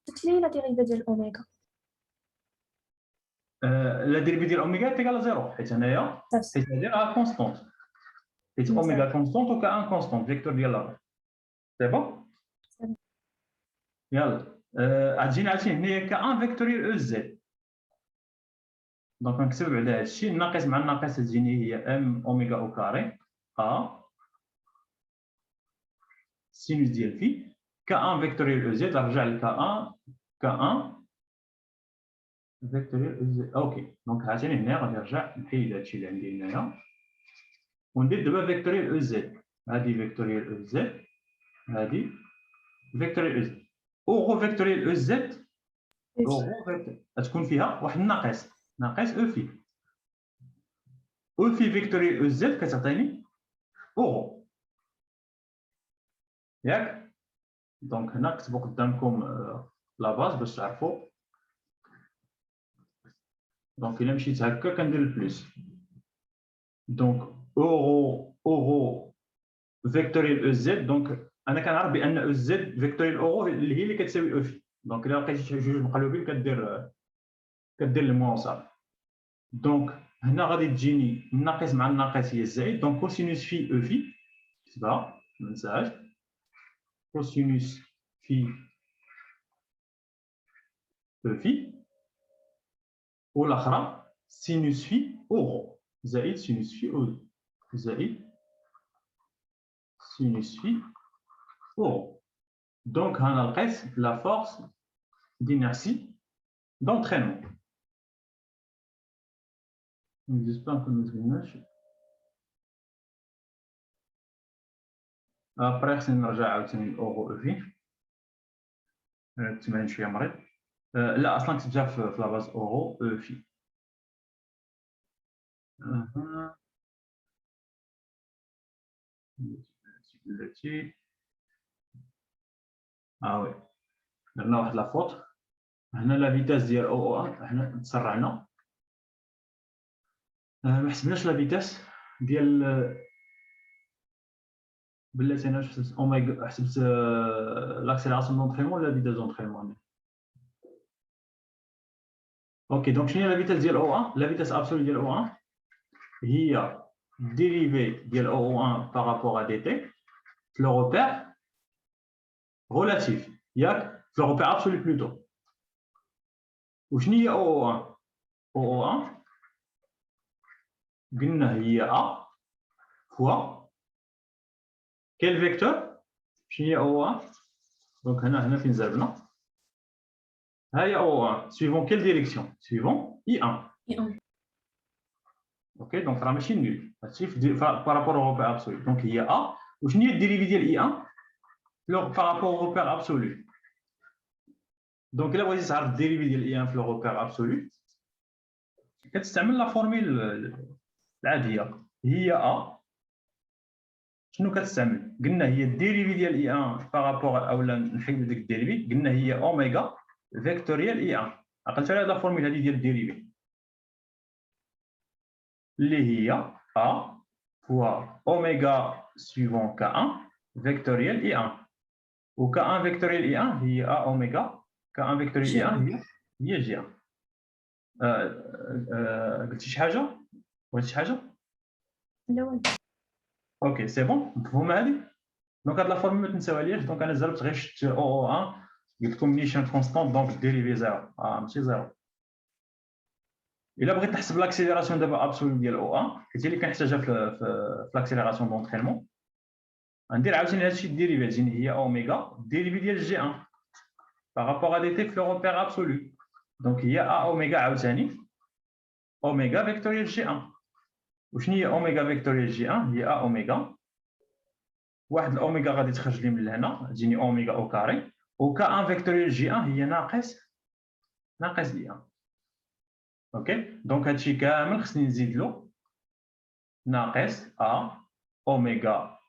قلت لي لا ديريفا ديال الاوميغا. لا ديريفي ديال اوميغا تيكال زيرو، حيت هنايا حيت هادي راه كونستونت، حيت اوميغا كونستونت و كا ان كونستونت فيكتور ديال لا. سي بون. يلا غتجينا عرفتي هنايا كا ان فيكتوريال او زد. دونك نكتب على هذا الشيء، الناقص مع الناقص تجيني هي ام اوميغا او كاري ا سينوس ديال في K1 فيكتوريال او زد. رجع ل K1 فيكتوريال او زد. اوكي، دونك عاوتاني هنا غادي نرجع نحيد هادشي اللي عندي هنايا وندير دابا فيكتوريال او زد. هادي فيكتوريال او زد، هادي فيكتوريال او زد. اورو فيكتوريال او زد، اورو غتكون فيها واحد الناقص، ناقص او في. او في فيكتوريال او زد كتعطيني اورو، ياك؟ دونك هنا كتبوا قدامكم لا باز باش تعرفوا. دونك الا مشيت هكا كندير البلوس، دونك اورو فيكتوريال او زد. دونك انا كنعرف بان او زد فيكتوريال اورو اللي هي اللي كتساوي او في. دونك الا لقيتي شي جوج مقلوبين كدير الموان صافي. دونك هنا غادي تجيني الناقص مع الناقص هي الزائد. دونك كوسينوس في او في، كتبها ما ننساهاش، كوسينوس في او في، والاخرى سينوس في اورو زائد سينوس في او زائد سينوس في اورو. دونك هنا لقيت لا فورس d'inertie d'entraînement. J'espère que nous avons. Après, خصني نرجع عاوتاني الاورو او في. التمرين شويه مريض. لا اصلا كتبتها في لاباز اورو او في. بلاتي وي درنا واحد لافوت. هنا لا فيتاس ديال او او 1 حنا تسرعنا، ما حسبناش لا فيتاس ديال بلاتي. انا حسبت اوميغا، حسبت لاكسيلاسيون دونطريمون ولا فيتاس دونطريمون. اوكي، دونك شنو هي لا فيتاس ديال او 1؟ لا فيتاس ابسولي ديال او 1 هي dérivée ديال او1 par rapport à dt في لو روبير relatif، ياك؟ في لو روبير absolu plutôt. وشنو هي او1؟ او1 قلنا هي a fois quel vecteur؟ شنو هي او1؟ دونك هنا فين زربنا، ها هي او1 suivant quelle direction؟ suivant i1. اوكي، دونك راه ماشي نول، هادشي بارابور او روبير absolu. دونك هي a. وشنو هي الديريفي ديال i1 بارابور او روبير absolu؟ دونك الا بغيتي تعرف الديريفي ديال اي ان في لو روبير ابسولو كتستعمل لا فورميل العاديه، هي ا. شنو كتستعمل؟ قلنا هي الديريفي ديال اي ان بارابور، اولا نحيدو ديك الديريفي، قلنا هي اوميغا فيكتوريال اي ان. عقلت على هاد لا فورميل هادي ديال الديريفي اللي هي ا فوا اوميغا سويفون كا 1 فيكتوريال اي ان. و كا 1 فيكتوريال اي ان هي ا اوميغا كا 1 فيكتوريال اي ان هي جي 1. قلتي شي حاجه؟ بغيتي شي حاجه؟ لا والو. اوكي سي بون، مفهومه هذه؟ دونك هاد لا فورمول ما تنساوهاليش. دونك انا زربت غير شفت او 1 قلت لكم نيشان كونستانت دونك ديريفي زيرو ماشي زيرو. الا بغيت نحسب لاكسيليراسيون دابا ابسولو ديال او 1 حيت هي اللي كنحتاجها في لاكسيليراسيون دونطرينمون، غندير عاوتاني هادشي الديريفي تجيني هي اوميغا الديريفي ديال جي 1 بارابور ا دي تي في لو روبير ابسولو. دونك هي ا اوميغا عاوتاني اوميغا فيكتوريال جي 1. وشنو هي اوميغا فيكتوريال جي 1؟ هي ا اوميغا واحد الاوميغا غادي تخرج لي من هنا تجيني اوميغا او كاري، و ك 1 فيكتوريال جي 1 هي ناقص اي 1. اوكي دونك هادشي كامل خصني نزيد له ناقص ا اوميغا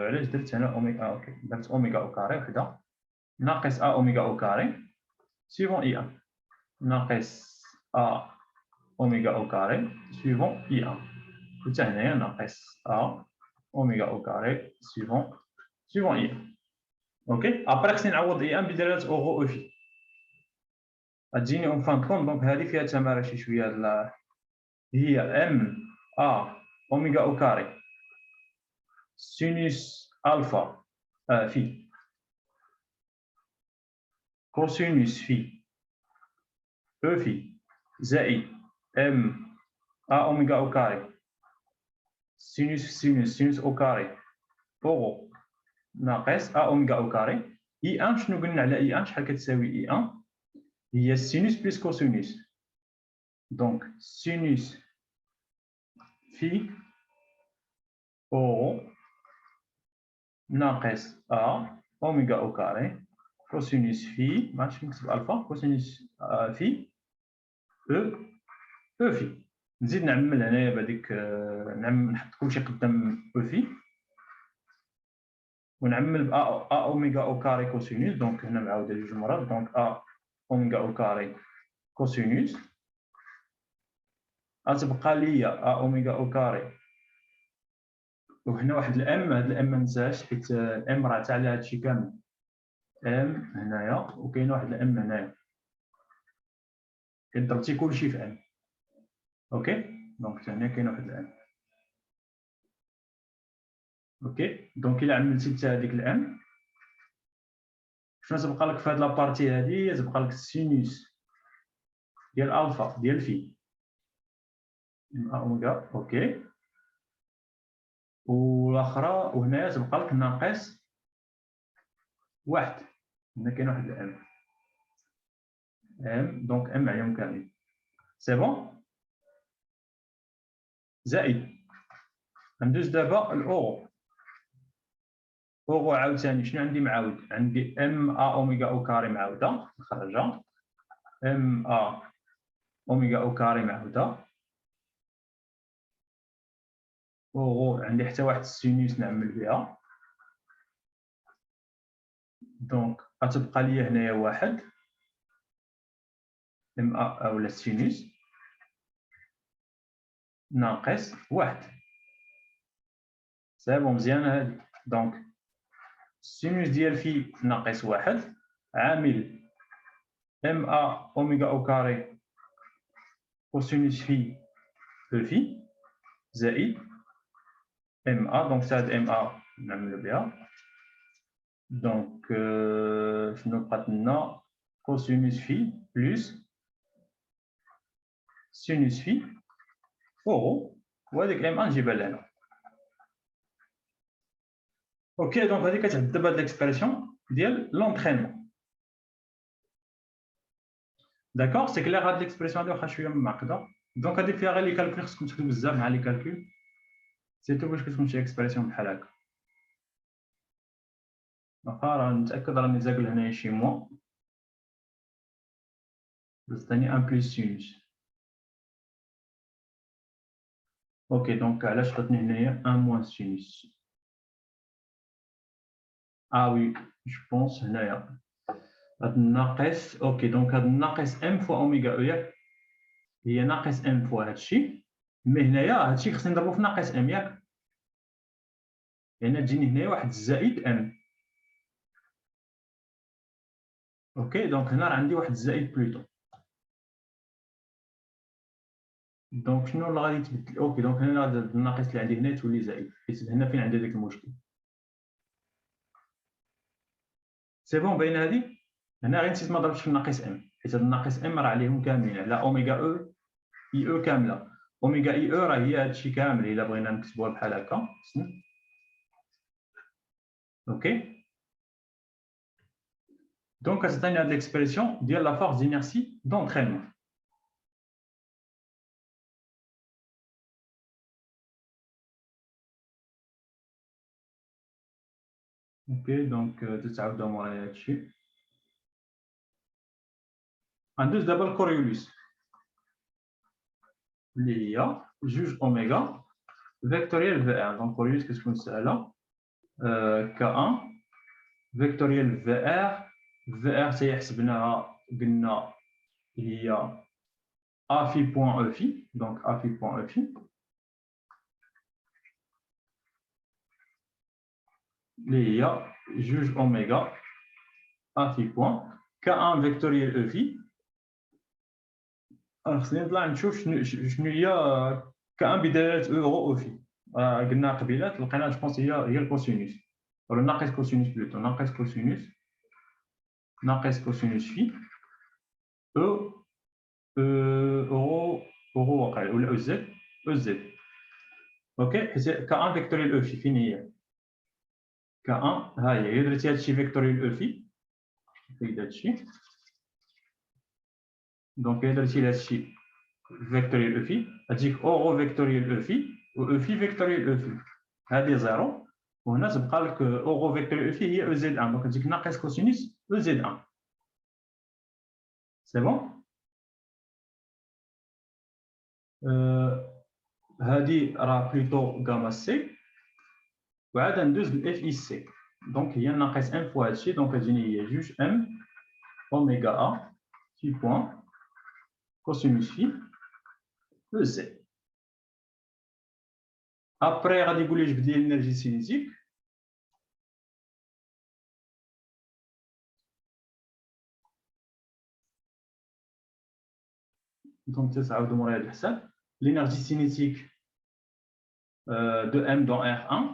علاش درت هنا اوميغا اوكي درت اوميغا او كاري وحده ناقص ا اوميغا او كاري سيفون اي 1 ناقص ا اوميغا او كاري سيفون اي 1 وحتى هنايا ناقص ا اوميغا او كاري سيفون اي 1. اوكي ابري خصني نعوض اي 1 بدلاله اوغو او في غتجيني اون فان كون. دونك هذه فيها تماره شي شويه هي ام ا اوميغا او كاري سينوس الفا في كوسينوس في او في زائد ام ا اوميغا او كاري سينوس او كاري اوغو ناقص ا اوميغا او كاري اي 1. شنو قلنا على اي 1 شحال كتساوي اي 1؟ هي السينوس بلس كوسينوس. دونك سينوس في او ناقص ا اوميغا او كاري كوسينوس في ما عرفتش نكتب الفا كوسينوس في او في. نزيد نعمل هنايا بهذيك نحط كلشي قدام او في ونعمل ب ا اوميغا او كاري كوسينوس. دونك هنا معاوده جوج مرات. دونك ا اوميغا او كاري كوسينوس غتبقى ليا ا اوميغا او كاري وهنا واحد الام. هاد الام ما ننساهاش حيت الام راه تاع على هادشي كامل ام هنايا وكاين واحد الام هنايا كضربتي كلشي في ام. اوكي دونك حتى هنا كاين واحد الام. اوكي دونك الا عملتي حتى هذيك الام شنو تبقى لك في هاد لابارتي هادي؟ تبقى لك السينوس ديال الفا ديال في اوميغا. اوكي والاخرى وهنايا تبقى لك ناقص واحد. هنا كاين واحد الام ام دونك ام عليهم كاملين سي بون. زائد غندوز دابا الاورو. اوغو عاوتاني شنو عندي معاود؟ عندي ام ا اوميغا او كاري معاوده نخرجها ام ا اوميغا او كاري معاوده اوغو عندي حتى واحد السينوس نعمل بها. دونك غتبقى لي هنايا واحد ام ا اولا السينوس ناقص واحد. سي بون مزيانه هادي. دونك السينوس ديال في ناقص واحد عامل ام ا اوميغا او كاري كوسينوس في او في زائد ام ا. دونك هاد ام ا نعملو بها. دونك شنو بقات لنا؟ كوسينوس في بلس سينوس في اوغو وهذيك ام ا نجيبها لهنا. اوكي دونك هذه كتعد بهاد ليكسبرسيون ديال لونطرينمون. داكوغ سي كلير. هاد ليكسبرسيون هادي واخا شويه معقده دونك هادي فيها غير لي كالكول خصكم تكتبوا بزاف مع لي كالكول سيرتو باش كتكون شي اكسبرسيون بحال هكا. واخا راه نتاكد راني زاقل هنايا شي موا عطاني ان بلس سينوس. اوكي دونك علاش عطاتني هنايا ان موان سينوس؟ وي جو بونس هنايا هاد الناقص. اوكي دونك هاد الناقص ام فوا اوميغا او ياك هي ناقص ام فوا هادشي. مي هنايا هادشي خصني نضربو في ناقص ام ياك لان تجيني هنايا واحد زائد ام. اوكي دونك هنا راه عندي واحد الزائد بلوتو. دونك شنو اللي غادي يتبدل؟ اوكي دونك هنا الناقص اللي عندي هنا تولي زائد حيت هنا فين عندي داك المشكل. سي بون باينه هذه. هنا غير نسيت ما ضربتش في الناقص ام، حيت هاد الناقص ام راه عليهم كاملين على اوميغا او اي او كامله. اوميغا اي او راه هي هادشي كامل الا بغينا نكتبوها بحال هكا. اوكي دونك كتعطينا هاد ليكسبرسيون ديال لا فورس دينيرسي دونترينمون. اوكي دونك تتعاودوا مورايا هادشي. غندوز دابا الكوريوليس اللي هي جوج اوميغا فيكتوريال في ار. دونك كوريوليس كتكون سهله ك 1 فيكتوريال في ار. في ار حتى هي حسبناها قلنا هي ا في بوان او في. دونك ا في بوان او في اللي هي جوج اوميغا ا في بوان ك 1 فيكتوريال او في. خصني نطلع نشوف شنو هي ك 1 بدلاله اورو او في. قلنا قبيله لقينا جوبونس هي الكوسينوس ولا ناقص كوسينوس بلوتو. ناقص كوسينوس في او اورو واقع ولا او زد. اوكي حيت ك 1 فيكتوريال او في فين هي؟ ك 1 ها هي درتي هادشي فيكتوريال او في فين هادشي. دونك درتي هادشي فيكتوريال او في غتجيك اورو فيكتوريال او في و او في فيكتوريال او في. هذه زيرو وهنا تبقى لك اورو فيكتوريال او في هي او زد 1. دونك تجيك ناقص كوسينوس او زد 1. سي بون. هذه راه بلوتو غاما سي وعاد ندوز لاف اي سي. دونك هي ناقص ام فوا هادشي. دونك تجيني هي جوج ام اوميغا ا في بوان كوسينوس في او سي. ابري غادي يقول لي جبد لي الانرجي سينيتيك. دونك تتعاودوا مورايا الحساب. l'énergie cinétique de M dans R1.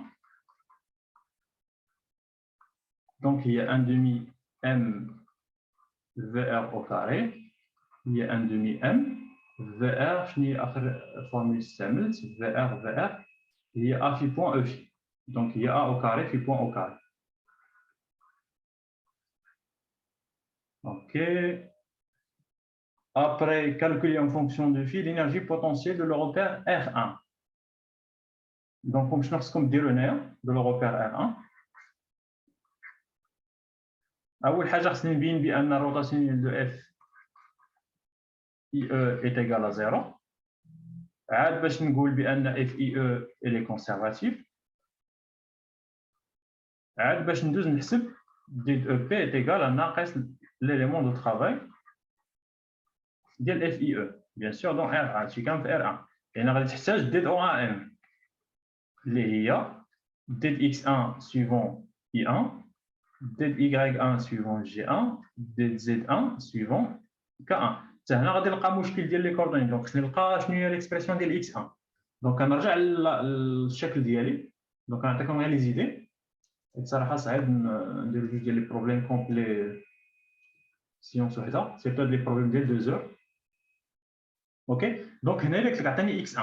Donc, il y a 1 demi M VR au carré. Il y a 1 demi M VR. Je n'ai pas la formule simple. VR. Il y a A phi point E phi. Donc, il y a A au carré, phi point au carré. OK. Après, calculer en fonction de phi l'énergie potentielle de le repère R1. Donc, comme je vais dire le nerf de le repère R1. أول حاجة خصني نبين بأن الروتاسيون دو اف اي او est égal à 0. عاد باش نقول بأن اف اي او est conservatif. عاد باش ندوز نحسب دي او بي est égal à ناقص l'élément de travail ديال اف اي او bien sûr dans R1. هادشي كان في R1 يعني غادي تحتاج ديد او ام اللي هي ديد x1 suivant i1 ديد y1 suivant g1 ديد z1 suivant k1. حتى هنا غادي نلقى مشكل ديال لي كوردوني. دونك خصني نلقى شنو هي ليكسبرسيون ديال x1. دونك كنرجع للشكل ديالي. دونك نعطيكم غير لي زيدي. الصراحه صعيب ندير جوج ديال لي بروبليم كومبلي سيونس وحده سيرتو لي بروبليم ديال 2 زور. اوكي دونك هنا لك عطاني x1.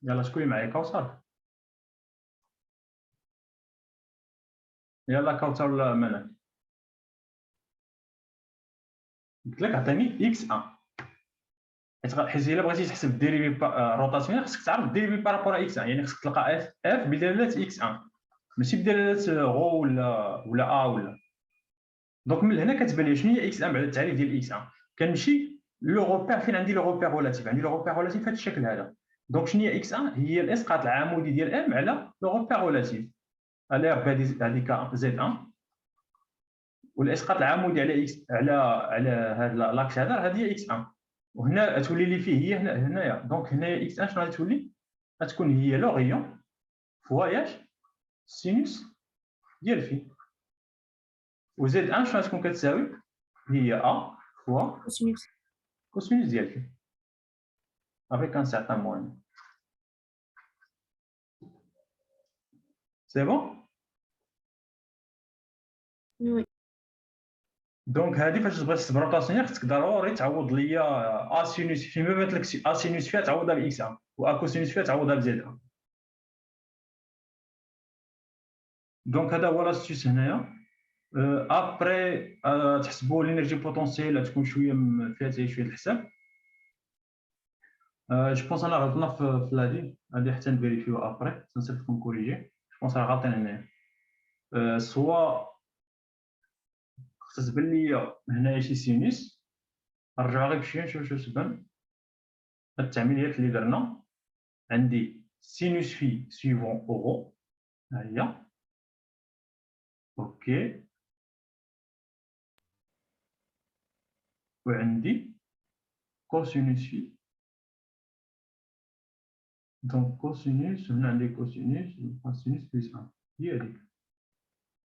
يلا شكون اللي معايا كوثر؟ يلا كوثر ولا منال؟ قلت لك عطاني x1 حيت الا بغيتي تحسب الديريفي روتاسيونيل خصك تعرف الديريفي بارابور x1. يعني خصك تلقى اف بدلاله x1 ماشي بدلاله غو ولا ا ولا. دونك من هنا كتبان لي شنو هي x1 على التعريف ديال x1. كنمشي لو روبير فين عندي لو روبير ريلاتيف. عندي لو روبير ريلاتيف في هذا الشكل هذا. دونك شنو هي x1 هي الاسقاط العمودي ديال ام على لو روبير ريلاتيف. الار هذيك زد 1 والاسقاط العمودي على اكس على هذا لاكس هذا هذه اكس 1 وهنا تولي لي فيه هي هنايا. دونك هنايا اكس 1 شنو غادي تولي؟ غتكون هي لوغيون فواياج سينوس ديال في وزد 1 شنو غتكون كتساوي؟ هي ا فوا كوسينوس ديال في avec un certain moyen. C'est bon? Oui. دونك هذه فاش تبغي تحسب روتاسيونير خصك ضروري تعوض ليا ا سينوس فيما بات لك ا سينوس فيها تعوضها باكس 1 و ا كوسينوس فيها تعوضها بزد 1. دونك هذا هو لاستيس هنايا. ابري تحسبوا لينيرجي بوتونسييل تكون شويه فيها شويه الحساب. جو بونس انا غلطنا في هذه حتى نفيريفيو ابري نصيفطكم كوريجي. جو بونس راه غلطين هنايا. سوا خصها تبان لي هنايا شي سينوس. نرجع غير بشويه نشوف واش تبان التعميليات اللي درنا. عندي سينوس في سويفون اورو ها هي. اوكي وعندي كوسينوس في. دونك كوسينوس هنا عندي كوسينوس سينوس بلس 1 هي هذيك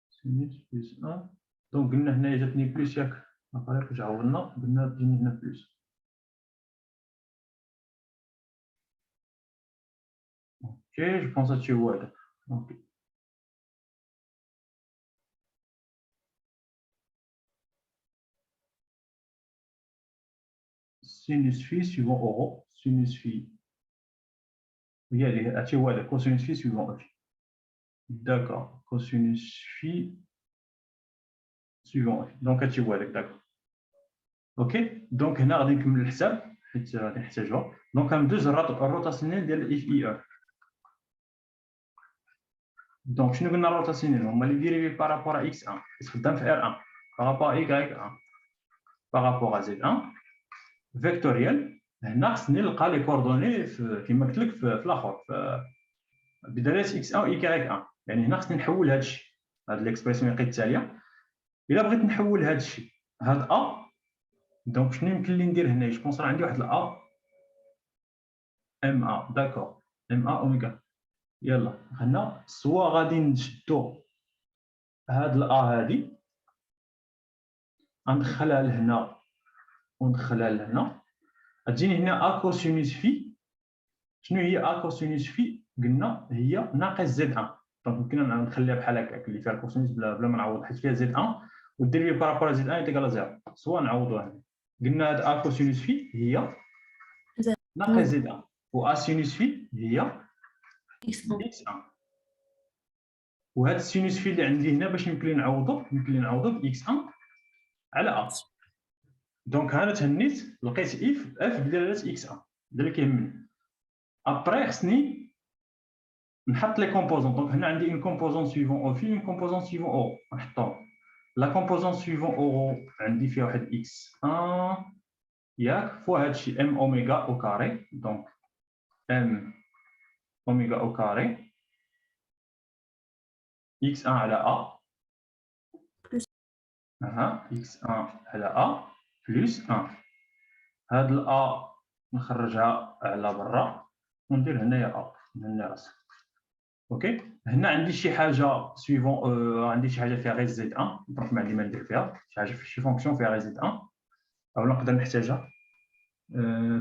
سينوس بلس 1. دونك قلنا هنا جاتني بلس ياك عقلي فاش عوضنا قلنا تجيني هنا بلس. اوكي جو بونس هادشي هو هذاك. اوكي سينوس في سويفون اورو سينوس في هي هذه هادشي هو هذاك كوسينوس في سويفون او في. داكور كوسينوس في سويفون او في. دونك هادشي هو هذاك. داكور اوكي. دونك هنا غادي نكمل الحساب حيت غادي نحتاجوها. دونك غندوز الروتاسيونيل ديال اف اي ار. دونك شنو قلنا الروتاسيونيل هما لي ديريفي بارابور اكس 1 كتخدم في ار 1 بارابور ايكغيك 1 بارابور زد 1 فيكتوريال. هنا خصني نلقى لي كوردوني كما قلت لك في الاخر بدلاله اكس 1 و ايكغيك 1. يعني هنا خصني نحول هذا الشيء هاد ليكسبرسيون اللي لقيت التاليه. الا بغيت نحول هذا الشيء هاد ا دونك شنو يمكن لي ندير هنا؟ جو بونس راه عندي واحد ا ام ا. داكور ام ا اوميغا. يلا هنا سوا غادي نشدو هاد الا هادي غندخلها لهنا وندخلها لهنا غتجيني هنا ا كوسينوس في. شنو هي ا كوسينوس في؟ قلنا هي ناقص زد 1. دونك يمكن نخليها بحال هكاك اللي فيها الكوسينوس بلا ما نعوض حيت فيها زد 1 ودير لي بارابور زد 1 يتيكال 0. سوا نعوضوها هنا قلنا هاد ا كوسينوس في هي ناقص زد 1 و ا سينوس في هي اكس 1. وهاد السينوس في اللي عندي هنا باش يمكن لي نعوضو باكس 1 على ا. دونك انا تهنيت لقيت اف بدلاله اكس 1 هذا اللي كيهمني. ابري خصني نحط لي كومبوزون. دونك هنا عندي اون كومبوزون سويفون او في اون كومبوزون سويفون او نحطهم. لا كومبوزون سويفون او عندي فيها واحد اكس 1 ياك فوا هادشي ام اوميغا او كاري. دونك ام اوميغا او كاري اكس 1 على ا اكس 1 على ا بلس 1. هاد الأ نخرجها على برا وندير هنايا أ من هنا راسها. اوكي هنا عندي شي حاجه سويفون عندي شي حاجه فيها غير زد 1 دونك ما عندي ما ندير فيها شي حاجه في شي فونكسيون فيها غير زد 1 او نقدر نحتاجها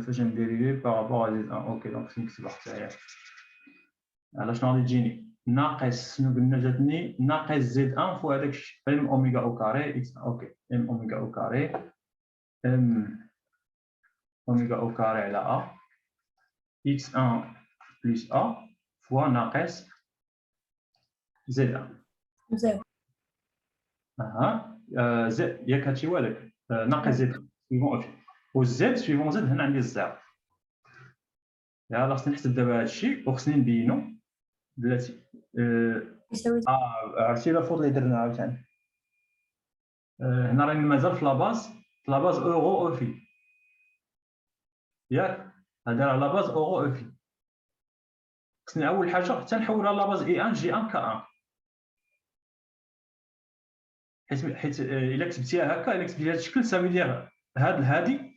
فاش نديريفي بارابور زد 1. اوكي دونك خصني نكتبها حتى هي على شنو غادي تجيني ناقص شنو قلنا جاتني ناقص زد 1 فوق هذاك الشيء ام اوميغا او كاري اكس. اوكي ام اوميغا او كاري ام اوميغا او كاري على ا اكس 1 بلس ا فوا ناقص زد 1. زد ياك هادشي هو هذاك ناقص زد سويفون اف والزد سويفون زد هنا عندي الزيرو. يلاه خصني نحسب دابا هادشي وخصني نبينو بلاتي عرفتي لا فوت اللي درنا عاوتاني هنا راني مازال في لاباز اورو او في ياك هذا على لاباز اورو او في. خصني اول حاجه حتى نحولها لاباز اي 1 جي 1 كا 1 حيت الا كتبتيها هكا الا كتبتي بهذا الشكل سافي دير هادي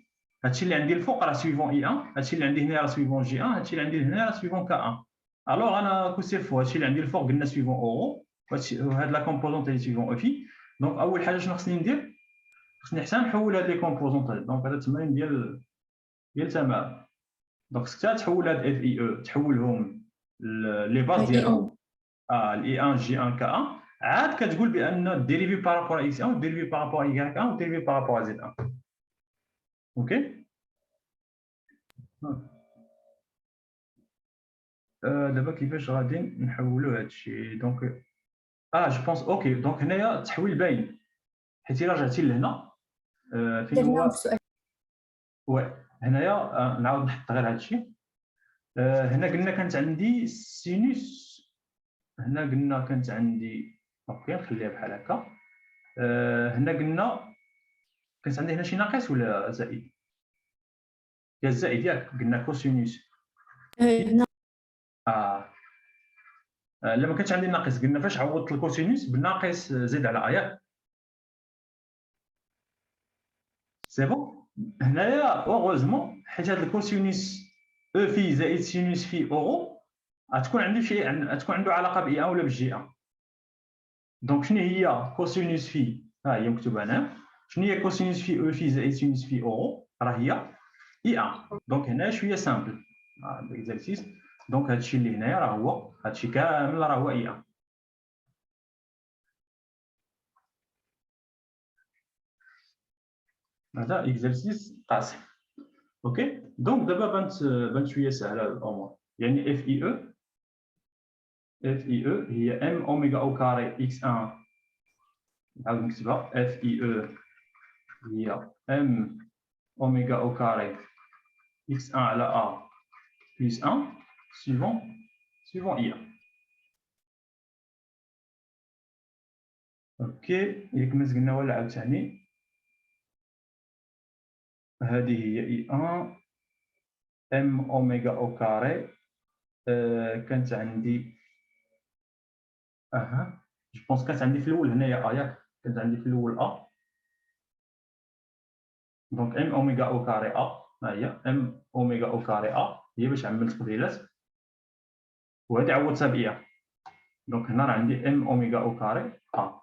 هادشي اللي عندي الفوق راه سويفون اي 1 هادشي اللي عندي هنا راه سويفون جي 1 هادشي اللي عندي هنا راه سويفون كا 1. الوغ انا كو سيفو هادشي اللي عندي الفوق قلنا سويفون اورو وهاد لا كومبوزونط هي سويفون او في. دونك اول حاجه شنو خصني ندير خصني حتى نحول هاد لي كومبوزونط هاد. دونك هذا التمرين ديال تمام. دونك خصك تحول هاد اف اي او تحولهم لي باز ديالهم الاي 1 جي 1 كا 1 عاد كتقول بان ديريفي بارابور اكس 1 وديريفي بارابور y 1 وديريفي بارابور زد 1. اوكي دابا كيفاش غادي نحولوا هذا الشيء دونك جو بونس اوكي دونك هنايا التحويل باين حيت الا رجعتي لهنا فين درنا هو في سؤال هنايا نعاود نحط غير هذا الشيء هنا قلنا كانت عندي سينوس هنا قلنا كانت عندي اوكي نخليها بحال هكا هنا قلنا كانت عندي هنا شي ناقص ولا زائد يا الزائد ياك قلنا كوسينوس هنا لما كانش عندي ناقص قلنا فاش عوضت الكوسينوس بالناقص زد على اياك سي بون هنايا اوغوزمون حيت هذا الكوسينوس او في زائد سينوس في اورو غتكون عندي شي غتكون عنده علاقه باي 1 ولا بالجي 1 دونك شنو هي كوسينوس في ها هي مكتوبه هنا شنو هي كوسينوس في او في زائد سينوس في اورو راه هي اي 1 دونك هنا شويه سامبل اكزرسيس دونك هادشي اللي هنايا راه هو هادشي كامل راه هو اي 1 هذا اكزرسيس قاسي اوكي دونك دابا بانت شويه سهله الامور يعني اف اي او هي ام اوميغا او كاري اكس 1 نعاود نكتبها اف اي او هي ام اوميغا او كاري x1 على a plus 1 suivant i1 اوكي ياك ما قلنا ولا عاوتاني هذه هي i1 ام اوميغا او كاري كانت عندي جو بونس كانت عندي في الاول هنايا ياك كانت عندي في الاول ا دونك ام اوميغا او كاري ا ها هي ام اوميغا او كاري ا هي باش عملت قبيلات وهذه عوضتها بيا دونك هنا راه عندي ام اوميغا او كاري ا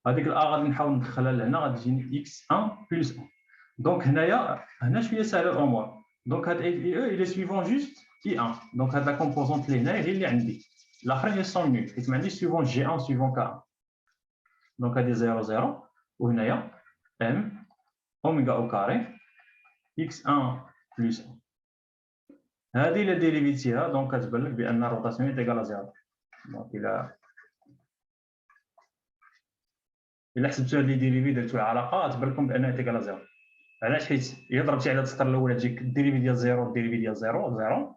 هذيك الا غادي نحاول ندخلها لهنا غادي تجيني اكس 1 بلس 1 دونك هنا شويه سهله الامور دونك هاد اف اي او الي سويفون جوست اي 1 دونك هاد لا كومبوزونت اللي هنا هي اللي عندي الاخرين هي سون نول حيت ما عنديش سويفون جي 1 سويفون كا 1 دونك هادي 0 0 وهنايا ام اوميغا او كاري اكس 1 بلس 1 هذه الا ديريفيتيها دونك كتبان لك بان الروتاسيون هي ايكال 0 دونك الا حسبتوا هاد لي ديريفي درتوا العلاقه تبان لكم بانها ايكال 0 علاش حيت الا ضربتي على السطر الاول تجيك الديريفي ديال 0 الديريفي ديال 0 0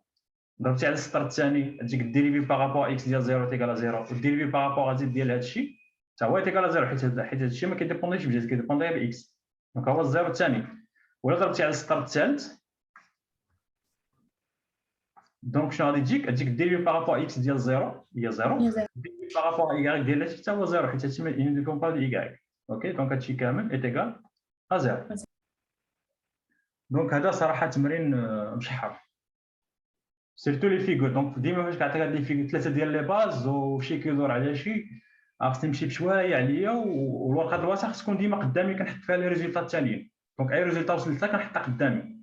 ضربتي على السطر الثاني تجيك الديريفي بارابور اكس ديال 0 تيكال 0 والديريفي بارابور زد ديال هذا الشيء حتى هو تيكال 0 حيت هذا الشيء ما كيديبونديش بزيت كيديبوندي غير باكس دونك هو الزيرو الثاني ولا ضربتي على السطر الثالث دونك شنو غادي تجيك الديريفي بارابور اكس ديال 0 هي 0 الديريفي بارابور y ديال هادشي حتى هو 0 حيت هادشي ما ينديكم با y اوكي دونك هادشي كامل ايتيكال 0 دونك هذا صراحه تمرين مشحر سيرتو لي فيغور دونك ديما فاش كنعطيك هاد لي فيغور ثلاثه ديال لي باز وشي كيدور على شي خاص تمشي بشويه عليا والورقه الواسعه خاص تكون ديما قدامي كنحط فيها لي ريزولطات التاليين دونك اي ريزولطا وصلت لها كنحطها قدامي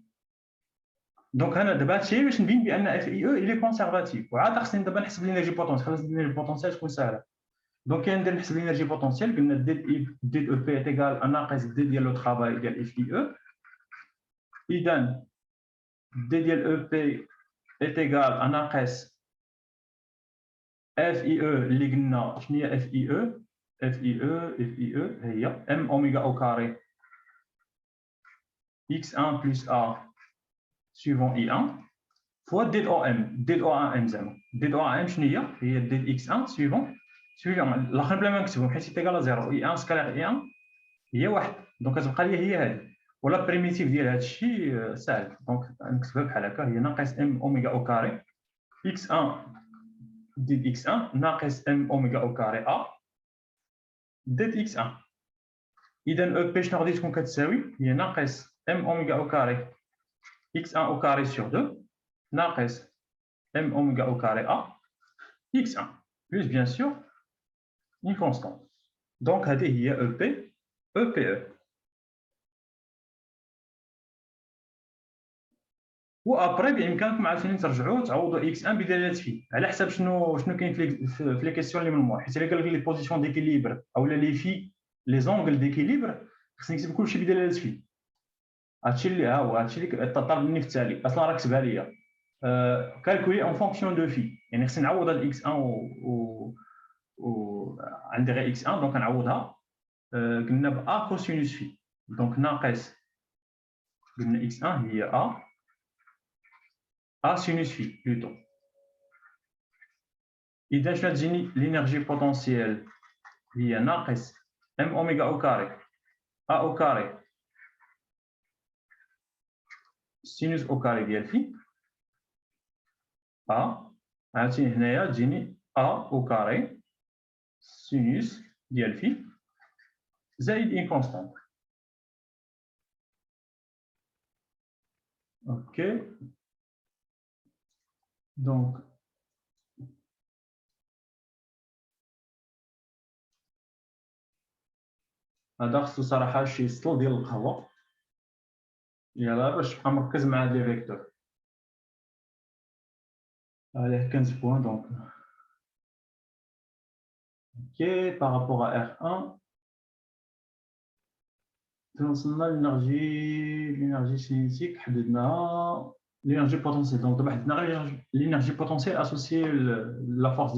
دونك انا دابا هادشي باش نبين بان اف اي او الي كونسيرفاتيف وعاد خصني دابا نحسب لينيرجي بوتونسيال خلاص الانرجي بوتونسيال تكون ساهله دونك كندير نحسب لينيرجي بوتونسيال قلنا ديد او بي ايكال ناقص دي ديال لو طرافاي ديال اف اي او اذا دي ديال او بي est égal à ناقص اف اي او اللي قلنا شنو هي اف اي او هي ام اوميغا او كاري x1 plus a suivant i1 fois ديد او ام ديد او ام زعما ديد او ام شنو هي ديد x1 suivant الاخر بلا ما نكتبهم حيت تيكال 0 اي 1 سكالير اي 1 هي واحد دونك كتبقى لي هي هذه ولا بريميتيف ديال هذا الشيء ساهل دونك نكتبها بحال هكا هي ناقص ام اوميغا او كاري x1 ديد x1 ناقص ام اوميغا او كاري ا ديد x1 اذا او بي شنو غادي تكون كتساوي هي ناقص ام اوميغا او كاري x1 او كاري سور 2 ناقص ام اوميغا او كاري ا x1 بلس بيان سور une constante دونك هذه هي او بي او وابري بامكانكم عاوتاني ترجعوا تعوضوا اكس 1 بدلاله في على حسب شنو كاين في لي كيسيون اللي من المور، حيت الا قال لك لي بوزيسيون ديكيليبر او لي في لي زونغل ديكيليبر خصني نكتب كلشي بدلاله في. هادشي اللي ها هو هادشي اللي طلب مني في التالي اصلا راه كتبها ليا كالكولي اون فونكسيون دو في، يعني خصني نعوض هاد اكس 1 و عندي غير اكس 1 دونك نعوضها قلنا ب ا كوسينوس في، دونك ناقص قلنا اكس 1 هي ا سينوس في بلوتو. اذا شنو تجيني لينيرجي بوتونسييل هي ناقص ام اوميغا او كاري ا او كاري سينوس او كاري ديال في عرفتي هنايا تجيني ا او كاري سينوس ديال في زائد ان كونستانت. اوكي دونك هذا خصو صراحه شي سطل ديال القهوه يلا باش تبقى مركز مع هاد لي فيكتور. عليه 15 points donc ok par rapport à R1 وصلنا l'énergie cinétique حددناها l'énergie potentielle donc دابا حددنا l'énergie potentielle associée la force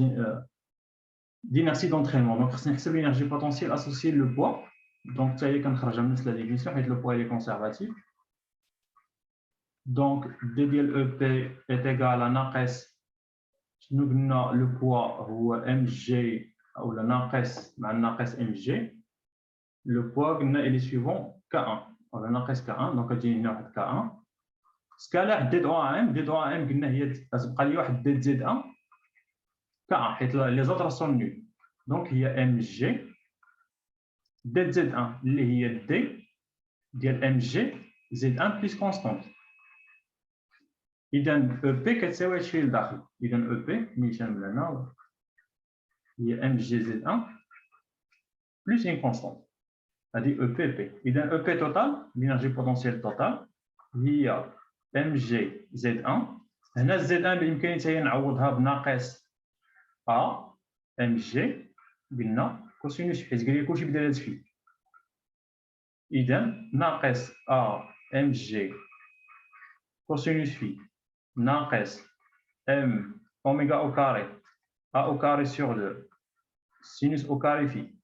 d'inertie d'entraînement donc خصني نحسب l'énergie potentielle associée le poids donc حتى هي كنخرجها من نفس la définition حيت le poids est conservatif donc d ديال EP est égal à ناقص شنو قلنا لو بوا هو ام جي او ناقص مع الناقص ام جي لو بوا قلنا الي سويفون ك 1 ولا ناقص ك 1 دونك تجيني هنا واحد ك 1 سكالا دي دو ام قلنا هي تبقى لي واحد دي زد 1 ك 1 حيت لي زوطر سون نول دونك هي ام جي دي زد 1 اللي هي دي ديال ام جي زد 1 بلس كونستانت. اذا او بي كتساوي هادشي لداخل اذا او بي نيشان من هنا هي ام جي زد 1 بلس ان كونستانت هذه او بي بي. اذا او بي توتال لينيرجي بوتونسييل توتال هي ام جي زد 1 هنا زد 1 بامكاني حتى هي نعوضها بناقص ا ام جي قلنا كوسينوس حيت قال لي كلشي بدلاله في اذا ناقص ا ام جي كوسينوس في ناقص ام اوميغا او كاري ا او كاري سور 2 سينوس او كاري في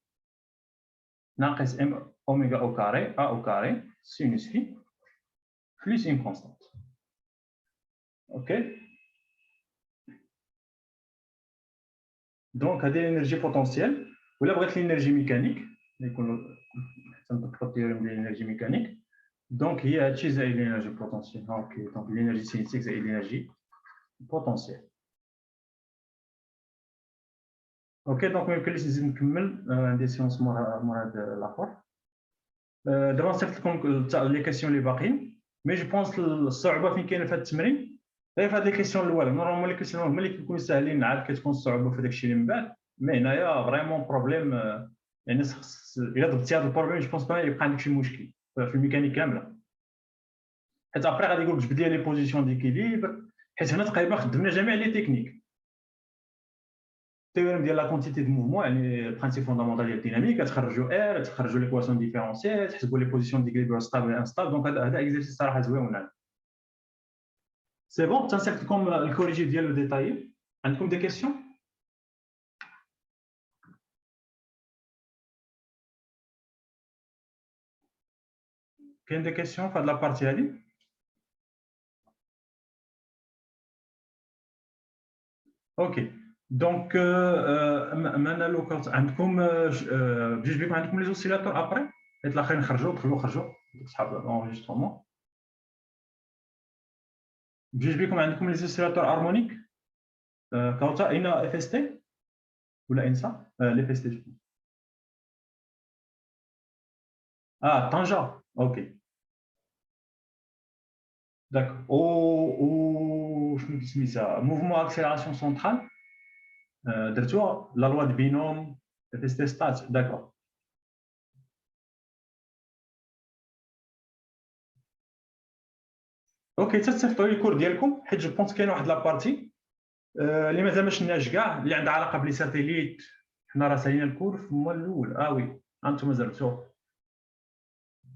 ناقص ام اوميغا او كاري ا او كاري سينوس في بلس ان كونستانت. اوكي دونك هذه الانرجي بوتونسييل. ولا بغيت الانرجي ميكانيك يكون تنطبقوا التيوريم ديال الانرجي ميكانيك دونك هي هادشي زائد الانرجي بوتونسييل. اوكي دونك الانرجي سينيتيك زائد الانرجي بوتونسييل. اوكي دونك ما يمكنليش نزيد نكمل عندي سيونس مور هاد الاخر. دابا نصيفط لكم لي كيسيون اللي باقيين مي جو بونس الصعوبه فين كاينه في هذا التمرين غير في هاد لي كيسيون الاولى. نورمالمون لي كيسيون هما اللي كيكونوا ساهلين عاد كتكون الصعوبه في داكشي اللي من بعد مي هنايا فريمون بروبليم يعني الا ضبطتي هذا البروبليم جو بونس با يبقى عندك شي مشكل في الميكانيك كامله حيت ابري غادي يقول لك جبد لي لي بوزيسيون ديكيليبر حيت هنا تقريبا خدمنا جميع لي تكنيك. التيوريم ديال لا كونتيتي دو موفمون يعني البرانسيب فوندامونتال ديال الديناميك كتخرجوا ار تخرجوا ليكواسيون ديفيرونسيال تحسبوا لي بوزيسيون ديكيليبر ستابل انستابل دونك هذا اكزرسيس صراحه زوين. سي بون تنصيفط لكم الكوريجي ديالو ديتايي. عندكم دي كيسيون؟ كاين دي كيسيون في هاد لابارتي هادي؟ اوكي دونك معنا لوكالت عندكم بجوج بيكم عندكم لي زوسيلاتور ابري حيت الاخرين خرجوا صحاب الانجسترومون. بجوج بيكم عندكم لي زوسيلاتور هارمونيك كاوتا اين اف اس تي ولا انسا لي اف اس تي طنجة. اوكي داكور او شنو سميتها موفمون اكسيلراسيون سونترال درتوها لا لوا دو بينوم اف اس تي ستات داكور. اوكي تصيفطوا لي الكور ديالكم حيت جو بونس كاين واحد لابارتي اللي مازال ما شفناش كاع اللي عندها علاقه بلي ساتيليت. حنا راه سالينا الكور في الموال الاول. وي انتم زربتوه.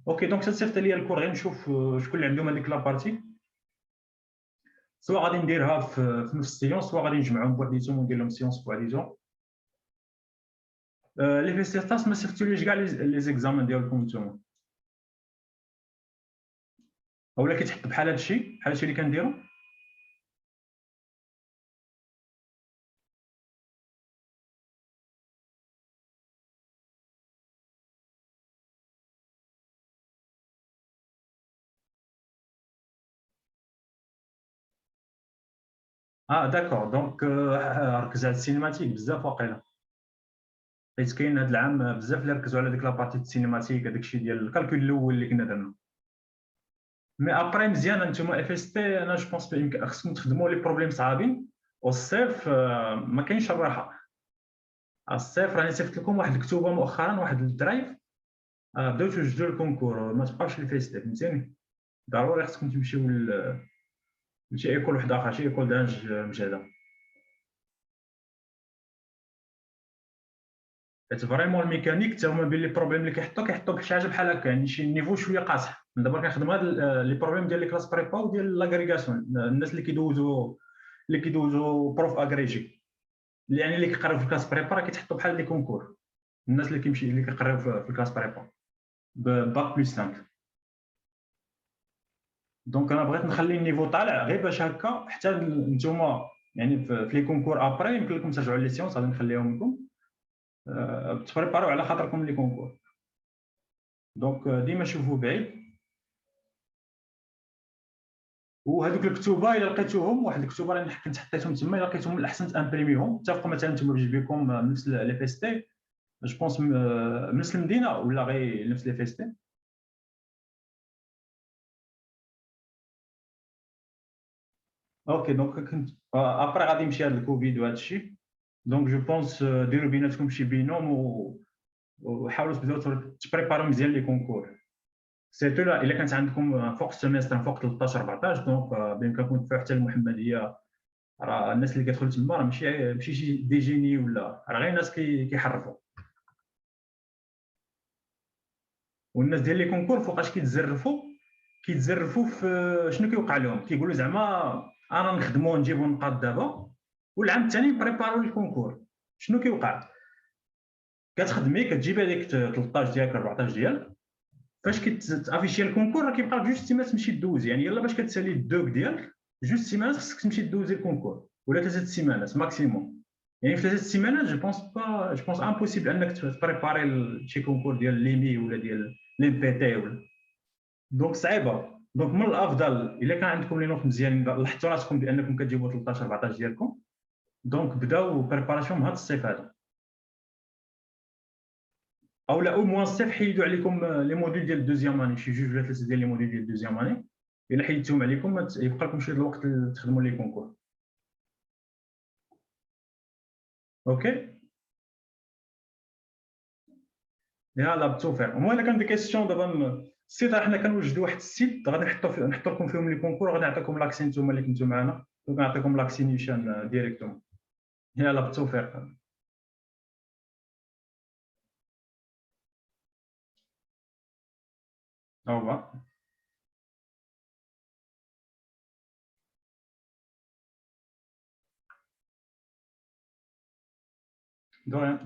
اوكي دونك تصيفط لي الكور غير نشوف شكون اللي عندهم هذيك لابارتي. سواء غادي نديرها في نفس السيونس سواء غادي نجمعهم بوحديتهم وندير لهم سيونس بوحديتهم. لي فيستاس ما صيفطوليش كاع لي زيكزامان ديالكم نتوما اولا كيتحط بحال هادشي اللي كنديرو. داكور دونك ركز على السينماتيك بزاف واقيلا حيت كاين هذا العام بزاف اللي ركزوا على ديك لابارتي السينماتيك هذاك الشيء ديال الكالكول الاول اللي كنا درنا. مي ابري مزيان انتما اف اس تي انا جو بونس يمكن خصكم تخدموا لي بروبليم صعابين والصيف ما كاينش الراحه. الصيف راني صيفط لكم واحد الكتوبه مؤخرا واحد الدرايف بداو توجدوا الكونكور ما تبقاوش لي فيستي فهمتيني. ضروري خصكم تمشيو لشي ايكول واحد اخر شي ايكول دانج مجهده حيت فريمون الميكانيك حتى هما بين لي بروبليم اللي كيحطوا شي حاجه بحال هكا يعني شي نيفو شويه قاصح. دابا كنخدم هاد لي بروبليم ديال لي كلاس بريبا وديال لاغريغاسيون الناس اللي كيدوزوا بروف اغريجي يعني اللي كيقراو في الكلاس بريبا راه كيتحطوا بحال لي كونكور. الناس اللي كيقراو في الكلاس بريبا باك بلس 5. دونك انا بغيت نخلي النيفو طالع غير باش هكا حتى نتوما يعني في لي كونكور ابري يمكن لكم ترجعوا لي سيونس غادي نخليهم لكم تبريباريو على خاطركم لي كونكور. دونك ديما شوفوا بعيد. وهذوك الكتوبه الا لقيتوهم واحد الكتوبه راني كنت حطيتهم تما الا لقيتهم من الاحسن تامبريميهم اتفقوا مثلا انتم بجيبكم نفس لي فيستي جو بونس من نفس المدينه ولا غير نفس لي فيستي. اوكي دونك كنت ابري غادي يمشي هذا الكوفيد وهذا الشيء. دونك جو بونس ديروا بيناتكم شي بينوم وحاولوا تبداو تبريباروا مزيان لي كونكور. سيرتو الا كانت عندكم فوق السيمستر فوق 13 14 دونك بامكانكم تدفعوا حتى المحمديه. راه الناس اللي كتدخل تما راه ماشي شي دي جيني ولا راه غير ناس كيحرفوا. والناس ديال لي كونكور فوقاش كيتزرفوا في شنو كيوقع لهم كيقولوا زعما انا نخدموا نجيبوا نقاط دابا والعام الثاني نبريباروا الكونكور. شنو كيوقع كتخدمي كتجيبي هذيك 13 ديالك 14 ديالك فاش كتافيشي الكونكور راه كيبقى لك جوج سيمانات تمشي دوز يعني يلا باش كتسالي الدوك ديالك جوج سيمانات خصك تمشي دوزي الكونكور ولا 3 سيمانات ماكسيموم. يعني في 3 سيمانات جو بونس امبوسيبل انك تبريباري شي كونكور ديال ليمي ولا ديال ليم بي تي ولا. دونك صعيبه. دونك من الافضل الا كان عندكم لي نوت مزيانين لاحظتوا راسكم بانكم كتجيبوا 13 14 ديالكم دونك بداو بريباراسيون من هذا الصيف هذا او لا او موان الصيف حيدوا عليكم لي موديل ديال الدوزيام اني شي جوج ولا ثلاثه ديال لي موديل ديال الدوزيام اني. الا حيدتهم عليكم يبقى لكم شويه الوقت تخدموا لي كونكور. اوكي يلا بالتوفيق. المهم الا كان دي كيسيون دابا السيت حنا كنوجدوا واحد السيت غادي نحط لكم فيهم لي كونكور غادي نعطيكم لاكسي نتوما اللي كنتو معنا ونعطيكم لاكسي نيشان ديريكتوم. يلا بالتوفيق. Au revoir. De rien.